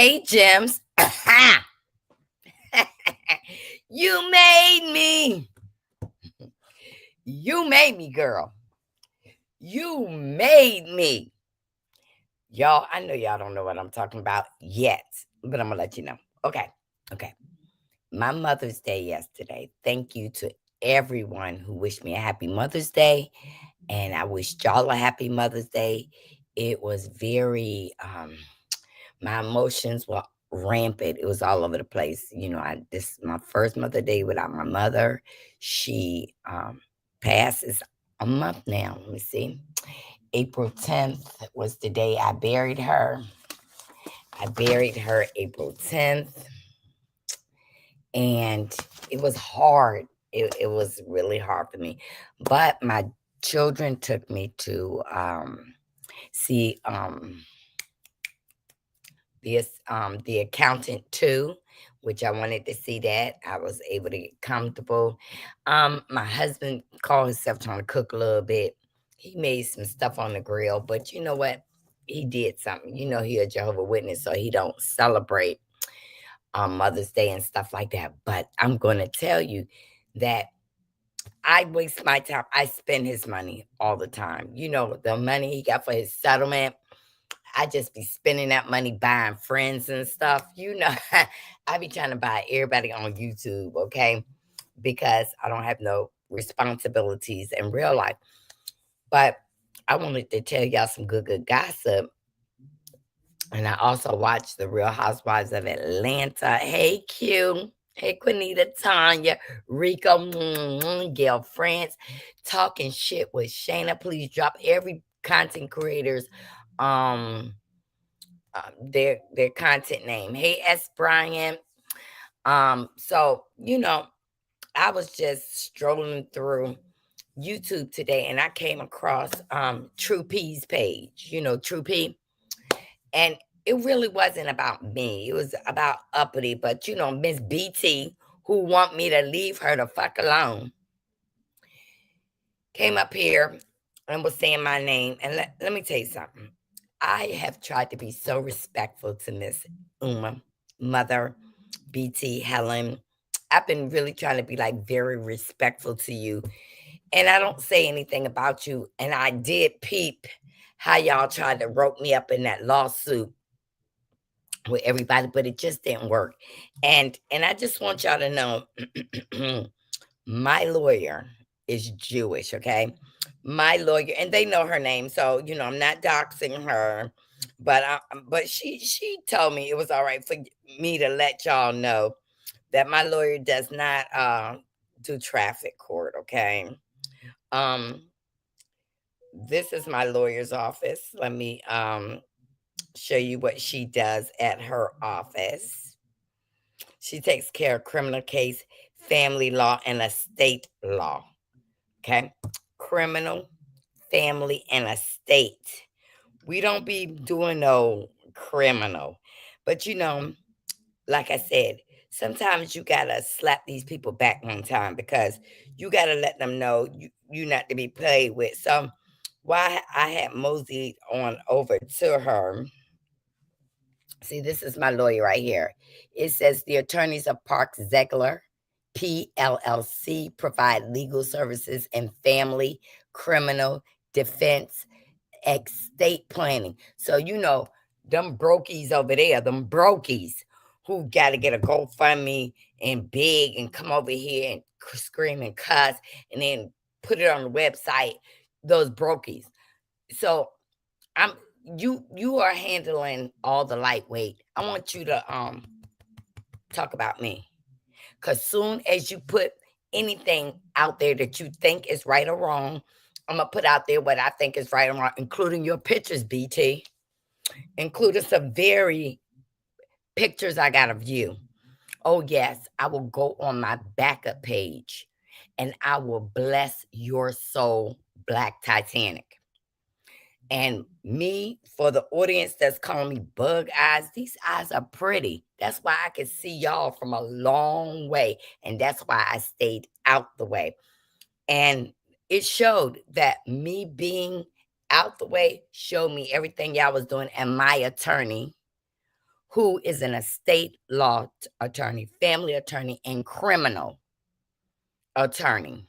Hey, Gems. You made me. You made me, girl. You made me. Y'all, I know y'all don't know what I'm talking about yet, but I'm going to let you know. Okay. Okay. My Mother's Day yesterday. Thank you to everyone who wished me a happy Mother's Day. And I wished y'all a happy Mother's Day. It was very, my emotions were rampant. It was all over the place. This is my first Mother's Day without my mother. She passes a month now. Let me see. April 10th was the day I buried her. I buried her April 10th. And it was hard. It was really hard for me. But my children took me to see the accountant too, which I wanted to see that. I was able to get comfortable. My husband called himself trying to cook a little bit. He made some stuff on the grill, but you know what? He did something. He a Jehovah Witness, so he don't celebrate on Mother's Day and stuff like that. But I'm going to tell you that I waste my time. I spend his money all the time. The money he got for his settlement, I just be spending that money buying friends and stuff. I be trying to buy everybody on YouTube, okay? Because I don't have no responsibilities in real life. But I wanted to tell y'all some good gossip. And I also watched The Real Housewives of Atlanta. Hey, Q. Hey, Quinita, Tanya, Rico, Gail France, talking shit with Shayna. Please drop every content creator's their content name. Hey, S. Bryant. So I was just strolling through YouTube today, and I came across True P's page. True P. And it really wasn't about me. It was about Uppity. But, Miss BT, who want me to leave her the fuck alone, came up here and was saying my name. And let me tell you something. I have tried to be so respectful to Miss Uma, Mother, BT, Helen. I've been really trying to be like very respectful to you. And I don't say anything about you. And I did peep how y'all tried to rope me up in that lawsuit with everybody, but it just didn't work. And I just want y'all to know my lawyer is Jewish, okay? My lawyer, and they know her name, so I'm not doxing her, but she told me it was all right for me to let y'all know that my lawyer does not do traffic court, okay? This is my lawyer's office. Let me show you what she does at her office. She takes care of criminal case, family law, and estate law. Okay? Criminal, family, and estate. We don't be doing no criminal. But like I said, sometimes you gotta slap these people back one time because you gotta let them know you not to be played with. So why I had moseyed on over to her. See, this is my lawyer right here. It says the attorneys of Park Zegler, PLLC, provide legal services in family, criminal, defense, estate planning. So, them brokies over there, them brokies who got to get a GoFundMe and big and come over here and scream and cuss and then put it on the website, those brokies. So, you are handling all the lightweight. I want you to talk about me. Cause soon as you put anything out there that you think is right or wrong, I'm gonna put out there what I think is right or wrong, including your pictures, BT. Including some very pictures I got of you. Oh yes, I will go on my backup page and I will bless your soul, Black Titanic. And me, for the audience that's calling me bug eyes, these eyes are pretty. That's why I can see y'all from a long way. And that's why I stayed out the way. And it showed that me being out the way showed me everything y'all was doing. And my attorney, who is an estate law attorney, family attorney, and criminal attorney,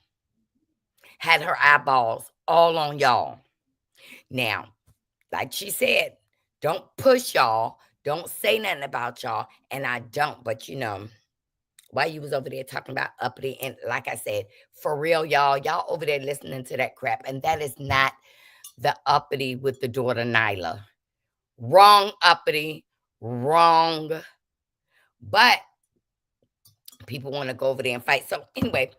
had her eyeballs all on y'all. Now, like she said, don't push y'all. Don't say nothing about y'all. And I don't. But while you was over there talking about uppity, and like I said, for real, y'all over there listening to that crap. And that is not the uppity with the daughter Nyla. Wrong uppity. Wrong. But people want to go over there and fight. So anyway,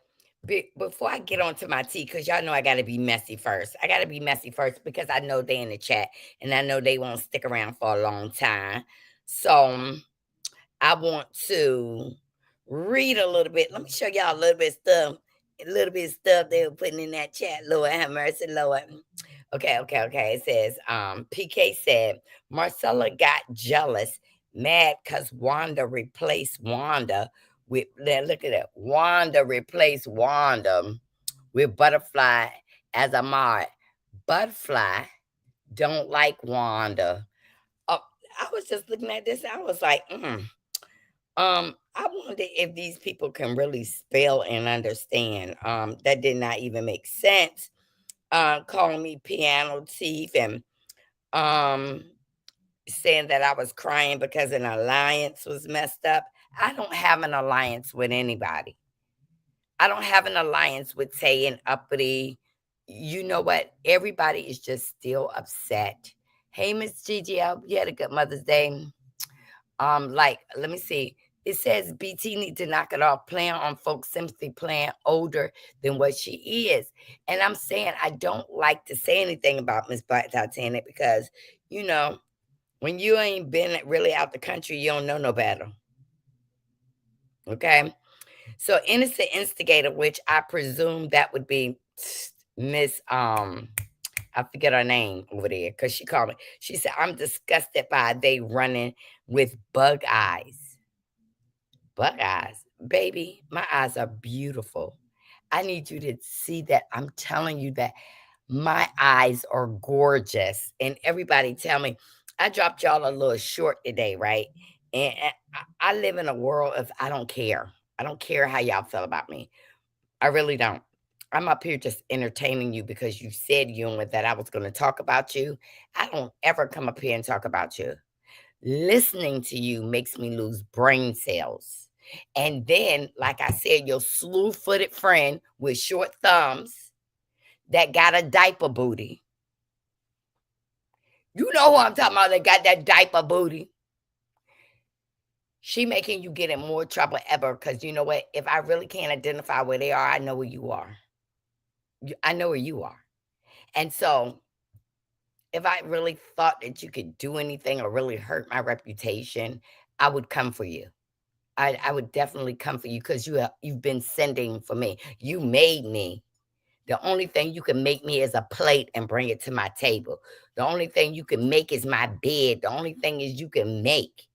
before I get on to my tea, because y'all know I got to be messy first. I got to be messy first because I know they in the chat and I know they won't stick around for a long time. So I want to read a little bit. Let me show y'all a little bit of stuff. A little bit of stuff they were putting in that chat. Lord have mercy, Lord. Okay. It says, PK said, Marcella got jealous, mad because Wanda replaced Wanda with, look at that. Wanda replaced Wanda with Butterfly as a mod. Butterfly don't like Wanda. Oh, I was just looking at this. I was like, I wonder if these people can really spell and understand. That did not even make sense. Calling me piano teeth and saying that I was crying because an alliance was messed up. I don't have an alliance with anybody. I don't have an alliance with Tay and Uppity. You know what? Everybody is just still upset. Hey, Miss Gigi, I hope you had a good Mother's Day. Let me see. It says BT need to knock it off playing on folks sympathy, playing older than what she is. And I'm saying I don't like to say anything about Miss Black Titanic because, when you ain't been really out the country, you don't know no better. Okay? So innocent instigator, which I presume that would be Miss I forget her name over there because she called me. She said, I'm disgusted by they running with bug eyes. Bug eyes. Baby, my eyes are beautiful. I need you to see that. I'm telling you that my eyes are gorgeous. And everybody tell me, I dropped y'all a little short today, right? And I live in a world of I don't care. I don't care how y'all feel about me. I really don't. I'm up here just entertaining you because you said that I was going to talk about you. I don't ever come up here and talk about you. Listening to you makes me lose brain cells. And then, like I said, your slew-footed friend with short thumbs that got a diaper booty. You know who I'm talking about that got that diaper booty. She making you get in more trouble ever because you know what? If I really can't identify where they are, I know where you are. I know where you are. And so if I really thought that you could do anything or really hurt my reputation, I would come for you. I would definitely come for you because you've been sending for me. You made me. The only thing you can make me is a plate and bring it to my table. The only thing you can make is my bed. The only thing is you can make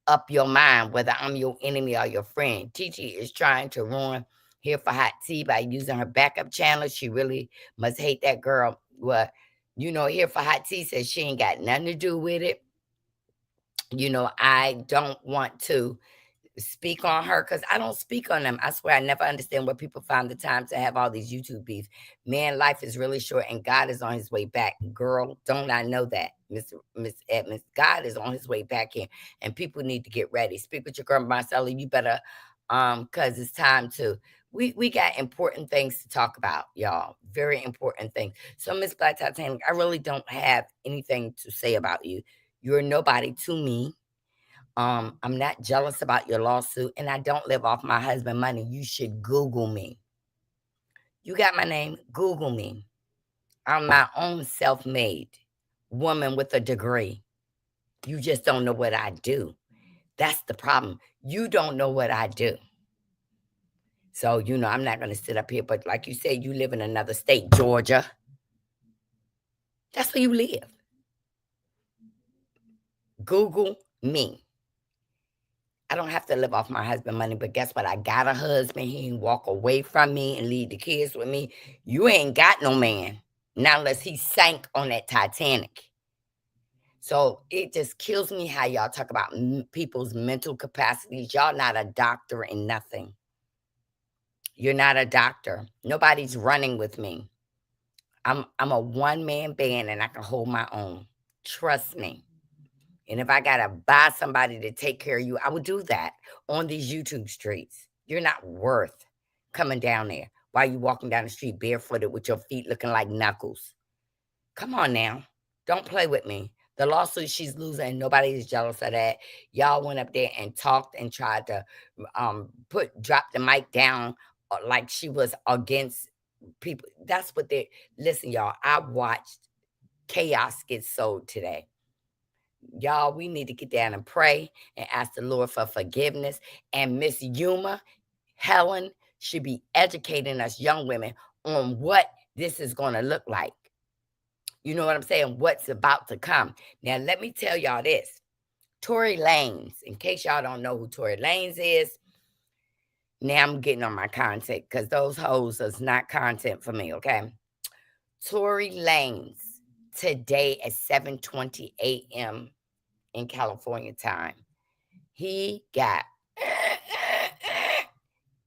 up your mind whether I'm your enemy or your friend. Gigi is trying to ruin Here for Hot Tea by using her backup channel. She really must hate that girl. Well, Here for Hot Tea says she ain't got nothing to do with it. I don't want to speak on her because I don't speak on them. I swear I never understand where people find the time to have all these YouTube beefs. Man, life is really short and God is on his way back. Girl, don't I know that, Miss Edmonds? God is on his way back here and people need to get ready. Speak with your girl Marcella. You better because it's time to we got important things to talk about, y'all. Very important things. So Miss Black Titanic, I really don't have anything to say about you. You're nobody to me. I'm not jealous about your lawsuit, and I don't live off my husband's money. You should Google me. You got my name? Google me. I'm my own self-made woman with a degree. You just don't know what I do. That's the problem. You don't know what I do. So, I'm not going to sit up here, but like you said, you live in another state, Georgia. That's where you live. Google me. I don't have to live off my husband's money, but guess what? I got a husband. He can walk away from me and leave the kids with me. You ain't got no man. Not unless he sank on that Titanic. So it just kills me how y'all talk about people's mental capacities. Y'all not a doctor in nothing. You're not a doctor. Nobody's running with me. I'm a one-man band and I can hold my own. Trust me. And if I gotta buy somebody to take care of you, I would do that on these YouTube streets. You're not worth coming down there while you walking down the street barefooted with your feet looking like knuckles. Come on now. Don't play with me. The lawsuit she's losing, and nobody is jealous of that. Y'all went up there and talked and tried to drop the mic down like she was against people. That's what they listen, y'all. I watched chaos get sold today. Y'all, we need to get down and pray and ask the Lord for forgiveness. And Miss Yuma, Helen should be educating us young women on what this is going to look like. You know what I'm saying? What's about to come. Now, let me tell y'all this. Tory Lanez, in case y'all don't know who Tory Lanez is, now I'm getting on my content because those hoes is not content for me, okay? Tory Lanez, today at 7:20 a.m. in California time, he got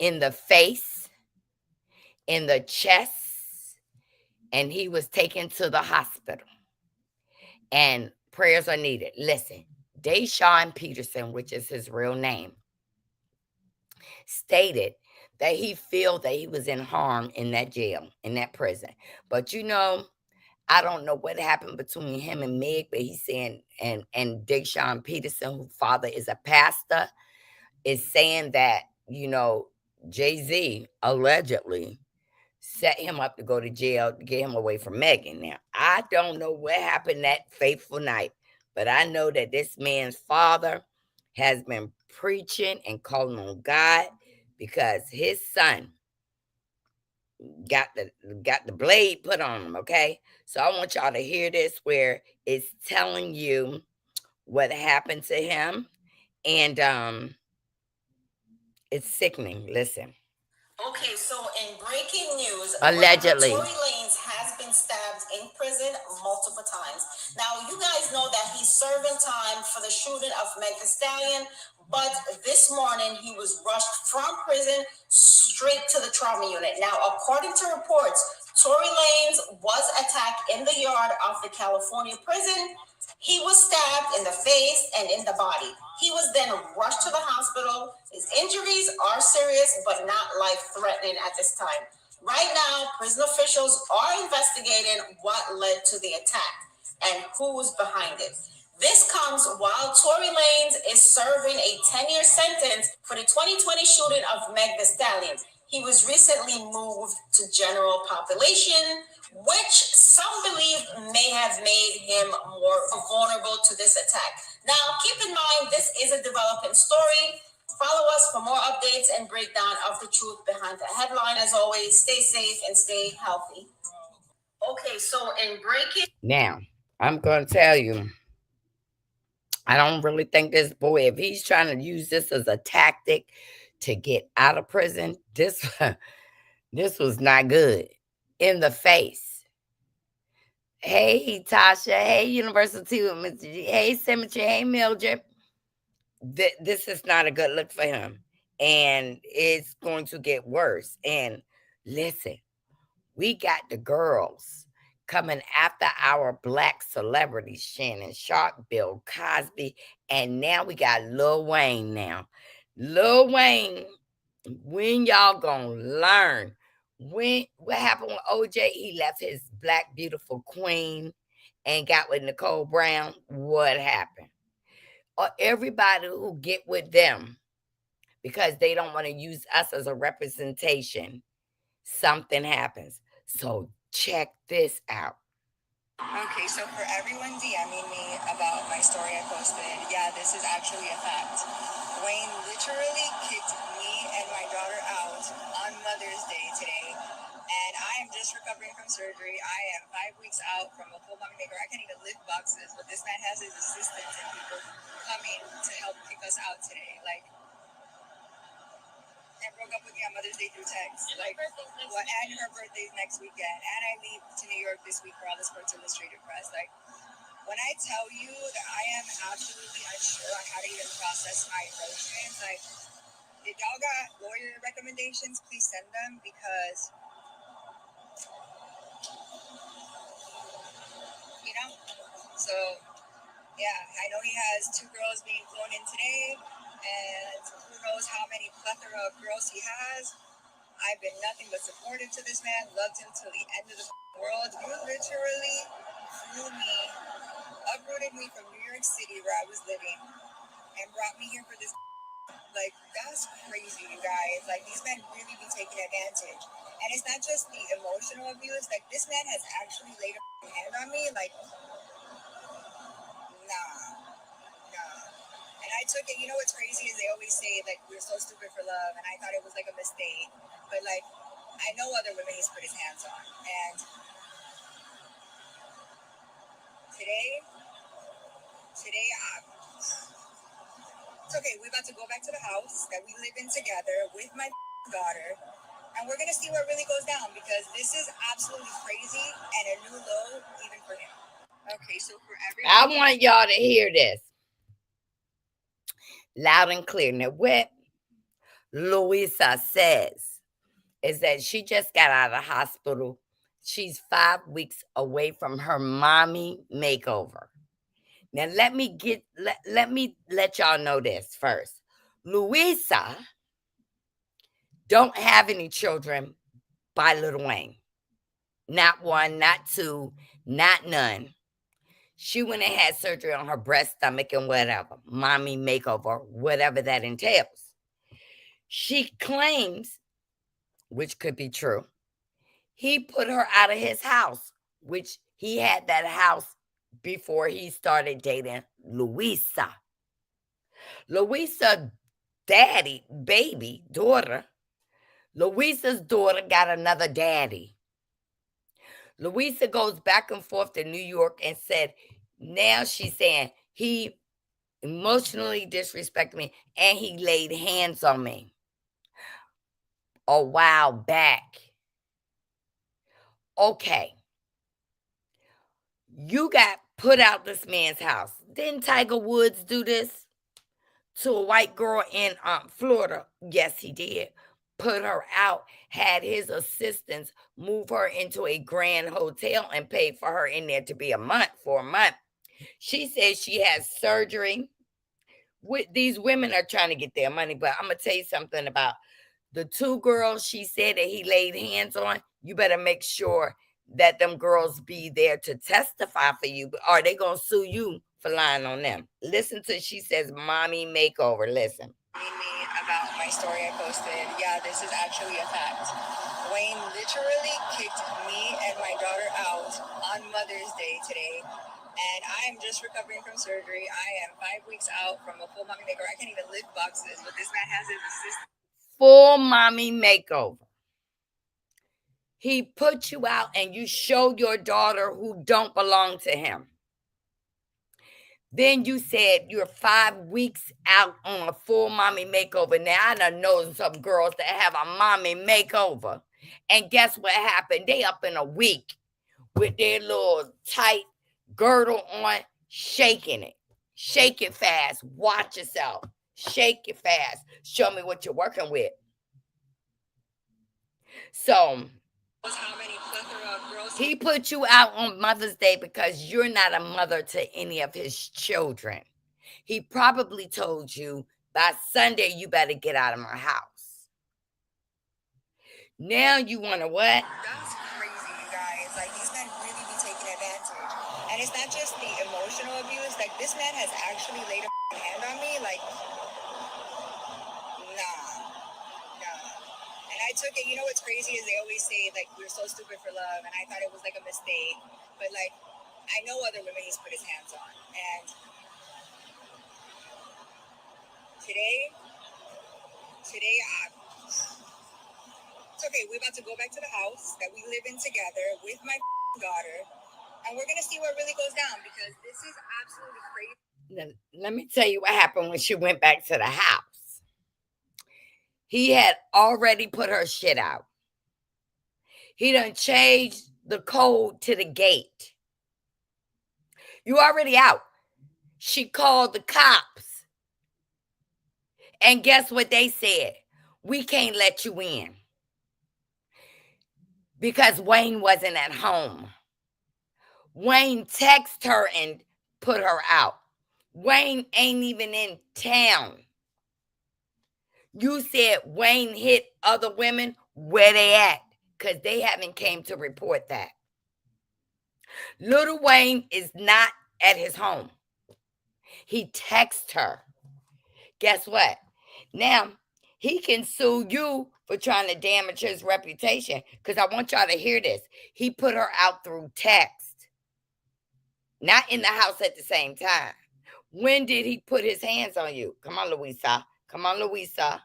in the face, in the chest, and he was taken to the hospital. And prayers are needed. Listen, Deshaun Peterson, which is his real name, stated that he felt that he was in harm in that jail, in that prison. But you know, I don't know what happened between him and Meg, but he's saying, and Deshaun Peterson, whose father is a pastor, is saying that, you know, Jay-Z allegedly set him up to go to jail to get him away from Megan. Now, I don't know what happened that fateful night, but I know that this man's father has been preaching and calling on God because his son got the blade put on him, okay? So I want y'all to hear this where it's telling you what happened to him, and it's sickening. Listen. Okay, so in breaking news, allegedly, Tory Lanez has been stabbed in prison multiple times. Now, you guys know that he's serving time for the shooting of Meg Thee Stallion, but this morning he was rushed from prison straight to the trauma unit. Now, according to reports, Tory Lanez was attacked in the yard of the California prison. He was stabbed in the face and in the body. He was then rushed to the hospital. His injuries are serious, but not life-threatening at this time. Right now, prison officials are investigating what led to the attack and who's behind it. This comes while Tory Lanez is serving a 10-year sentence for the 2020 shooting of Meg Thee Stallion. He was recently moved to general population, which some believe may have made him more vulnerable to this attack. Now, keep in mind, this is a developing story. Follow us for more updates and breakdown of the truth behind the headline. As always, stay safe and stay healthy. Okay, so in breaking... Now, I'm going to tell you, I don't really think this boy, if he's trying to use this as a tactic to get out of prison, this was not good. In the face. Hey, Tasha. Hey, University of Mississippi. Hey, Symmetry. Hey, Mildred. This is not a good look for him. And it's going to get worse. And listen, we got the girls coming after our black celebrities, Shannon Sharp, Bill Cosby, and now we got Lil Wayne now. Lil Wayne, when y'all gonna learn? What happened with OJ? He left his black beautiful queen and got with Nicole Brown. What happened? Or everybody who get with them because they don't want to use us as a representation, something happens. So check this out. Okay, so for everyone DMing me about my story I posted, yeah, this is actually a fact. Wayne literally kicked me and my daughter out on Mother's Day today, and I am just recovering from surgery. I am 5 weeks out from a full body makeover. I can't even lift boxes, but this man has his assistants and people coming to help kick us out today. Like, and broke up with me on Mother's Day through text. And like, what? And her birthday's next weekend, and I leave to New York this week for all the Sports Illustrated press. Like, when I tell you that I am absolutely unsure on how to even process my emotions, like, if y'all got lawyer recommendations, please send them because, you know, so yeah, I know he has two girls being flown in today, and who knows how many plethora of girls he has. I've been nothing but supportive to this man, loved him till the end of the world. You literally flew me, uprooted me from New York City where I was living, and brought me here for this. Like, that's crazy, you guys. Like, these men really be taking advantage. And it's not just the emotional abuse. Like, this man has actually laid a hand on me. Like, nah, nah. And I took it, you know what's crazy is they always say, like, we're so stupid for love. And I thought it was like a mistake. But, like, I know other women he's put his hands on. And today, today, it's okay. We're about to go back to the house that we live in together with my daughter. And we're going to see what really goes down because this is absolutely crazy and a new low even for him. Okay, so for I everyone. want y'all to hear this loud and clear. Now, what Louisa says is that she just got out of the hospital. She's 5 weeks away from her mommy makeover. Now, let me let y'all know this first. Louisa don't have any children by Lil Wayne. Not one, not two, not none. She went and had surgery on her breast, stomach, and whatever. Mommy makeover, whatever that entails. She claims, which could be true, he put her out of his house, which he had that house before he started dating Louisa. Louisa daddy, baby, daughter. Louisa's daughter got another daddy. Louisa goes back and forth to New York and said, now she's saying he emotionally disrespected me and he laid hands on me a while back. Okay. You got put out this man's house. Didn't Tiger Woods do this to a white girl in Florida? Yes, he did. Put her out, had his assistants move her into a grand hotel and paid for her in there to be for a month. She says she has surgery. These women are trying to get their money, but I'm going to tell you something about the two girls she said that he laid hands on. You better make sure that them girls be there to testify for you, or they gonna sue you for lying on them. Listen to she says mommy makeover. Listen. Me about my story I posted. Yeah, this is actually a fact. Wayne literally kicked me and my daughter out on Mother's Day today. And I am just recovering from surgery. I am 5 weeks out from a full mommy makeover. I can't even lift boxes, but this man has his assistant. Full mommy makeover. He put you out and you showed your daughter who don't belong to him. Then you said you're 5 weeks out on a full mommy makeover. Now, I done know some girls that have a mommy makeover. And guess what happened? They up in a week with their little tight girdle on, shaking it. Shake it fast. Watch yourself. Shake it fast. Show me what you're working with. So he put you out on Mother's Day because you're not a mother to any of his children. He probably told you by Sunday you better get out of my house. Now you want to what? That's crazy, you guys. Like, these men really be taking advantage. And it's not just the emotional abuse. Like, this man has actually laid a hand on me. Like, nah. And I took it, you know what's crazy is they always say, like, we're so stupid for love. And I thought it was like a mistake. But, like, I know other women he's put his hands on. And today, it's okay. We're about to go back to the house that we live in together with my daughter. And we're going to see what really goes down because this is absolutely crazy. Let me tell you what happened when she went back to the house. He had already put her shit out. He done changed the code to the gate. You already out. She called the cops. And guess what they said? We can't let you in because Wayne wasn't at home. Wayne texted her and put her out. Wayne ain't even in town. You said Wayne hit other women. Where they at? Because they haven't came to report that. Lil Wayne is not at his home. He texted her. Guess what? Now, he can sue you for trying to damage his reputation. Because I want y'all to hear this. He put her out through text. Not in the house at the same time. When did he put his hands on you? Come on, Louisa. Come on, Louisa.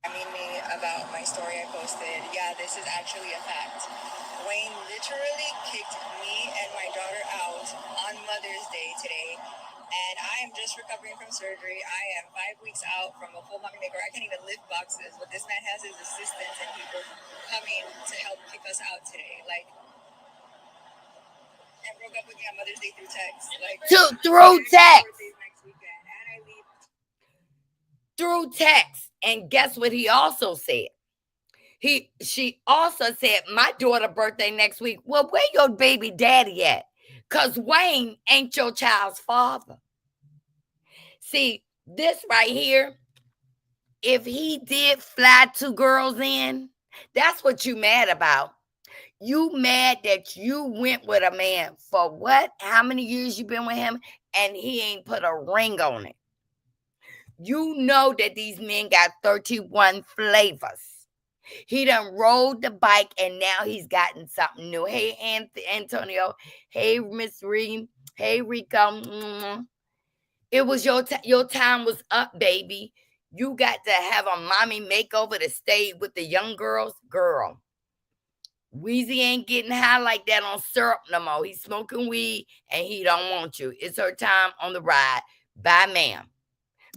Me about my story I posted. Yeah, this is actually a fact. Wayne literally kicked me and my daughter out on Mother's Day today. And I am just recovering from surgery. I am 5 weeks out from a full mommy maker. I can't even lift boxes. But this man has his assistants and people coming to help kick us out today. Like, and broke up with me on Mother's Day through text. Like, through text. Next weekend. And I leave. Through text. And guess what he also said? She also said, my daughter birthday next week. Well, where your baby daddy at? Because Wayne ain't your child's father. See, this right here, if he did fly two girls in, that's what you mad about. You mad that you went with a man for what? How many years you been with him? And he ain't put a ring on it. You know that these men got 31 flavors. He done rode the bike and now he's gotten something new. Hey, Antonio. Hey, Miss Reed. Hey, Rico. It was your time was up, baby. You got to have a mommy makeover to stay with the young girls. Girl, Weezy ain't getting high like that on syrup no more. He's smoking weed and he don't want you. It's her time on the ride. Bye, ma'am.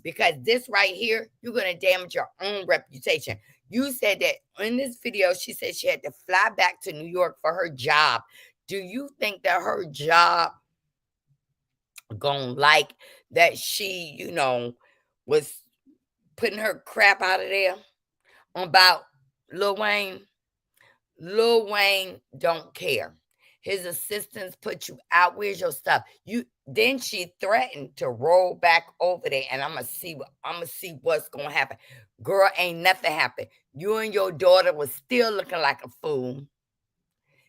Because this right here, you're going to damage your own reputation. You said that in this video, she said she had to fly back to New York for her job. Do you think that her job gonna like that she, was putting her crap out of there about Lil Wayne? Lil Wayne don't care. His assistants put you out. Where's your stuff? Then she threatened to roll back over there, and I'm gonna see what's gonna happen. Girl, ain't nothing happened. You and your daughter was still looking like a fool,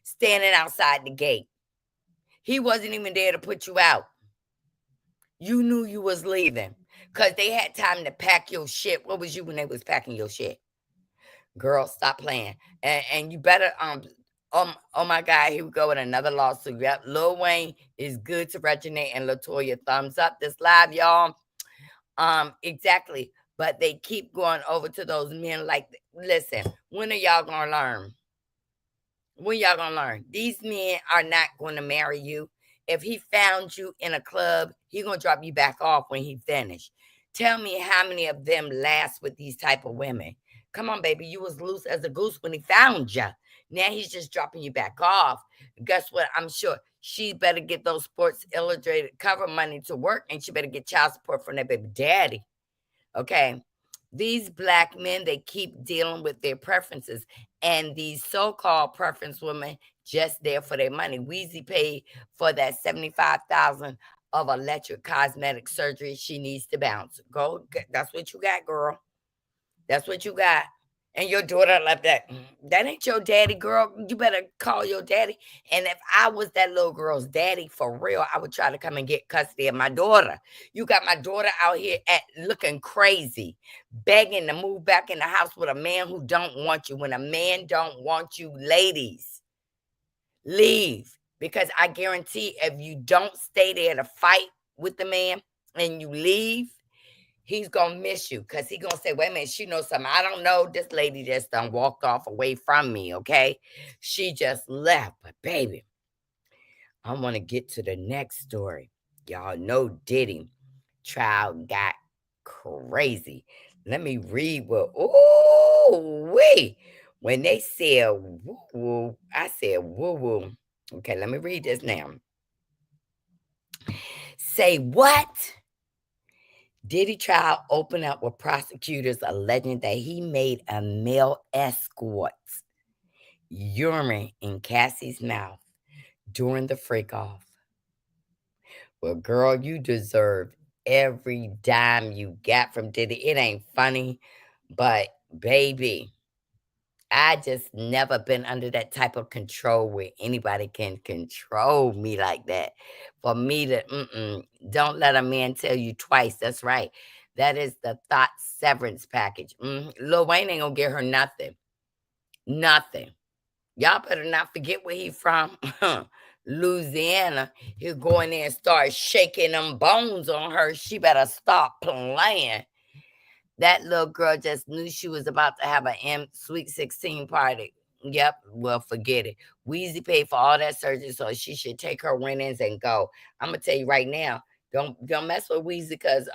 standing outside the gate. He wasn't even there to put you out. You knew you was leaving because they had time to pack your shit. What was you when they was packing your shit? Girl, stop playing. And you better oh my God, here we go with another lawsuit. Yep, Lil Wayne is good to Regina and Latoya. Thumbs up this live, y'all. Exactly. But they keep going over to those men like, listen, when are y'all gonna learn? When y'all gonna learn? These men are not gonna marry you. If he found you in a club, he gonna drop you back off when he finished. Tell me how many of them last with these type of women. Come on, baby. You was loose as a goose when he found you. Now he's just dropping you back off. Guess what? I'm sure she better get those Sports Illustrated cover money to work, and she better get child support from that baby daddy. Okay. These black men, they keep dealing with their preferences. And these so-called preference women just there for their money. Weezy paid for that 75,000 of electric cosmetic surgery she needs to bounce. Go, that's what you got, girl. That's what you got. And your daughter left that. That ain't your daddy, girl. You better call your daddy. And if I was that little girl's daddy for real, I would try to come and get custody of my daughter. You got my daughter out here looking crazy, begging to move back in the house with a man who don't want you. When a man don't want you, ladies, leave. Because I guarantee if you don't stay there to fight with the man and you leave, he's gonna miss you because he's gonna say, wait a minute, she knows something. I don't know. This lady just done walked off away from me, okay? She just left. But baby, I want to get to the next story. Y'all know Diddy child got crazy. Let me read what wait. When they said woo woo, I said woo woo. Okay, let me read this now. Say what? Diddy trial opened up with prosecutors alleging that he made a male escort's urine in Cassie's mouth during the freak off. Well, girl, you deserve every dime you got from Diddy. It ain't funny, but baby, I just never been under that type of control where anybody can control me like that. For me to, don't let a man tell you twice. That's right. That is the thought severance package. Lil Wayne ain't gonna get her nothing. Nothing. Y'all better not forget where he from. Louisiana. He'll go in there and start shaking them bones on her. She better stop playing. That little girl just knew she was about to have a Sweet 16 party. Yep, well, forget it. Weezy paid for all that surgery, so she should take her winnings and go. I'm gonna tell you right now, don't mess with Weezy because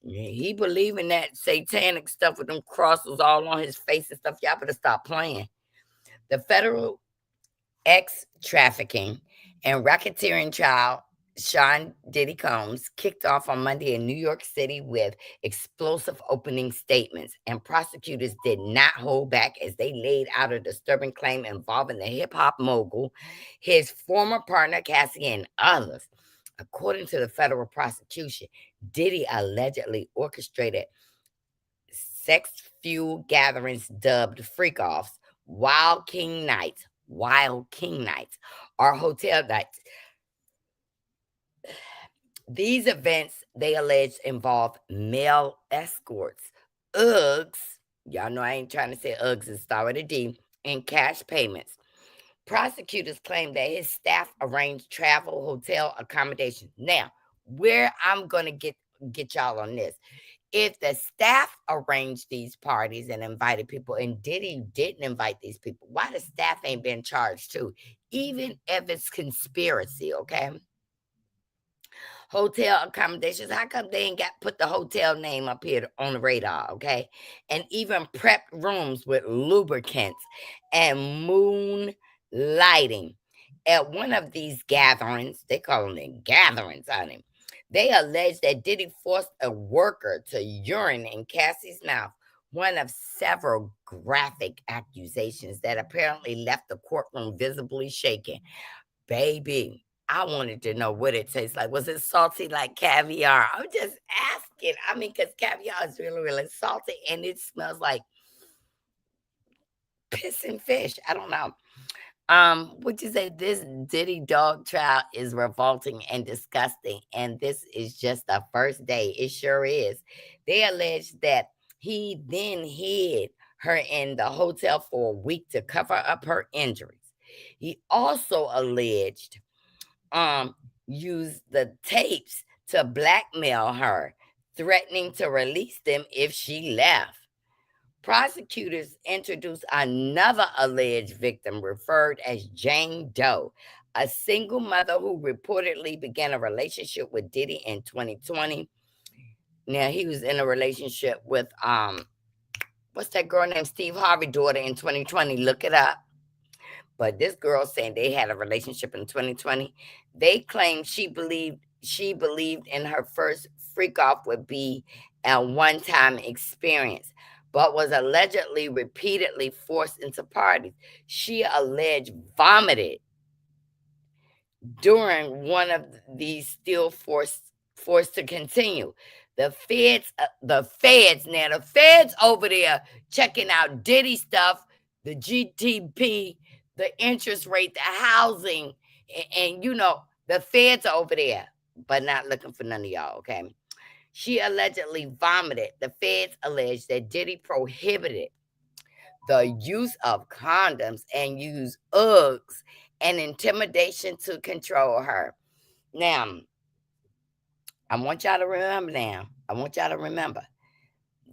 he believe in that satanic stuff with them crosses all on his face and stuff. Y'all better stop playing. The federal ex trafficking and racketeering trial, Sean Diddy Combs, kicked off on Monday in New York City with explosive opening statements, and prosecutors did not hold back as they laid out a disturbing claim involving the hip hop mogul, his former partner Cassie, and others. According to the federal prosecution, Diddy allegedly orchestrated sex fueled gatherings dubbed freak offs, wild king nights, or hotel nights. These events, they alleged, involve male escorts, Uggs. Y'all know I ain't trying to say Uggs and start with a D, and cash payments. Prosecutors claim that his staff arranged travel, hotel accommodations. Now, where I'm gonna get y'all on this. If the staff arranged these parties and invited people, and Diddy didn't invite these people, why the staff ain't been charged too? Even if it's conspiracy, okay? Hotel accommodations. How come they ain't got put the hotel name up here on the radar? Okay. And even prep rooms with lubricants and moon lighting. At one of these gatherings, they call them gatherings, honey. They allege that Diddy forced a worker to urine in Cassie's mouth, one of several graphic accusations that apparently left the courtroom visibly shaken. Baby, I wanted to know what it tastes like. Was it salty like caviar? I'm just asking. I mean, because caviar is really, really salty and it smells like piss and fish. I don't know. Would you say this Diddy dog trial is revolting and disgusting? And this is just the first day. It sure is. They allege that he then hid her in the hotel for a week to cover up her injuries. He also alleged um used the tapes to blackmail her, threatening to release them if she left. Prosecutors introduced another alleged victim referred as Jane Doe, a single mother who reportedly began a relationship with Diddy in 2020. Now he was in a relationship with what's that girl named Steve Harvey daughter in 2020. Look it up. But this girl saying they had a relationship in 2020. They claim she believed in her first freak off would be a one-time experience, but was allegedly repeatedly forced into parties. She alleged vomited during one of these, still forced to continue. The feds over there checking out Diddy stuff, the GDP, the interest rate, the housing, and the feds are over there, but not looking for none of y'all. Okay, she allegedly vomited. The feds alleged that Diddy prohibited the use of condoms and used Uggs and intimidation to control her. Now, I want y'all to remember now. I want y'all to remember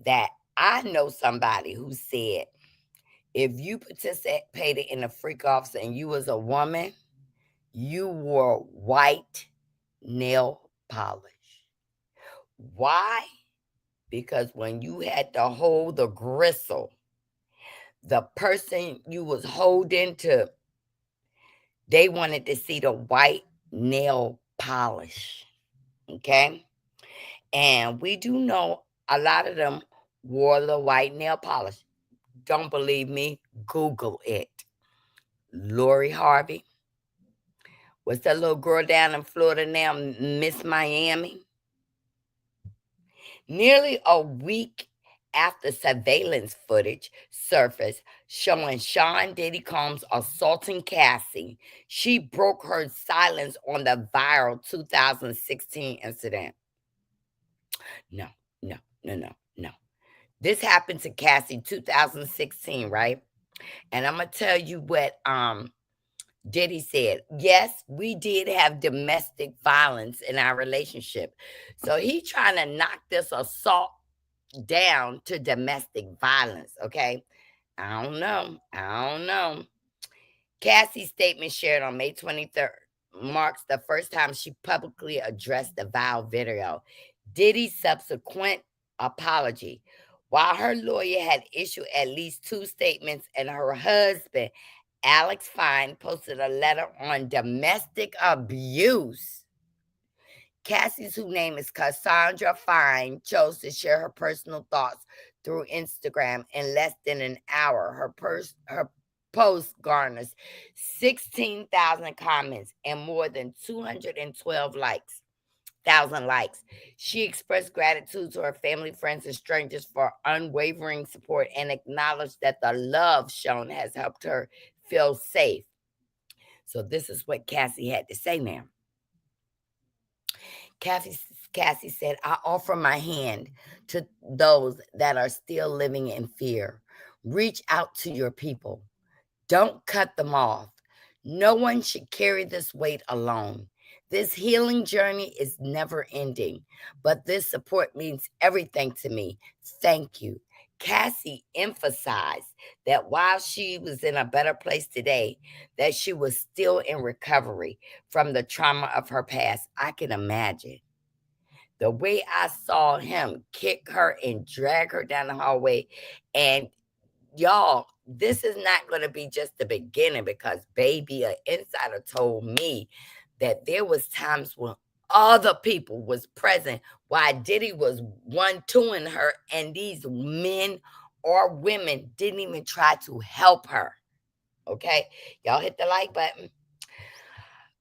that I know somebody who said if you participated in a freak offs and you was a woman, you wore white nail polish. Why? Because when you had to hold the gristle, the person you was holding to, they wanted to see the white nail polish. Okay? And we do know a lot of them wore the white nail polish. Don't believe me? Google it. Lori Harvey. What's that little girl down in Florida now, Miss Miami? Nearly a week after surveillance footage surfaced showing Sean Diddy Combs assaulting Cassie, she broke her silence on the viral 2016 incident. No, no, no, no, no. This happened to Cassie 2016, right? And I'm gonna tell you what Diddy said. Yes, we did have domestic violence in our relationship. So he trying to knock this assault down to domestic violence, okay? I don't know. I don't know. Cassie's statement shared on May 23rd marks the first time she publicly addressed the viral video. Diddy's subsequent apology. While her lawyer had issued at least two statements and her husband, Alex Fine, posted a letter on domestic abuse. Cassie's, whose name is Cassandra Fine, chose to share her personal thoughts through Instagram in less than an hour. Her post garners 16,000 comments and more than 212 likes. Thousand likes. She expressed gratitude to her family, friends, and strangers for unwavering support and acknowledged that the love shown has helped her feel safe. So this is what Cassie had to say now. Cassie, Cassie said, I offer my hand to those that are still living in fear. Reach out to your people. Don't cut them off. No one should carry this weight alone. This healing journey is never ending, but this support means everything to me. Thank you. Cassie emphasized that while she was in a better place today, that she was still in recovery from the trauma of her past. I can imagine. The way I saw him kick her and drag her down the hallway, and y'all, this is not going to be just the beginning because baby, an insider told me that there was times when other people was present while Diddy was one twoing her, and these men or women didn't even try to help her. Okay, y'all hit the like button.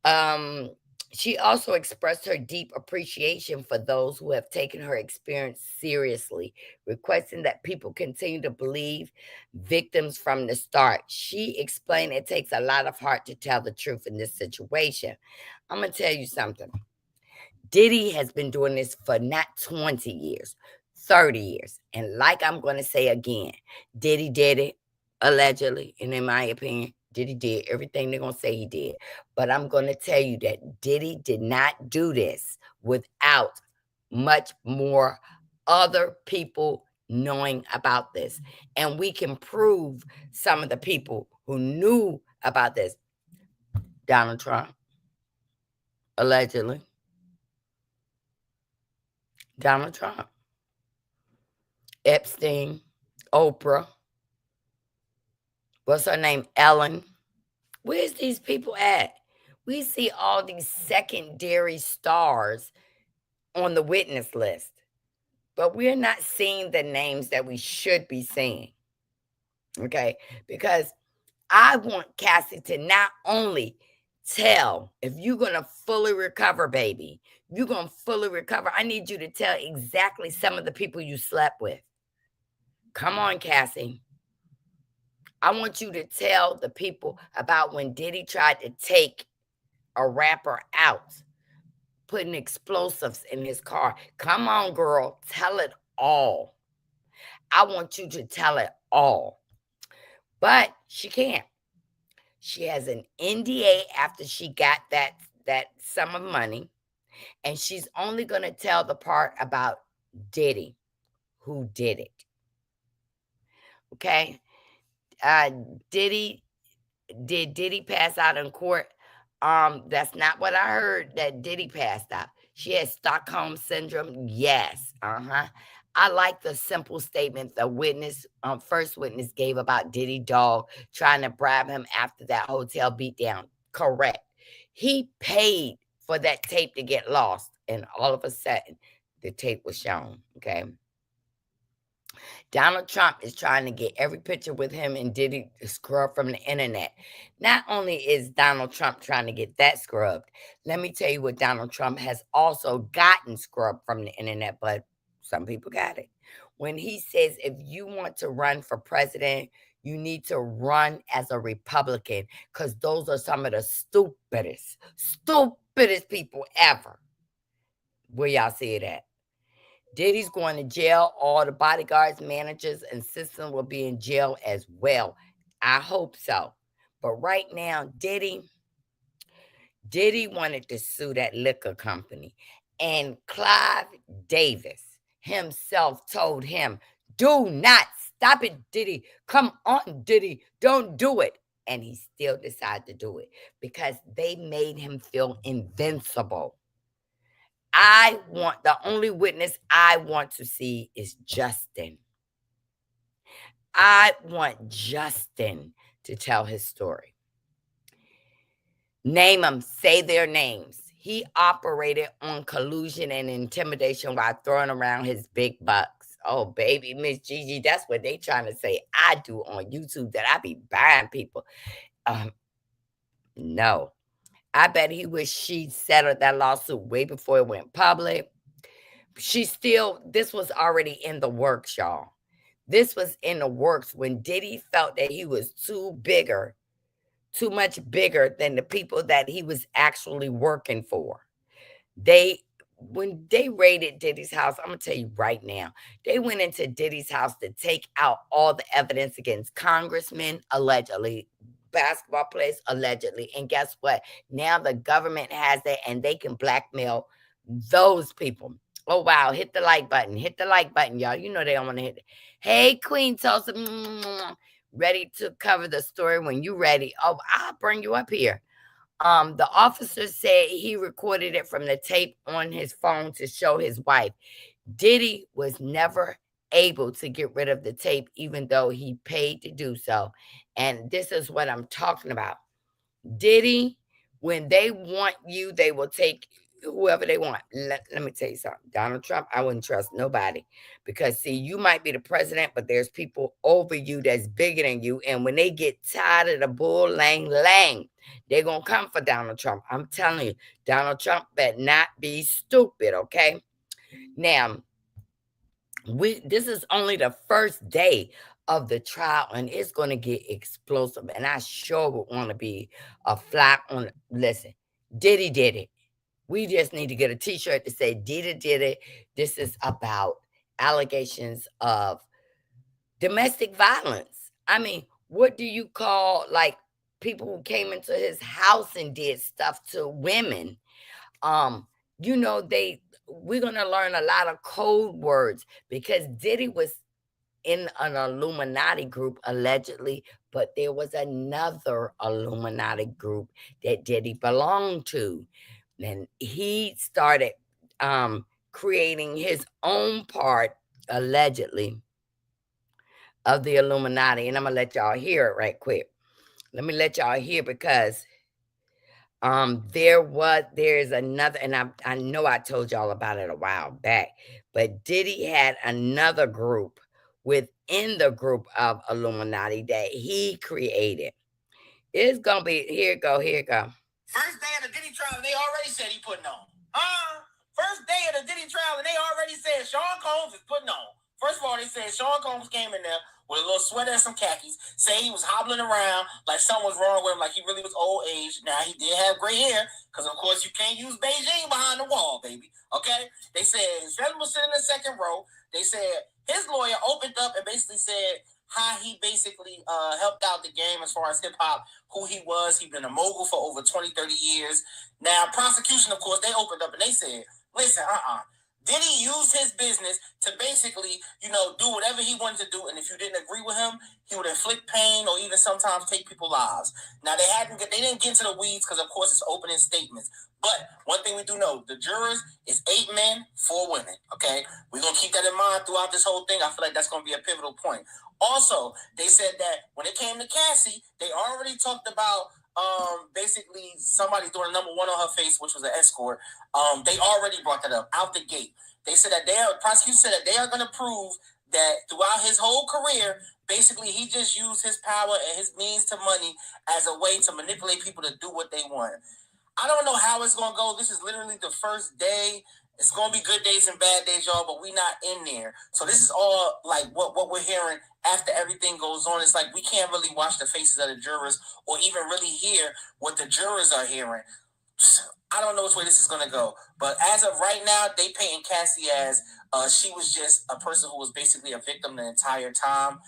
Um, she also expressed her deep appreciation for those who have taken her experience seriously, requesting that people continue to believe victims from the start. She explained it takes a lot of heart to tell the truth in this situation. I'm going to tell you something. Diddy has been doing this for not 20 years, 30 years. And like I'm going to say again, Diddy did it, allegedly, and in my opinion, Diddy did everything they're going to say he did. But I'm going to tell you that Diddy did not do this without much more other people knowing about this. And we can prove some of the people who knew about this. Donald Trump, allegedly. Donald Trump, Epstein, Oprah, what's her name? Ellen. Where's these people at? We see all these secondary stars on the witness list, but we're not seeing the names that we should be seeing. Okay? Because I want Cassie to not only tell, if you're going to fully recover, baby, you're going to fully recover. I need you to tell exactly some of the people you slept with. Come on, Cassie. I want you to tell the people about when Diddy tried to take a rapper out, putting explosives in his car. Come on, girl. Tell it all. I want you to tell it all. But she can't. She has an NDA after she got that sum of money, and she's only going to tell the part about Diddy, who did it. Okay? Uh, Diddy Did Diddy pass out in court? That's not what I heard. That Diddy passed out. She had Stockholm syndrome. Yes. Uh-huh. I like the simple statement the first witness gave about Diddy dog trying to bribe him after that hotel beatdown. Correct. He paid for that tape to get lost. And all of a sudden, the tape was shown. Okay. Donald Trump is trying to get every picture with him and Diddy scrubbed from the internet. Not only is Donald Trump trying to get that scrubbed, let me tell you what Donald Trump has also gotten scrubbed from the internet, but some people got it. When he says if you want to run for president, you need to run as a Republican because those are some of the stupidest people ever. Where y'all see it at? Diddy's going to jail. All the bodyguards, managers, and assistants will be in jail as well. I hope so. But right now, Diddy wanted to sue that liquor company. And Clive Davis himself told him, do not stop it, Diddy. Come on, Diddy. Don't do it. And he still decided to do it because they made him feel invincible. The only witness I want to see is Justin. I want Justin to tell his story. Name them, say their names. He operated on collusion and intimidation while throwing around his big bucks. Oh, baby, Miss Gigi, that's what they trying to say I do on YouTube, that I be buying people. No. I bet he wish she settled that lawsuit way before it went public. This was already in the works, y'all. This was in the works when Diddy felt that he was too much bigger than the people that he was actually working for. When they raided Diddy's house, I'm gonna tell you right now, they went into Diddy's house to take out all the evidence against congressmen, allegedly, basketball players, allegedly. And guess what? Now the government has it and they can blackmail those people. Oh wow, hit the like button. Hit the like button, y'all. You know they don't want to hit it. Hey, Queen Tulsa. Ready to cover the story when you ready. Oh, I'll bring you up here. The officer said he recorded it from the tape on his phone to show his wife. Diddy was never able to get rid of the tape, even though he paid to do so. And this is what I'm talking about. Diddy, when they want you, they will take whoever they want. Let me tell you something. Donald Trump, I wouldn't trust nobody because, see, you might be the president, but there's people over you that's bigger than you. And when they get tired of the bull lang, they're going to come for Donald Trump. I'm telling you, Donald Trump better not be stupid, okay? Now, this is only the first day of the trial, and it's going to get explosive. And I sure would want to be a fly on. Listen, Diddy did it. We just need to get a T-shirt to say Diddy did it. This is about allegations of domestic violence. I mean, what do you call like people who came into his house and did stuff to women? You know, we're gonna learn a lot of code words because Diddy was in an Illuminati group allegedly, but there was another Illuminati group that Diddy belonged to. And he started creating his own part, allegedly, of the Illuminati. And I'm gonna let y'all hear it right quick. Let me let y'all hear because there's another, and I know I told y'all about it a while back, but Diddy had another group within the group of Illuminati that he created. It's gonna be here it go. First day of the Diddy trial, they already said he putting on. First day of the Diddy trial, and they already said Sean Combs is putting on. First of all, they said Sean Combs came in there with a little sweater and some khakis, say he was hobbling around like something was wrong with him, like he really was old age. Now, he did have gray hair, because, of course, you can't use Beijing behind the wall, baby. Okay? They said his friend was sitting in the second row. They said his lawyer opened up and basically said how he basically helped out the game as far as hip-hop, who he was. He'd been a mogul for over 20, 30 years. Now, prosecution, of course, they opened up and they said, listen, Diddy used his business to basically, do whatever he wanted to do. And if you didn't agree with him, he would inflict pain or even sometimes take people's lives. Now, they didn't get into the weeds because, of course, it's opening statements. But one thing we do know, the jurors is 8 men, 4 women, okay? We're going to keep that in mind throughout this whole thing. I feel like that's going to be a pivotal point. Also, they said that when it came to Cassie, they already talked about basically somebody doing a number one on her face, which was an escort. They already brought that up out the gate. They said that prosecution said that they are going to prove that throughout his whole career, basically he just used his power and his means to money as a way to manipulate people to do what they want. I don't know how it's gonna go. This is literally the first day. It's gonna be good days and bad days, y'all, but we not in there. So this is all like what we're hearing after everything goes on. It's like we can't really watch the faces of the jurors or even really hear what the jurors are hearing. I don't know which way this is gonna go. But as of right now, they painting Cassie as she was just a person who was basically a victim the entire time.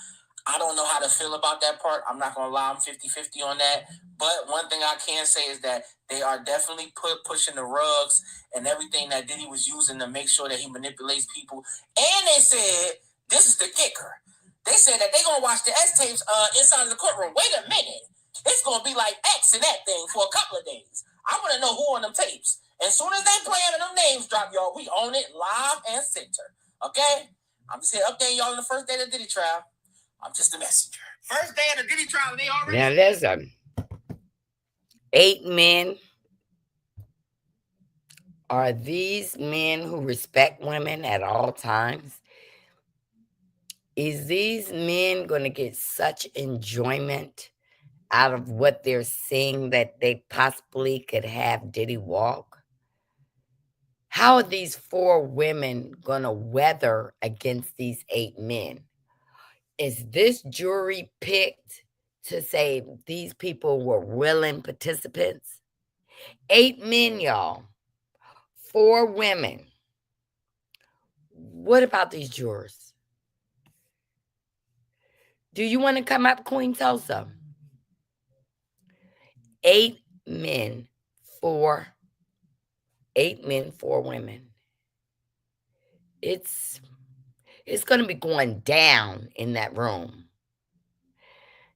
I don't know how to feel about that part. I'm not going to lie. I'm 50-50 on that. But one thing I can say is that they are definitely pushing the rugs and everything that Diddy was using to make sure that he manipulates people. And they said, this is the kicker. They said that they're going to watch the S tapes inside of the courtroom. Wait a minute. It's going to be like X and that thing for a couple of days. I want to know who on them tapes. As soon as they play them and them names drop, y'all, we own it live and center. Okay? I'm just here updating y'all on the first day of the Diddy trial. I'm just a messenger. First day of the Diddy trial, they already. Now listen, 8 men. Are these men who respect women at all times? Is these men going to get such enjoyment out of what they're seeing that they possibly could have Diddy walk? How are these 4 women going to weather against these 8 men? Is this jury picked to say these people were willing participants? 8 men, y'all. 4 women. What about these jurors? Do you want to come up, Queen Tulsa? 8 men, 4 women. It's going to be going down in that room.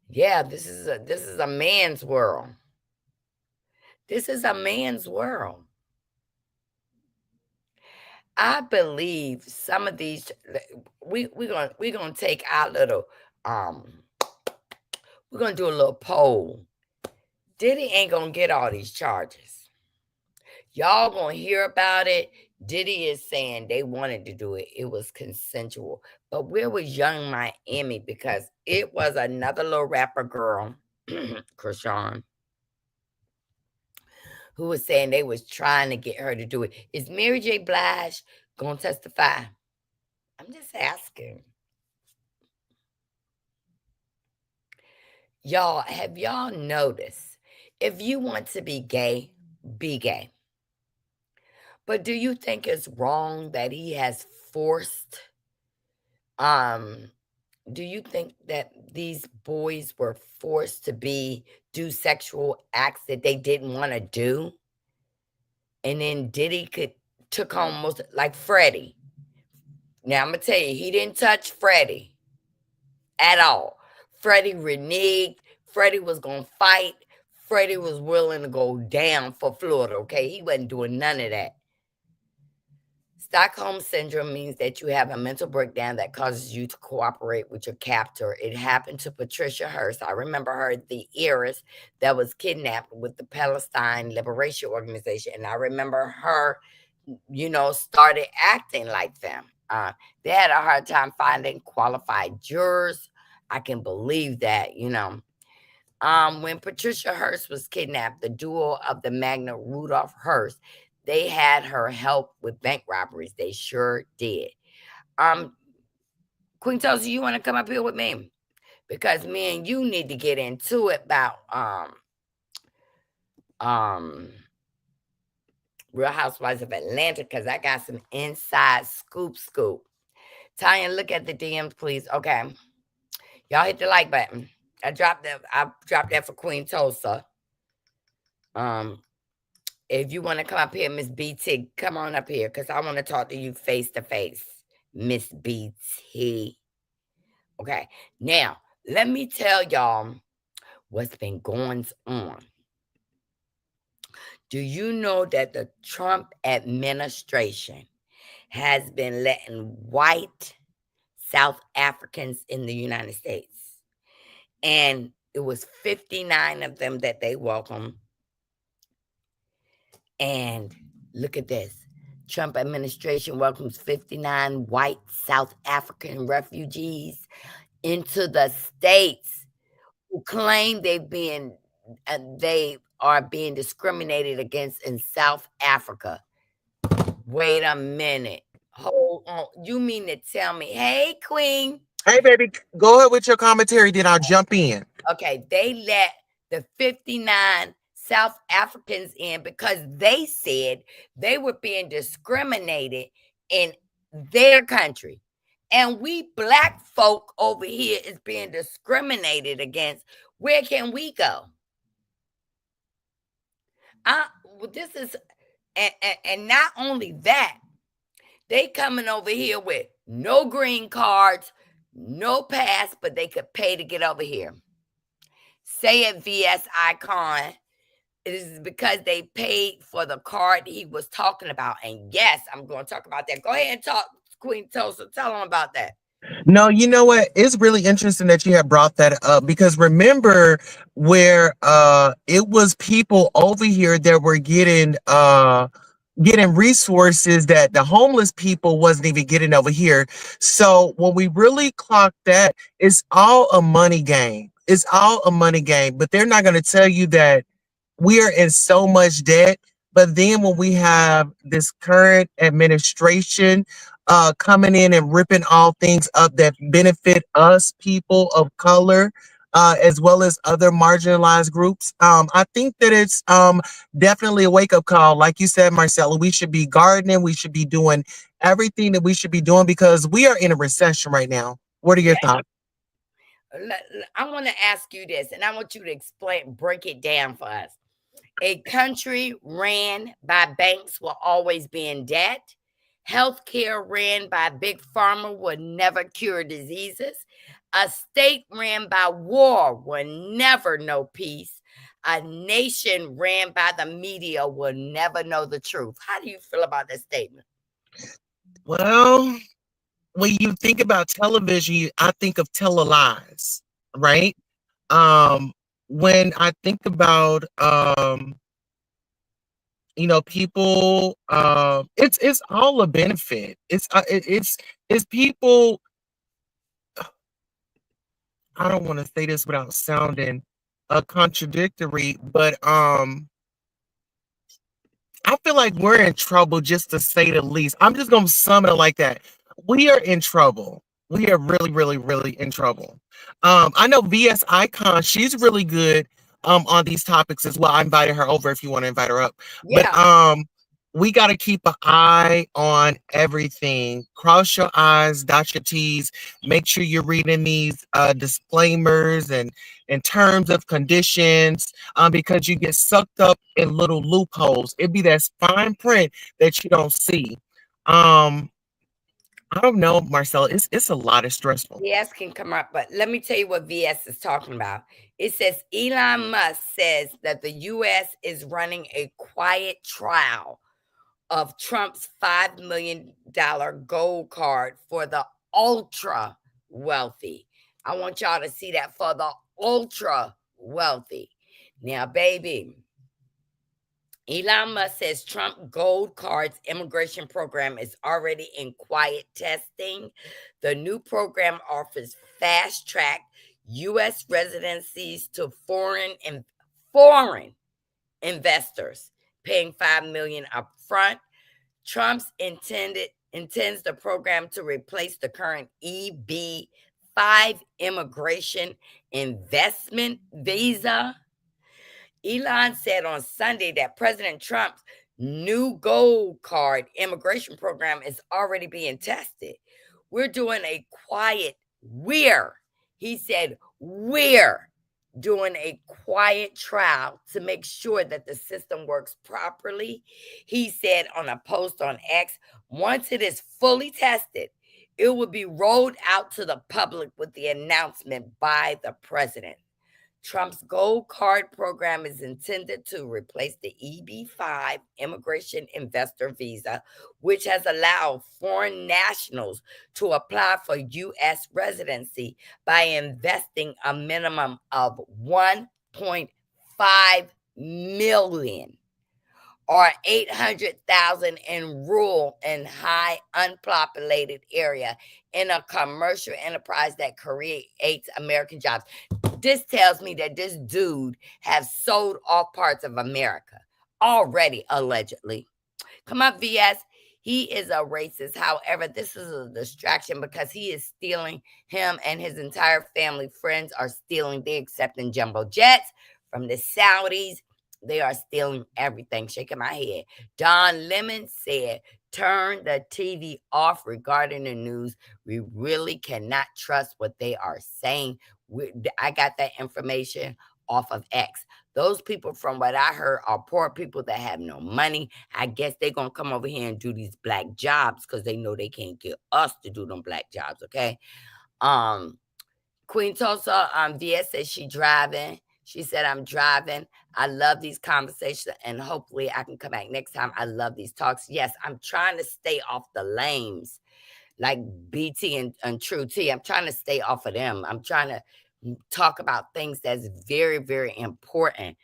Yeah, this is a man's world. This is a man's world. I believe some of these we're gonna take our little we're gonna do a little poll. Diddy ain't gonna get all these charges. Y'all gonna hear about it. Diddy is saying they wanted to do it. It was consensual. But where was Young Miami? Because it was another little rapper girl, Krishan, who was saying they was trying to get her to do it. Is Mary J. Blige gonna testify? I'm just asking. Y'all, have y'all noticed? If you want to be gay, be gay. But do you think it's wrong that he has forced do you think that these boys were forced to do sexual acts that they didn't want to do? And then Diddy took home most, like Freddie. Now I'm gonna tell you, he didn't touch Freddie at all. Freddie reneged. Freddie was gonna fight. Freddie was willing to go down for Florida, okay? He wasn't doing none of that. Stockholm Syndrome means that you have a mental breakdown that causes you to cooperate with your captor. It happened to Patricia Hearst. I remember her, the heiress that was kidnapped with the Palestine Liberation Organization. And I remember her, started acting like them. They had a hard time finding qualified jurors. I can believe that. When Patricia Hearst was kidnapped, the duo of the magnate Rudolph Hearst, they had her help with bank robberies. They sure did. Queen Tulsa, you want to come up here with me? Because me and you need to get into it about Real Housewives of Atlanta, because I got some inside scoop. Tanya, look at the DMs, please. Okay. Y'all hit the like button. I dropped that for Queen Tulsa. If you want to come up here, Miss BT, come on up here, because I want to talk to you face to face, Miss BT. Okay. Now, let me tell y'all what's been going on. Do you know that the Trump administration has been letting white South Africans in the United States? And It was 59 of them that they welcomed. And look at this. Trump administration welcomes 59 white South African refugees into the states who claim they are being discriminated against in South Africa. Wait a minute. Hold on. You mean to tell me, hey, Queen? Hey, baby, go ahead with your commentary, then I'll jump in. Okay, they let the 59 South Africans in because they said they were being discriminated in their country. And we black folk over here is being discriminated against. Where can we go? This is, and not only that, they coming over here with no green cards, no pass, but they could pay to get over here. Say it, VS Icon. It is because they paid for the card he was talking about. And yes, I'm going to talk about that. Go ahead and talk, Queen Tosa. Tell them about that. No, you know what? It's really interesting that you have brought that up because remember where it was people over here that were getting resources that the homeless people wasn't even getting over here. So when we really clock that, it's all a money game. It's all a money game, but they're not going to tell you that we are in so much debt. But then when we have this current administration coming in and ripping all things up that benefit us, people of color, as well as other marginalized groups, I think that it's definitely a wake up call. Like you said, Marcella, we should be gardening. We should be doing everything that we should be doing because we are in a recession right now. What are your Yeah. thoughts? I want to ask you this, and I want you to break it down for us. A country ran by banks will always be in debt. Healthcare ran by big pharma will never cure diseases. A state ran by war will never know peace. A nation ran by the media will never know the truth. How do you feel about that statement? Well, when you think about television, I think of tele-lies, right? Um, when I think about people, it's all a benefit. It's people. I don't want to say this without sounding contradictory, but I feel like we're in trouble, just to say the least. I'm just gonna sum it up like that. We are in trouble. We are really, really, really in trouble. I know VS Icon, she's really good on these topics as well. I invited her over if you want to invite her up. But Yeah. we gotta keep an eye on everything. Cross your I's, dot your T's, make sure you're reading these disclaimers and in terms of conditions, because you get sucked up in little loopholes. It be that fine print that you don't see. I don't know, Marcel. It's a lot of stressful. VS can come up, but let me tell you what VS is talking about. It says Elon Musk says that the U.S. is running a quiet trial of Trump's $5 million gold card for the ultra wealthy. I want y'all to see that, for the ultra wealthy. Now, baby, Elon Musk says Trump Gold Card's immigration program is already in quiet testing. The new program offers fast track U.S. residencies to foreign investors, paying $5 million upfront. Trump's intends the program to replace the current EB-5 immigration investment visa. Elon said on Sunday that President Trump's new gold card immigration program is already being tested. We're doing a quiet, he said, we're doing a quiet trial to make sure that the system works properly. He said on a post on X, once it is fully tested, it will be rolled out to the public with the announcement by the president. Trump's gold card program is intended to replace the EB-5 immigration investor visa, which has allowed foreign nationals to apply for U.S. residency by investing a minimum of 1.5 million or 800,000 in rural and high unpopulated area in a commercial enterprise that creates American jobs. This tells me that this dude has sold off parts of America already, allegedly. Come up, VS. He is a racist. However, this is a distraction because he is stealing, him and his entire family, friends are stealing. They're accepting jumbo jets from the Saudis. They are stealing everything. Shaking my head. Don Lemon said, turn the TV off regarding the news. We really cannot trust what they are saying. I got that information off of X. Those people, from what I heard, are poor people that have no money. I guess they're going to come over here and do these black jobs because they know they can't get us to do them black jobs, okay? Queen Tulsa, VS says she driving. She said, I'm driving. I love these conversations, and hopefully I can come back next time. I love these talks. Yes, I'm trying to stay off the lames like BT and True T. I'm trying to stay off of them. I'm trying to talk about things that's very, very important.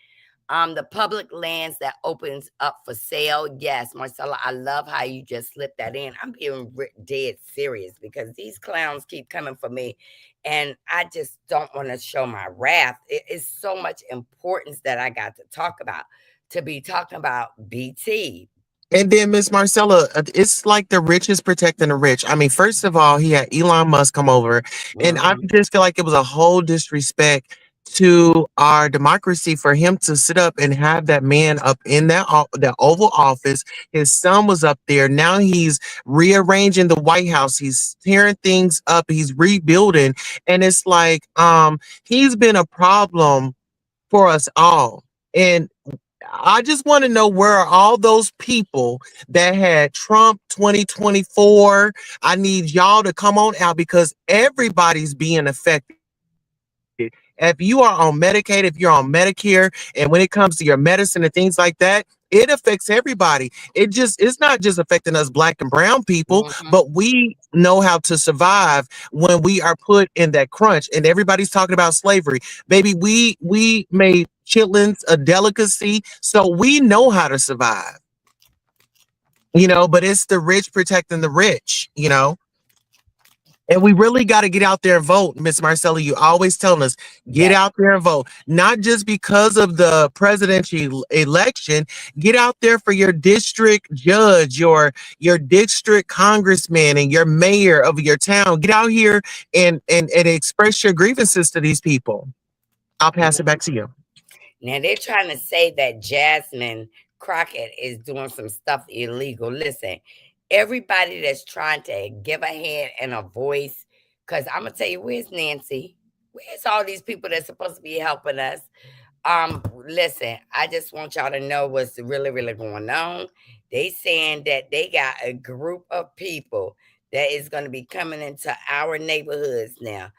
The public lands that opens up for sale. Yes, Marcella, I love how you just slipped that in. I'm being dead serious because these clowns keep coming for me, and I just don't want to show my wrath. It is so much importance that I got to talk about, to be talking about BT. And then Miss Marcella, it's like the rich is protecting the rich. I mean, first of all, he had Elon Musk come over, and I Mhm. just feel like it was a whole disrespect to our democracy for him to sit up and have that man up in that Oval Office. His son was up there. Now he's rearranging the White House. He's tearing things up. He's rebuilding, and it's like he's been a problem for us all. And I just want to know, where are all those people that had Trump 2024? I need y'all to come on out because everybody's being affected. If you are on Medicaid, if you're on Medicare, and when it comes to your medicine and things like that, it affects everybody. It's not just affecting us black and brown people, but Mhm. we know how to survive when we are put in that crunch. And everybody's talking about slavery. Baby, we made chitlins a delicacy, so we know how to survive. But it's the rich protecting the rich. And we really got to get out there and vote, Miss Marcella. You always telling us, get Yes. out there and vote, not just because of the presidential election. Get out there for your district judge, your district congressman, and your mayor of your town. Get out here and express your grievances to these people. I'll pass it back to you. Now they're trying to say that Jasmine Crockett is doing some stuff illegal. Listen, everybody that's trying to give a hand and a voice, because I'm gonna tell you, where's Nancy? Where's all these people that's supposed to be helping us? Listen, I just want y'all to know what's really, really going on. They saying that they got a group of people that is going to be coming into our neighborhoods now.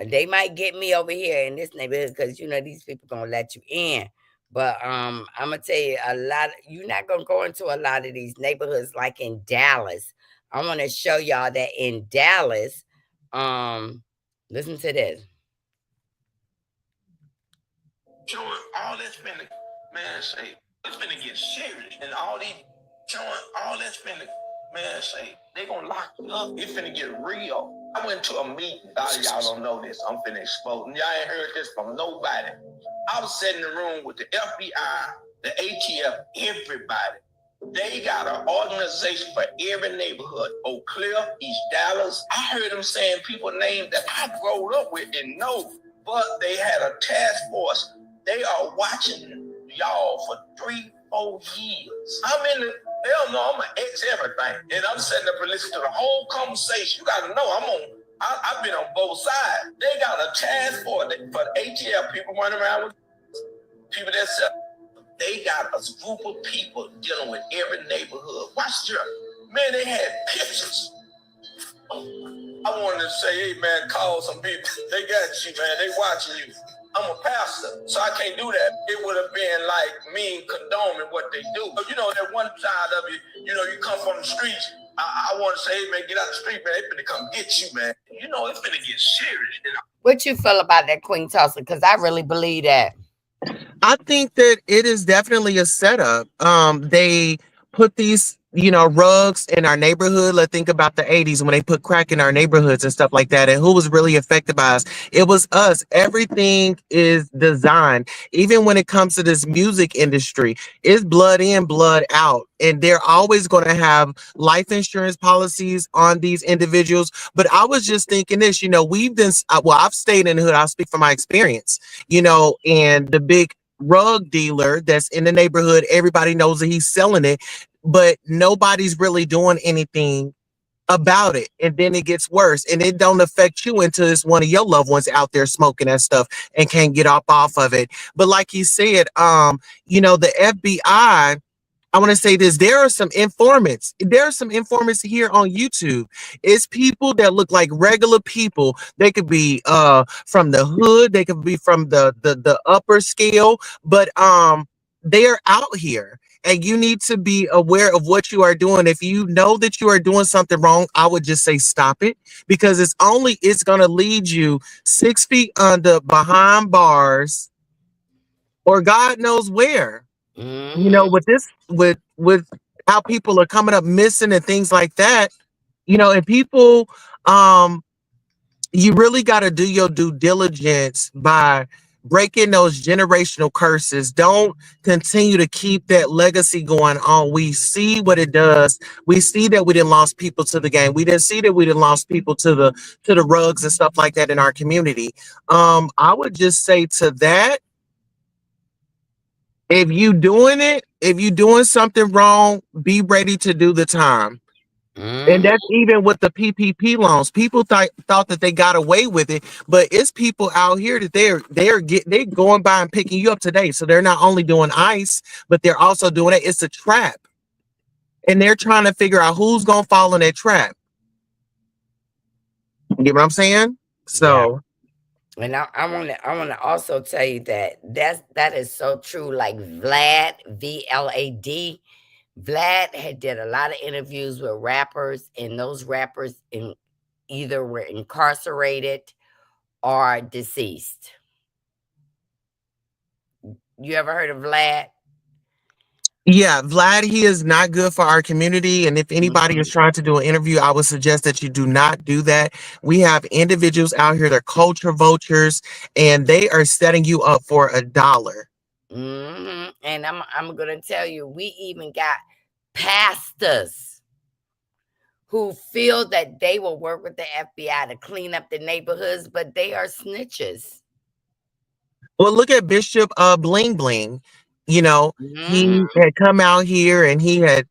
They might get me over here in this neighborhood because these people gonna let you in. But I'm gonna tell you, a lot. You're not gonna go into a lot of these neighborhoods like in Dallas. I want to show y'all that in Dallas. Um, Listen to this. Showing all that's finna, man, say, it's finna get serious. And all these, showing all that's finna, man, say, they gonna lock you up. It finna get real. I went to a meeting. A lot of y'all don't know this. I'm finna expose. And y'all ain't heard this from nobody. I was sitting in the room with the FBI, the ATF, everybody. They got an organization for every neighborhood. Oak Cliff, East Dallas. I heard them saying people names that I grew up with and know, but they had a task force. They are watching y'all for 3-4 years. I'm in the, they don't know I'm an ex everything. And I'm sitting up and listening to the whole conversation. You gotta know I've been on both sides. They got a task force for the ATL people running around with people that sell. They got a group of people dealing with every neighborhood. Watch your man, they had pictures. I wanted to say, hey man, call some people. They got you, man. They watching you. I'm a pastor, so I can't do that. It would have been like me condoning what they do. But you know, that one side of it, you know, you come from the streets. I want to say, hey, man, get out the street, man. They finna come get you, man. You know, it's finna get serious. You know? What you feel about that, Queen Tulsa? Because I really believe that. I think that it is definitely a setup. They put these, rugs in our neighborhood. Let's think about the 80s when they put crack in our neighborhoods and stuff like that. And who was really affected by us? It was us. Everything is designed. Even when it comes to this music industry, it's blood in, blood out. And they're always going to have life insurance policies on these individuals. But I was just thinking this, we've been, well, I've stayed in the hood. I'll speak from my experience, and the big rug dealer that's in the neighborhood, everybody knows that he's selling it, but nobody's really doing anything about it. And then it gets worse, and it don't affect you until it's one of your loved ones out there smoking that stuff and can't get off of it. But like he said, the FBI, I want to say this. There are some informants. There are some informants here on YouTube. It's people that look like regular people. They could be from the hood. They could be from the upper scale, but they are out here. And you need to be aware of what you are doing. If you know that you are doing something wrong, I would just say stop it, because it's gonna lead you 6 feet under, behind bars, or God knows where. With this, with how people are coming up missing and things like that, and people, you really got to do your due diligence by breaking those generational curses. Don't continue to keep that legacy going on. We see what it does. We see that we didn't lost people to the game. We didn't see that we didn't lost people to the rugs and stuff like that in our community. I would just say to that, if you doing something wrong, be ready to do the time. And that's even with the PPP loans. People thought that they got away with it, but it's people out here that they're going by and picking you up today. So they're not only doing ICE, but they're also doing it. It's a trap, and they're trying to figure out who's gonna fall in that trap. You get what I'm saying? Yeah. So, And I wanna also tell you that is so true. Like Vlad, VLAD, Vlad had did a lot of interviews with rappers, and those rappers either were incarcerated or deceased. You ever heard of Vlad? yeah, Vlad, he is not good for our community. And if anybody is trying to do an interview, I would suggest that you do not do that. We have individuals out here, they're culture vultures, and they are setting you up for $1. And I'm gonna tell you, we even got pastors who feel that they will work with the FBI to clean up the neighborhoods, but they are snitches. Well, look at Bishop Bling Bling. He had come out here and he had,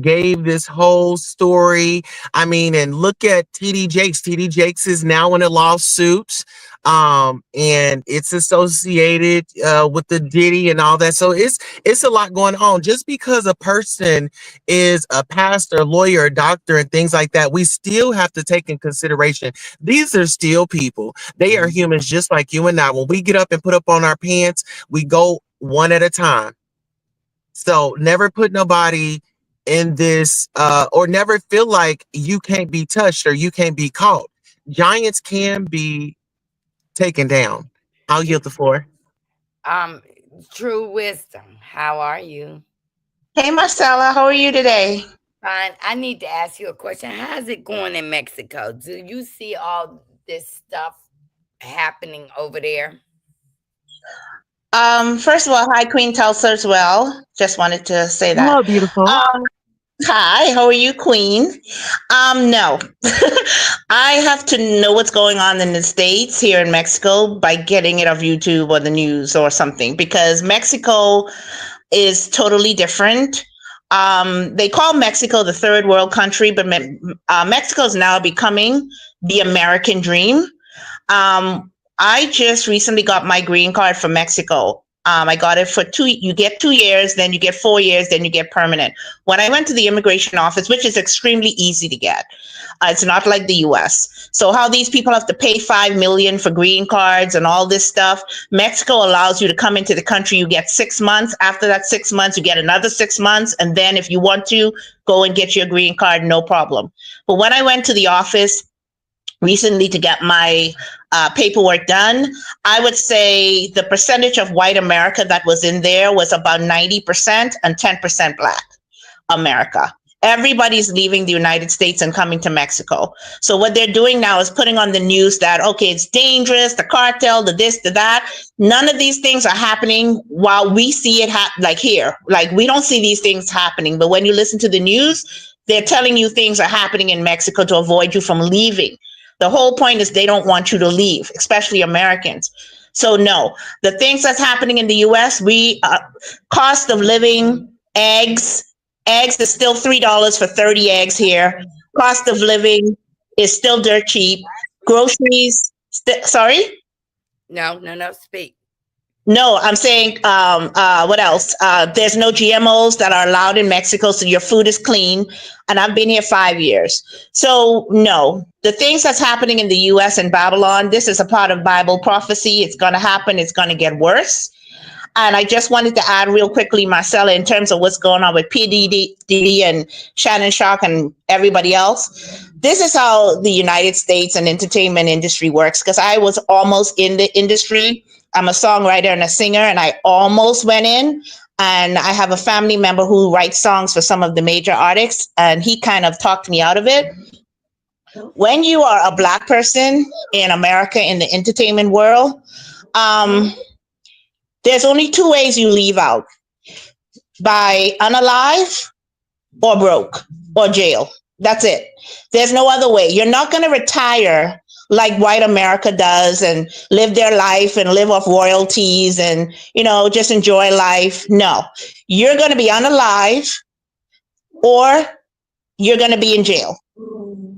gave this whole story. I mean, and look at TD Jakes. TD Jakes is now in a lawsuit. And it's associated with the Diddy and all that. So it's a lot going on. Just because a person is a pastor, lawyer, doctor, and things like that, we still have to take in consideration. These are still people. They are humans just like you and I. When we get up and put up on our pants, we go one at a time. So never put nobody in this or never feel like you can't be touched or you can't be caught. Giants can be taken down. I'll yield the floor. True Wisdom, how are you? Hey Marcella, how are you today? Fine. I need to ask you a question. How's it going in Mexico? Do you see all this stuff happening over there? First of all, hi Queen Tulsa as well. Just wanted to say that. Hello, beautiful. Hi, how are you, Queen? No. I have to know what's going on in the States here in Mexico by getting it off YouTube or the news or something, because Mexico is totally different. They call Mexico the third world country, but Mexico is now becoming the American dream. I just recently got my green card from Mexico. I got it for you get 2 years, then you get 4 years, then you get permanent. When I went to the immigration office, which is extremely easy to get, it's not like the US. So how these people have to pay 5 million for green cards and all this stuff, Mexico allows you to come into the country. You get 6 months. After that 6 months, you get another 6 months. And then if you want to, go and get your green card, no problem. But when I went to the office recently to get my paperwork done, I would say the percentage of white America that was in there was about 90% and 10% Black America. Everybody's leaving the United States and coming to Mexico. So what they're doing now is putting on the news that, okay, it's dangerous, the cartel, the this, the that. None of these things are happening while we see it like here. Like we don't see these things happening. But when you listen to the news, they're telling you things are happening in Mexico to avoid you from leaving. The whole point is they don't want you to leave, especially Americans. So no, the things that's happening in the US, cost of living, eggs is still $3 for 30 eggs here. Cost of living is still dirt cheap. Groceries, sorry? No, speak. No, I'm saying, what else? There's no GMOs that are allowed in Mexico, so your food is clean. And I've been here 5 years. So no, the things that's happening in the US and Babylon, this is a part of Bible prophecy. It's going to happen. It's going to get worse. And I just wanted to add real quickly, Marcella, in terms of what's going on with Diddy and Shannon Sharp and everybody else. This is how the United States and entertainment industry works, because I was almost in the industry. I'm a songwriter and a singer, and I almost went in. And I have a family member who writes songs for some of the major artists, and he kind of talked me out of it. When you are a Black person in America in the entertainment world, there's only two ways you leave out: by unalive or broke or jail. That's it. There's no other way. You're not going to retire like white America does and live their life and live off royalties and, just enjoy life. No, you're going to be unalive or you're going to be in jail.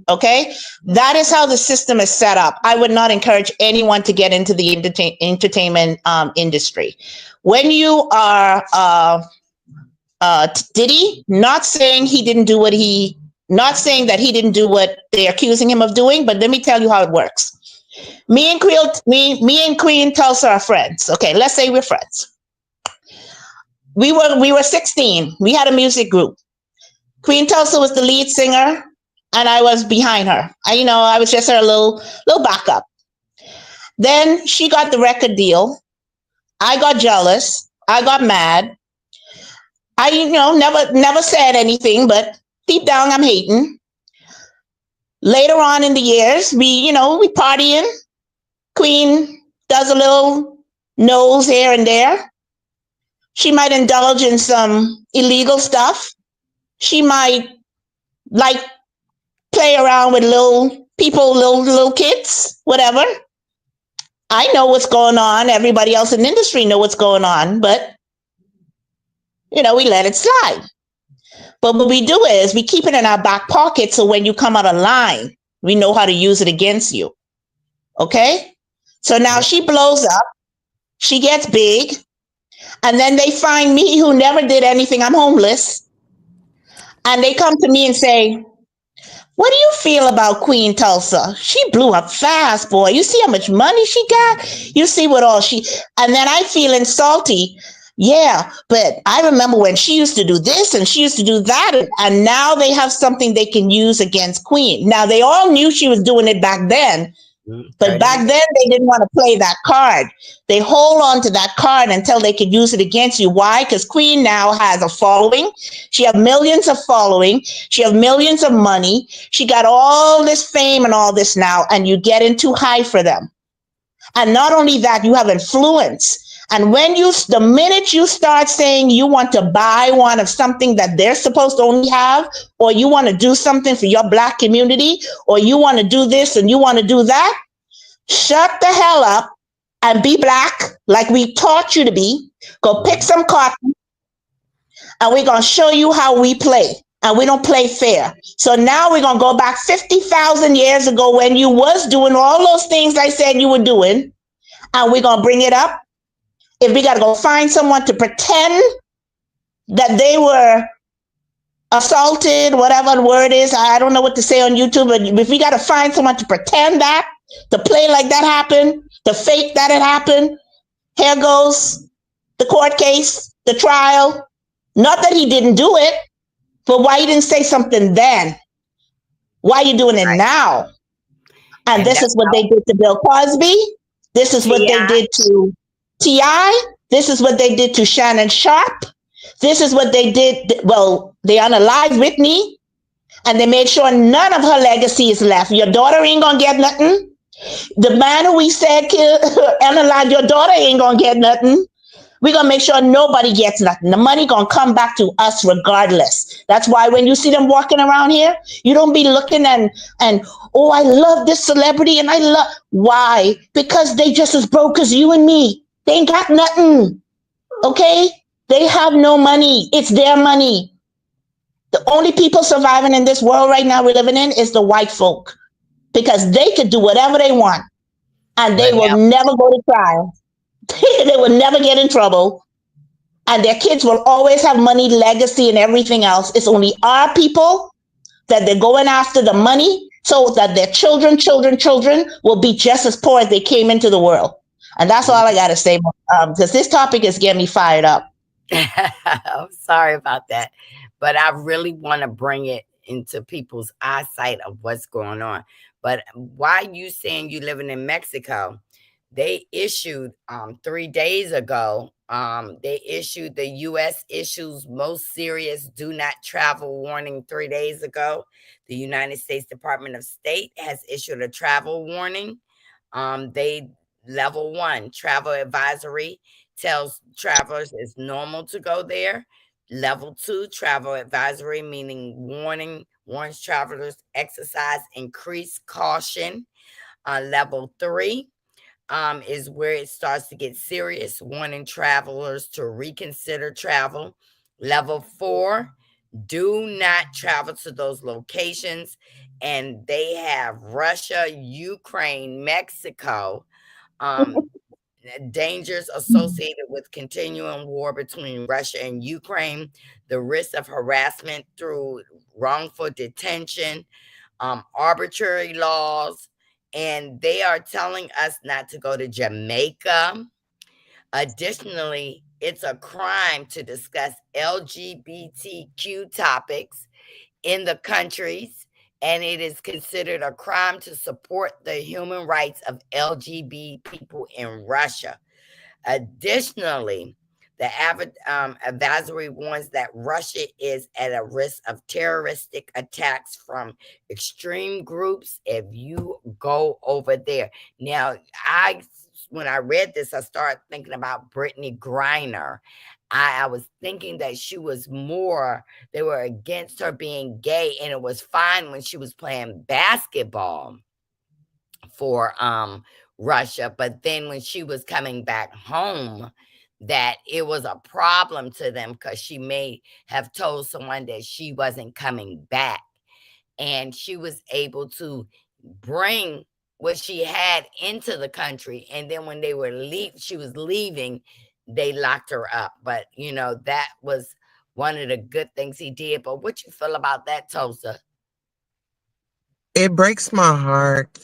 Okay, that is how the system is set up. I would not encourage anyone to get into the entertainment industry. When you are Diddy, not saying that he didn't do what they're accusing him of doing, but let me tell you how it works. Me and Queen Tulsa are friends. Okay, let's say we're friends. We were 16. We had a music group. Queen Tulsa was the lead singer, and I was behind her. I was just her little backup. Then she got the record deal. I got jealous. I got mad. I, never said anything, but deep down I'm hating. Later on in the years, we partying. Queen does a little nose here and there. She might indulge in some illegal stuff. She might play around with little people, little kids, whatever. I know what's going on. Everybody else in the industry know what's going on, but we let it slide. But what we do is we keep it in our back pocket, so when you come out of line, we know how to use it against you. Okay? So now she blows up, she gets big, and then they find me who never did anything. I'm homeless. And they come to me and say, what do you feel about Queen Tulsa? She blew up fast, boy. You see how much money she got? You see what all and then I feeling salty. Yeah, but I remember when she used to do this and she used to do that. And now they have something they can use against Queen. Now, they all knew she was doing it back then. But back then, they didn't want to play that card. They hold on to that card until they could use it against you. Why? Because Queen now has a following. She has millions of following. She has millions of money. She got all this fame and all this now, and you get in too high for them. And not only that, you have influence. And the minute you start saying you want to buy one of something that they're supposed to only have, or you want to do something for your Black community, or you want to do this and you want to do that, shut the hell up and be Black like we taught you to be. Go pick some cotton and we're going to show you how we play. And we don't play fair. So now we're going to go back 50,000 years ago when you was doing all those things I said you were doing, and we're going to bring it up. if we got to go find someone to pretend that they were assaulted, whatever the word is, I don't know what to say on YouTube, but if we got to find someone to pretend that, to play like that happened, to fake that it happened, here goes the court case, the trial. Not that he didn't do it, but why you didn't say something then? Why are you doing it Right. now? And And this that's is what they did to Bill Cosby. This is what they T.I. did to T.I. This is what they did to Shannon Sharp. This is what they did. Well, they unalived Whitney, and they made sure none of her legacy is left. Your daughter ain't gonna get nothing. The man who we said killed, unalived your daughter ain't gonna get nothing. We're gonna make sure nobody gets nothing. The money gonna come back to us regardless. That's why when you see them walking around here, you don't be looking and oh, I love this celebrity and I love why? Because they just as broke as you and me. They ain't got nothing. Okay? They have no money. It's their money. The only people surviving in this world right now we're living in is the white folk. Because they could do whatever they want. And they will Whatever. never go to trial. They will never get in trouble, and their kids will always have money, legacy, and everything else. It's only our people that they're going after the money so that their children will be just as poor as they came into the world. And that's all I got to say, because this topic is getting me fired up. I'm sorry about that, but I really want to bring it into people's eyesight of what's going on. But why you saying you living in Mexico? They issued 3 days ago. They issued the U.S. issues most serious do not travel warning 3 days ago. The United States Department of State has issued a travel warning. They level 1 travel advisory tells travelers it's normal to go there. Level 2 travel advisory, meaning warns travelers exercise increased caution. Level 3 is where it starts to get serious, warning travelers to reconsider travel. Level 4, do not travel to those locations. And they have Russia, Ukraine, Mexico, um, dangers associated with continuing war between Russia and Ukraine, the risk of harassment through wrongful detention, arbitrary laws, and they are telling us not to go to Jamaica. Additionally, it's a crime to discuss LGBTQ topics in the countries, and it is considered a crime to support the human rights of LGBT people in Russia. Additionally, the advisory warns that Russia is at a risk of terroristic attacks from extreme groups if you go over there. Now, when I read this, I started thinking about Brittany Griner. I was thinking that she was more, they were against her being gay, and it was fine when she was playing basketball for Russia, but then when she was coming back home, that it was a problem to them because she may have told someone that she wasn't coming back, and she was able to bring what she had into the country, and then when she was leaving, they locked her up. But that was one of the good things he did. But what you feel about that, Tosa? It breaks my heart.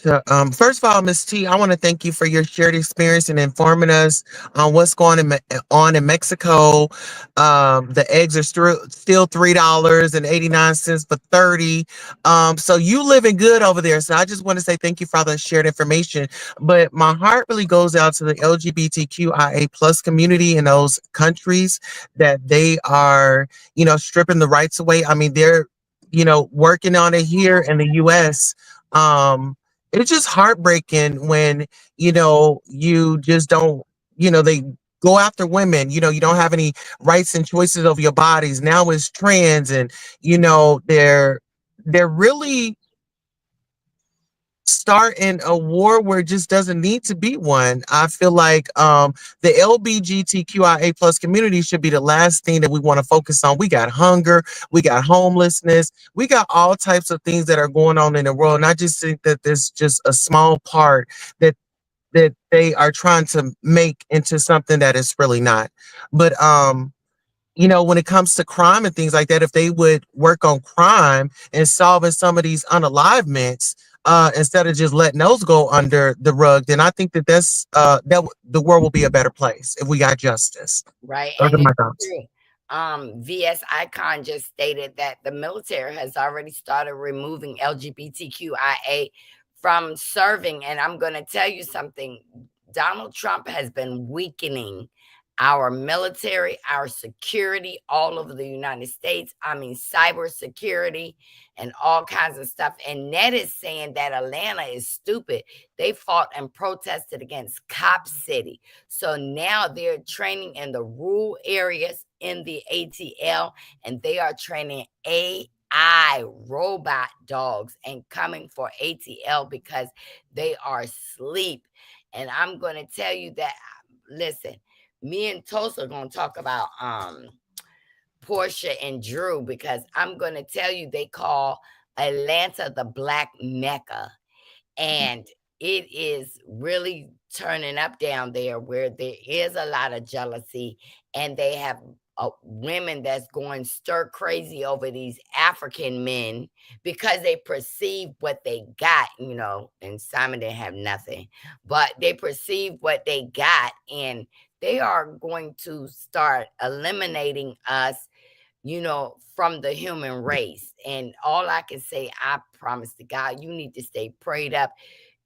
First of all, Miss T, I want to thank you for your shared experience and informing us on what's going on in Mexico. The eggs are still $3.89 for 30. So you living good over there. So I just want to say thank you for all the shared information. But my heart really goes out to the LGBTQIA plus community in those countries that they are, stripping the rights away. I mean, they're working on it here in the US. It's just heartbreaking when, you just don't, they go after women, you don't have any rights and choices over your bodies. Now it's trans and, they're really starting a war where it just doesn't need to be one. I feel like the LBGTQIA plus community should be the last thing that we want to focus on. We got hunger, we got homelessness, we got all types of things that are going on in the world. And I just think that there's just a small part that that they are trying to make into something that is really not. But you know, when it comes to crime and things like that, if they would work on crime and solving some of these unalivements, instead of just letting those go under the rug, then I think that the world will be a better place if we got justice. Right, Those and are my it's thoughts. true. VS Icon just stated that the military has already started removing LGBTQIA from serving, and I'm going to tell you something. Donald Trump has been weakening our military, our security all over the United States. I mean, cyber security and all kinds of stuff. And Ned is saying that Atlanta is stupid. They fought and protested against Cop City. So now they're training in the rural areas in the ATL, and they are training AI robot dogs and coming for ATL because they are asleep. And I'm going to tell you that, listen, me and Toast are going to talk about Porsha and Drew, because I'm going to tell you they call Atlanta the Black Mecca. And it is really turning up down there, where there is a lot of jealousy, and they have women that's going stir crazy over these African men because they perceive what they got, you know, and Simon didn't have nothing, but they perceive what they got, and they are going to start eliminating us, you know, from the human race. And all I can say, I promise to God, you need to stay prayed up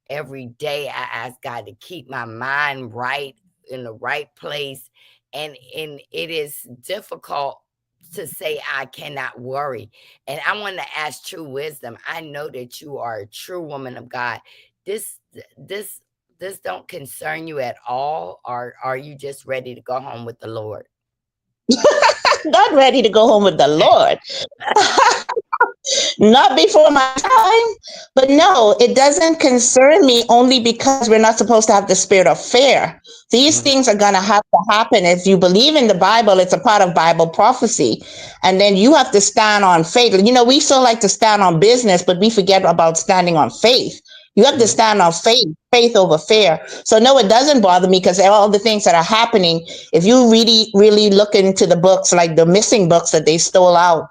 every day. I ask God to keep my mind right, in the right place. And it is difficult to say I cannot worry. And I want to ask True Wisdom. I know that you are a true woman of God. This this this don't concern you at all, or are you just ready to go home with the Lord? Not ready to go home with the Lord. Not before my time. But no, it doesn't concern me, only because we're not supposed to have the spirit of fear. These Mhm. things are going to have to happen. If you believe in the Bible, it's a part of Bible prophecy. And then you have to stand on faith. You know, we so like to stand on business, but we forget about standing on faith. You have to Mhm. stand on faith, faith over fear. So no, it doesn't bother me, because all the things that are happening, if you really, really look into the books, like the missing books that they stole out,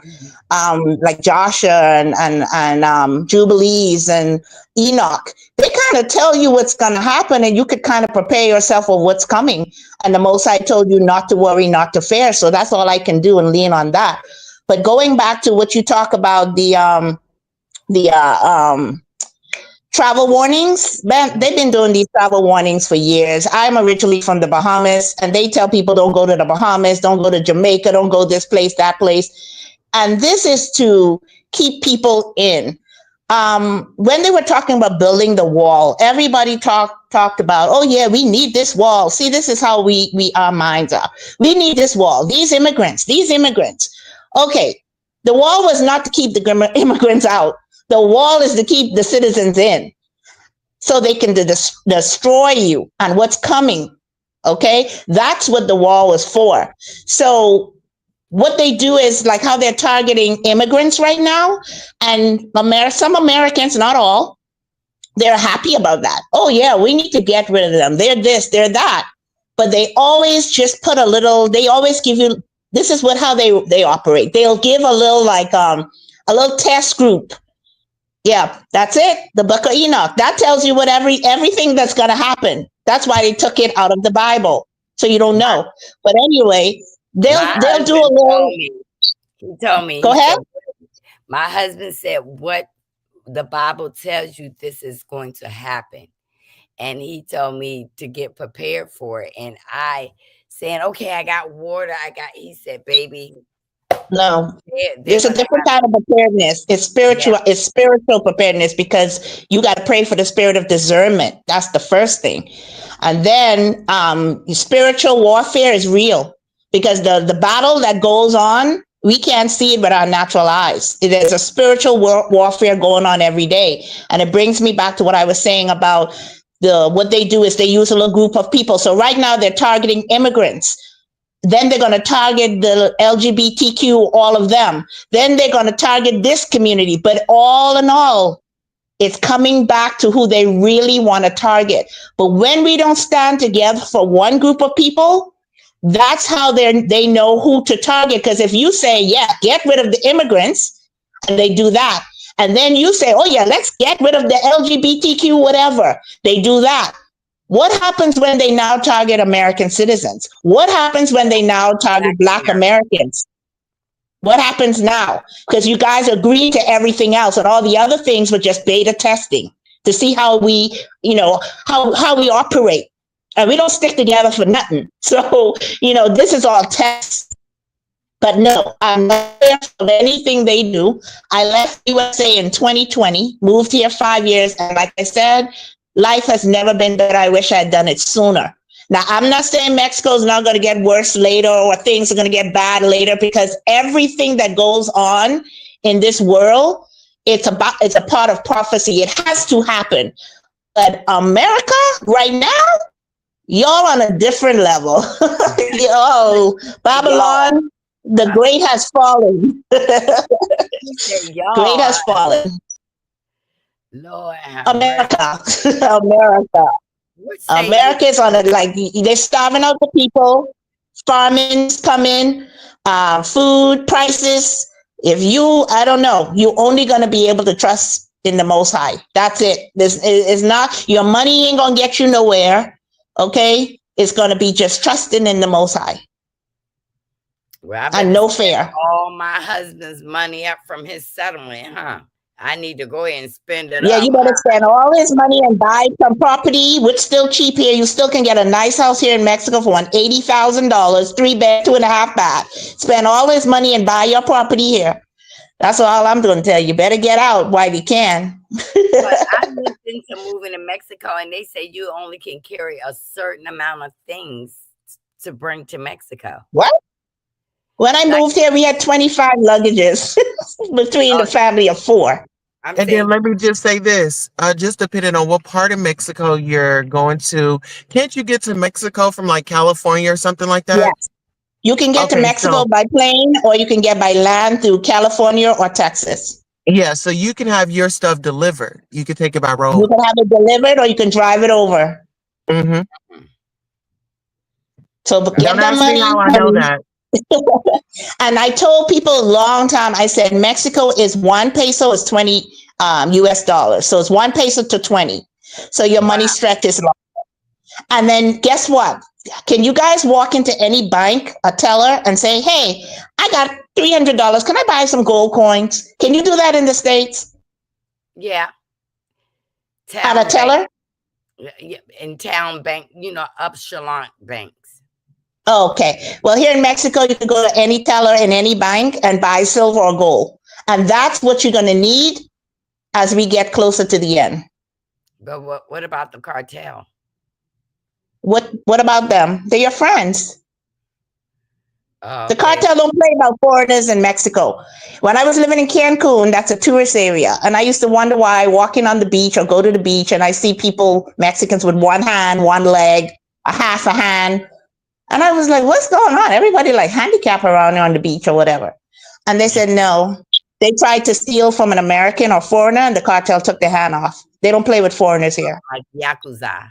like Joshua and Jubilees and Enoch, they kind of tell you what's going to happen, and you could kind of prepare yourself for what's coming. And the Most High told you not to worry, not to fear. So that's all I can do, and lean on that. But going back to what you talk about, the travel warnings, man, they've been doing these travel warnings for years. I'm originally from the Bahamas, and they tell people don't go to the Bahamas, don't go to Jamaica, don't go this place, that place. And this is to keep people in. When they were talking about building the wall, everybody talked about, oh yeah, we need this wall. See, this is how we our minds are. We need this wall. These immigrants, these immigrants. Okay, the wall was not to keep the immigrants out. The wall is to keep the citizens in, so they can destroy you and what's coming. Okay, that's what the wall was for. So what they do is like how they're targeting immigrants right now, and some Americans, not all, they're happy about that. Oh yeah, we need to get rid of them. They're this, they're that. But they always just put a little. They always give you. This is how they operate. They'll give a little, like a little test group. Yeah, that's it. The Book of Enoch. That tells you what everything that's gonna happen. That's why they took it out of the Bible, so you don't My, know. But anyway, my they'll do a husband told little. me, he told me, Go he ahead. said, my husband said, what the Bible tells you, this is going to happen. And he told me to get prepared for it. And I saying, okay, I got water. He said, baby, No, they're there's a going to different have, kind of preparedness. It's yeah. spiritual. It's spiritual preparedness, because you got to pray for the spirit of discernment. That's the first thing, and then spiritual warfare is real, because the battle that goes on, we can't see it with our natural eyes. There's a spiritual warfare going on every day, and it brings me back to what I was saying about what they do is they use a little group of people. So right now they're targeting immigrants. Then they're going to target the LGBTQ, all of them. Then they're going to target this community. But all in all, It's coming back to who they really want to target. But when we don't stand together for one group of people, that's how they know who to target. Because if you say, yeah, get rid of the immigrants, and they do that, and then you say, oh yeah, let's get rid of the LGBTQ, whatever, they do that. What happens when they now target American citizens? What happens when they now target Black Americans? What happens now? Because you guys agreed to everything else, and all the other things were just beta testing to see how we, how we operate. And we don't stick together for nothing. So, this is all tests. But no, I'm not there for anything they do. I left USA in 2020, moved here 5 years, and like I said, life has never been better. I wish I had done it sooner. Now, I'm not saying Mexico's not going to get worse later or things are going to get bad later, because everything that goes on in this world, it's a part of prophecy. It has to happen. But America right now, y'all on a different level. Oh, Babylon, the great has fallen. Great has fallen. Lord, America. America. America's on it, like they're starving out the people. Farming's coming, food prices. If I don't know, you're only going to be able to trust in the Most High. That's it. This is not, your money ain't going to get you nowhere. Okay. It's going to be just trusting in the Most High. Well, and no fear. All my husband's money up from his settlement, huh? I need to go ahead and spend it. Yeah, you better spend all his money and buy some property, which still cheap here. You still can get a nice house here in Mexico for $80,000, 3 bed, 2.5 bath. Spend all his money and buy your property here. That's all I'm going to tell you. Better get out while you can. But I looked into moving to Mexico, and they say you only can carry a certain amount of things to bring to Mexico. What? When I moved here, we had 25 luggages between the family of 4. And then let me just say this, just depending on what part of Mexico you're going to, can't you get to Mexico from like California or something like that? Yes. You can get to Mexico by plane, or you can get by land through California or Texas. Yeah, so you can have your stuff delivered. You can take it by road. You can have it delivered, or you can drive it over. Mm-hmm. So get that money. How I know that. And I told people a long time, I said, Mexico is 1 peso is 20 US dollars. So it's 1 peso to 20. So your money stretch is long. And then guess what? Can you guys walk into any bank, a teller, and say, hey, I got $300. Can I buy some gold coins? Can you do that in the States? Yeah. At a teller? Yeah, in town bank, upshallant banks. Okay. Well, here in Mexico, you can go to any teller in any bank and buy silver or gold. And that's what you're going to need as we get closer to the end. But what about the cartel? What about them? They're your friends. Okay. The cartel don't play about foreigners in Mexico. When I was living in Cancun, that's a tourist area. And I used to wonder why walking on the beach or go to the beach and I see people, Mexicans with one hand, one leg, a half a hand. And I was like, what's going on? Everybody like handicapped around there on the beach or whatever. And they said, no, they tried to steal from an American or foreigner and the cartel took their hand off. They don't play with foreigners here. Like Yakuza.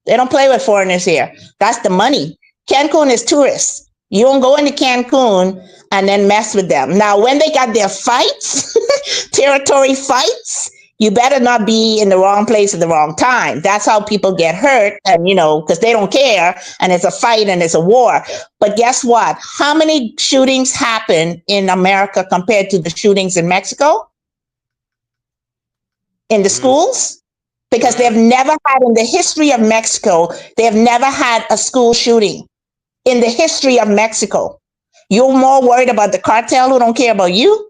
They don't play with foreigners here. That's the money. Cancun is tourists. You don't go into Cancun and then mess with them. Now, when they got their fights, territory fights, you better not be in the wrong place at the wrong time. That's how people get hurt. And, because they don't care. And it's a fight and it's a war. But guess what? How many shootings happen in America compared to the shootings in Mexico? In the schools? Because they've never had, in the history of Mexico, they've never had a school shooting. In the history of Mexico. You're more worried about the cartel who don't care about you?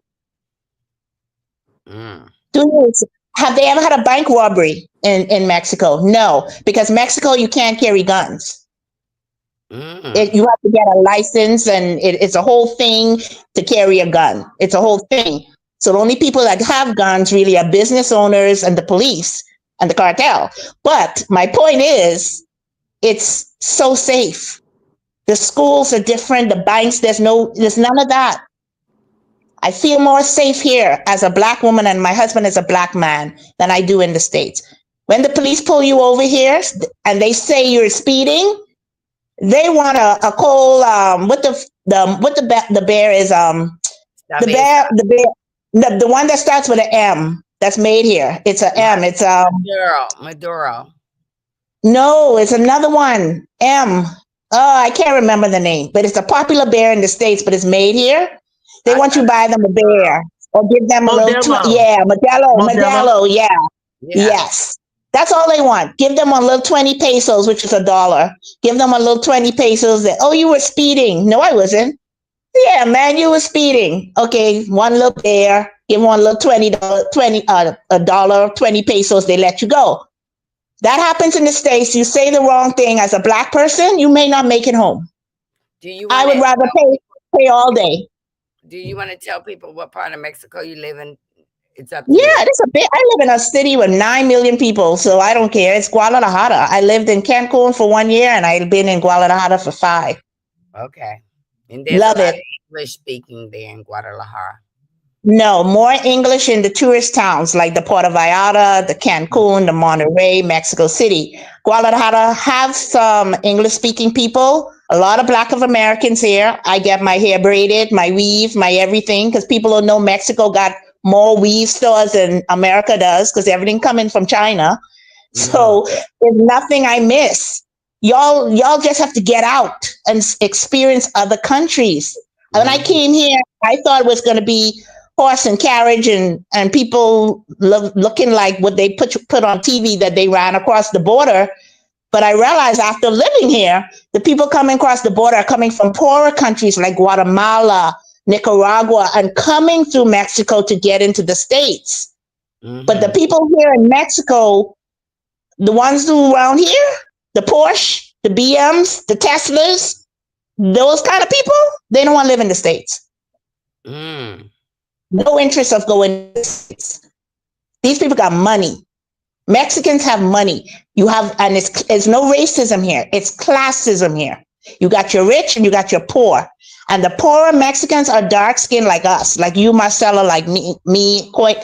Have they ever had a bank robbery in Mexico? No, because Mexico, you can't carry guns. You have to get a license, and it's a whole thing to carry a gun. It's a whole thing. So the only people that have guns really are business owners and the police and the cartel. But my point is, it's so safe. The schools are different. The banks, there's none of that. I feel more safe here as a black woman and my husband is a black man than I do in the States. When the police pull you over here and they say you're speeding, they want a cold what the bear is the Cabeza. bear the one that starts with an M that's made here. It's a M. It's Maduro. no, it's another one. M. Oh, I can't remember the name, but it's a popular bear in the States, but it's made here. They I want you thought to buy them a bear or give them a little, Modelo. yeah, Modelo. Modelo, yeah, yeah. yes. That's all they want. Give them a little 20 pesos, which is a dollar. Give them a little 20 pesos that, oh, you were speeding. No, I wasn't. Yeah, man, you were speeding. Okay, one little bear, give one little $20, 20, a dollar, 20 pesos, they let you go. That happens in the States. You say the wrong thing as a black person, you may not make it home. Do you I want would to rather pay all day. tell people what part of Mexico you live in? It's up to Yeah, you. it is a bit. I live in a city with 9 million people, so I don't care. It's Guadalajara. I lived in Cancun for 1 year and I've been in Guadalajara for 5. Okay. And there's a Love lot of it. English speaking there in Guadalajara. No, more English in the tourist towns like the Puerto Vallarta, the Cancun, the Monterey, Mexico City. Guadalajara have some English speaking people. A lot of Black of Americans here. I get my hair braided, my weave, my everything, because people don't know Mexico got more weave stores than America does because everything coming from China. Mm-hmm. So there's nothing I miss. Y'all just have to get out and experience other countries. When I Mm-hmm. came here, I thought it was going to be horse and carriage and people looking like what they put on TV that they ran across the border. But I realized after living here, the people coming across the border are coming from poorer countries like Guatemala, Nicaragua, and coming through Mexico to get into the States. But the Mm-hmm. people here in Mexico, the ones who around here, the Porsche, the BMs, the Teslas, those kind of people, they don't want to live in the States. Mm. No interest of going to the States. These people got money. Mexicans have money. You have, and it's no racism here. It's classism here. You got your rich and you got your poor. And the poorer Mexicans are dark skinned like us, like you, Marcella, like me,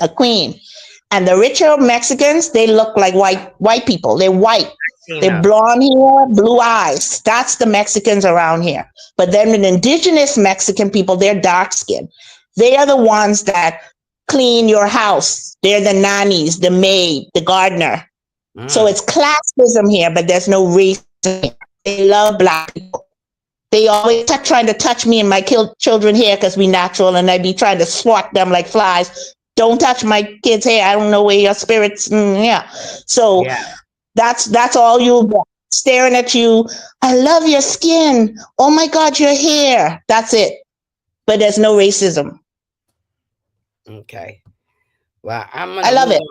a queen. And the richer Mexicans, they look like white people. They're white. They're Latino. blonde hair, blue eyes. That's the Mexicans around here. But then the indigenous Mexican people, they're dark skinned. They are the ones that clean your house. They're the nannies, the maid, the gardener. So Mm. it's classism here, but there's no racism here. They love black people. They always trying to touch me and my children here because we natural, and I be trying to swat them like flies. Don't touch my kids' hair. I don't know where your spirits. Yeah. So Yeah. that's all you get. Staring at you. I love your skin. Oh my God, your hair. That's it. But there's no racism. Okay. Well, I love it.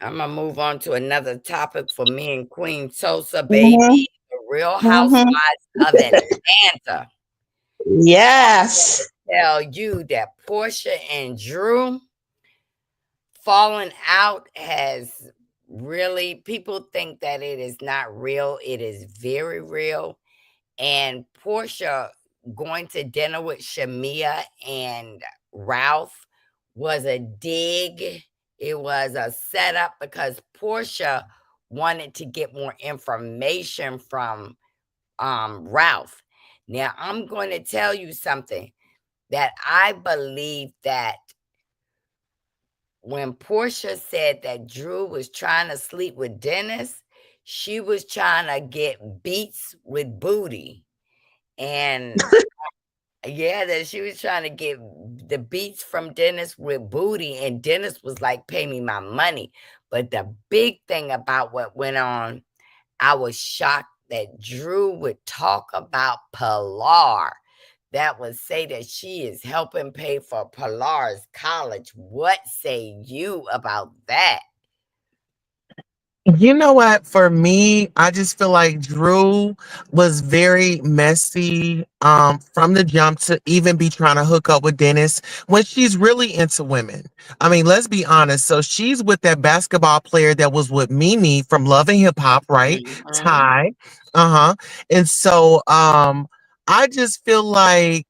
I'm gonna move on to another topic for me and Queen Sosa, baby. Hmm. The Real Hmm. Housewives of Atlanta. Yes. Tell you that Portia and Drew falling out has really, people think that it is not real. It is very real. And Portia going to dinner with Shamia and Ralph was a dig. It was a setup because Portia wanted to get more information from Ralph. Now I'm going to tell you something that I believe that when Portia said that Drew was trying to sleep with Dennis, she was trying to get beats with booty. And yeah, that she was trying to get the beats from Dennis with booty, and Dennis was like, "Pay me my money." But the big thing about what went on, I was shocked that Drew would talk about Pilar. That would say that she is helping pay for Pilar's college. What say you about that? You know what? For me, I just feel like Drew was very messy from the jump to even be trying to hook up with Dennis when she's really into women. I mean, let's be honest. So she's with that basketball player that was with Mimi from Love and Hip Hop, right? Mhm. Ty. Uh-huh. And so I just feel like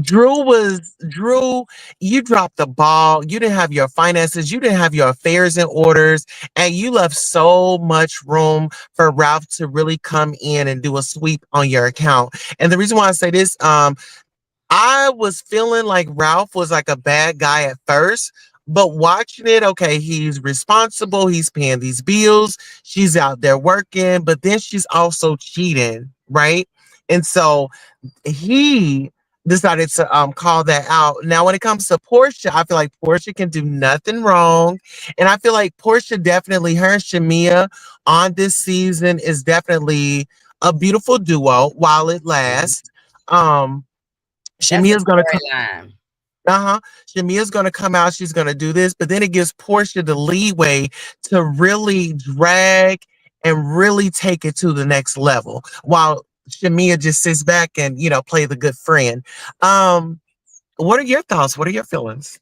Drew, you dropped the ball. You didn't have your finances, you didn't have your affairs in orders, and you left so much room for Ralph to really come in and do a sweep on your account. And the reason why I say this, I was feeling like Ralph was like a bad guy at first, but watching it, okay, he's responsible, he's paying these bills, she's out there working, but then she's also cheating, right? And so he decided to call that out. Now, when it comes to Portia, I feel like Portia can do nothing wrong, and I feel like Portia definitely, her and Shamia on this season is definitely a beautiful duo while it Mhm. lasts. Um, That's a Shamia's gonna come. storyline. Uh-huh. Shamia's gonna come out. She's gonna do this, but then it gives Portia the leeway to really drag and really take it to the next level, while Shamia just sits back and play the good friend. Um, what are your thoughts? What are your feelings?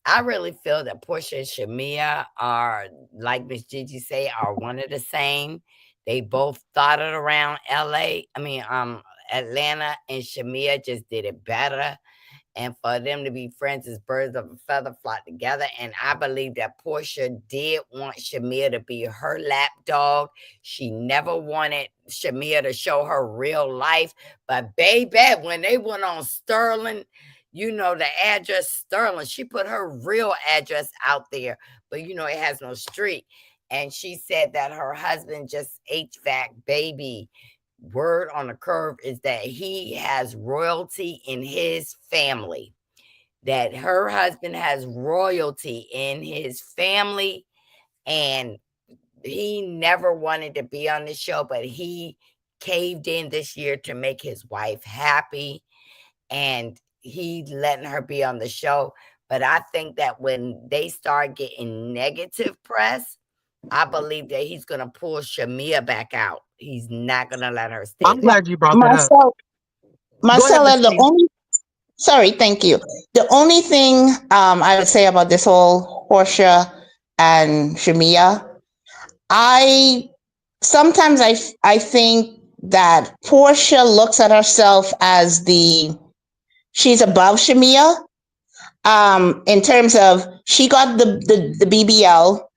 I really feel that Portia and Shamia are, like Miss Gigi say, are one of the same. They both started around LA. I mean, Atlanta, and Shamia just did it better. And for them to be friends as birds of a feather flock together. And I believe that Portia did want Shamia to be her lapdog. She never wanted Shamia to show her real life. But baby, when they went on Sterling, the address Sterling, she put her real address out there, but it has no street. And she said that her husband just HVAC baby. Word on the curve is that he has royalty in his family, that her husband has royalty in his family, and he never wanted to be on the show, but he caved in this year to make his wife happy, and he letting her be on the show. But I think that when they start getting negative press, I believe that he's gonna pull Shamia back out. He's not gonna let her stay I'm there. glad you brought that up. Marcel, Go ahead, Marcella, Miss the Queen. only sorry, thank you. The only thing I would say about this whole Portia and Shamia, I sometimes I think that Portia looks at herself as she's above Shamia, in terms of she got the BBL,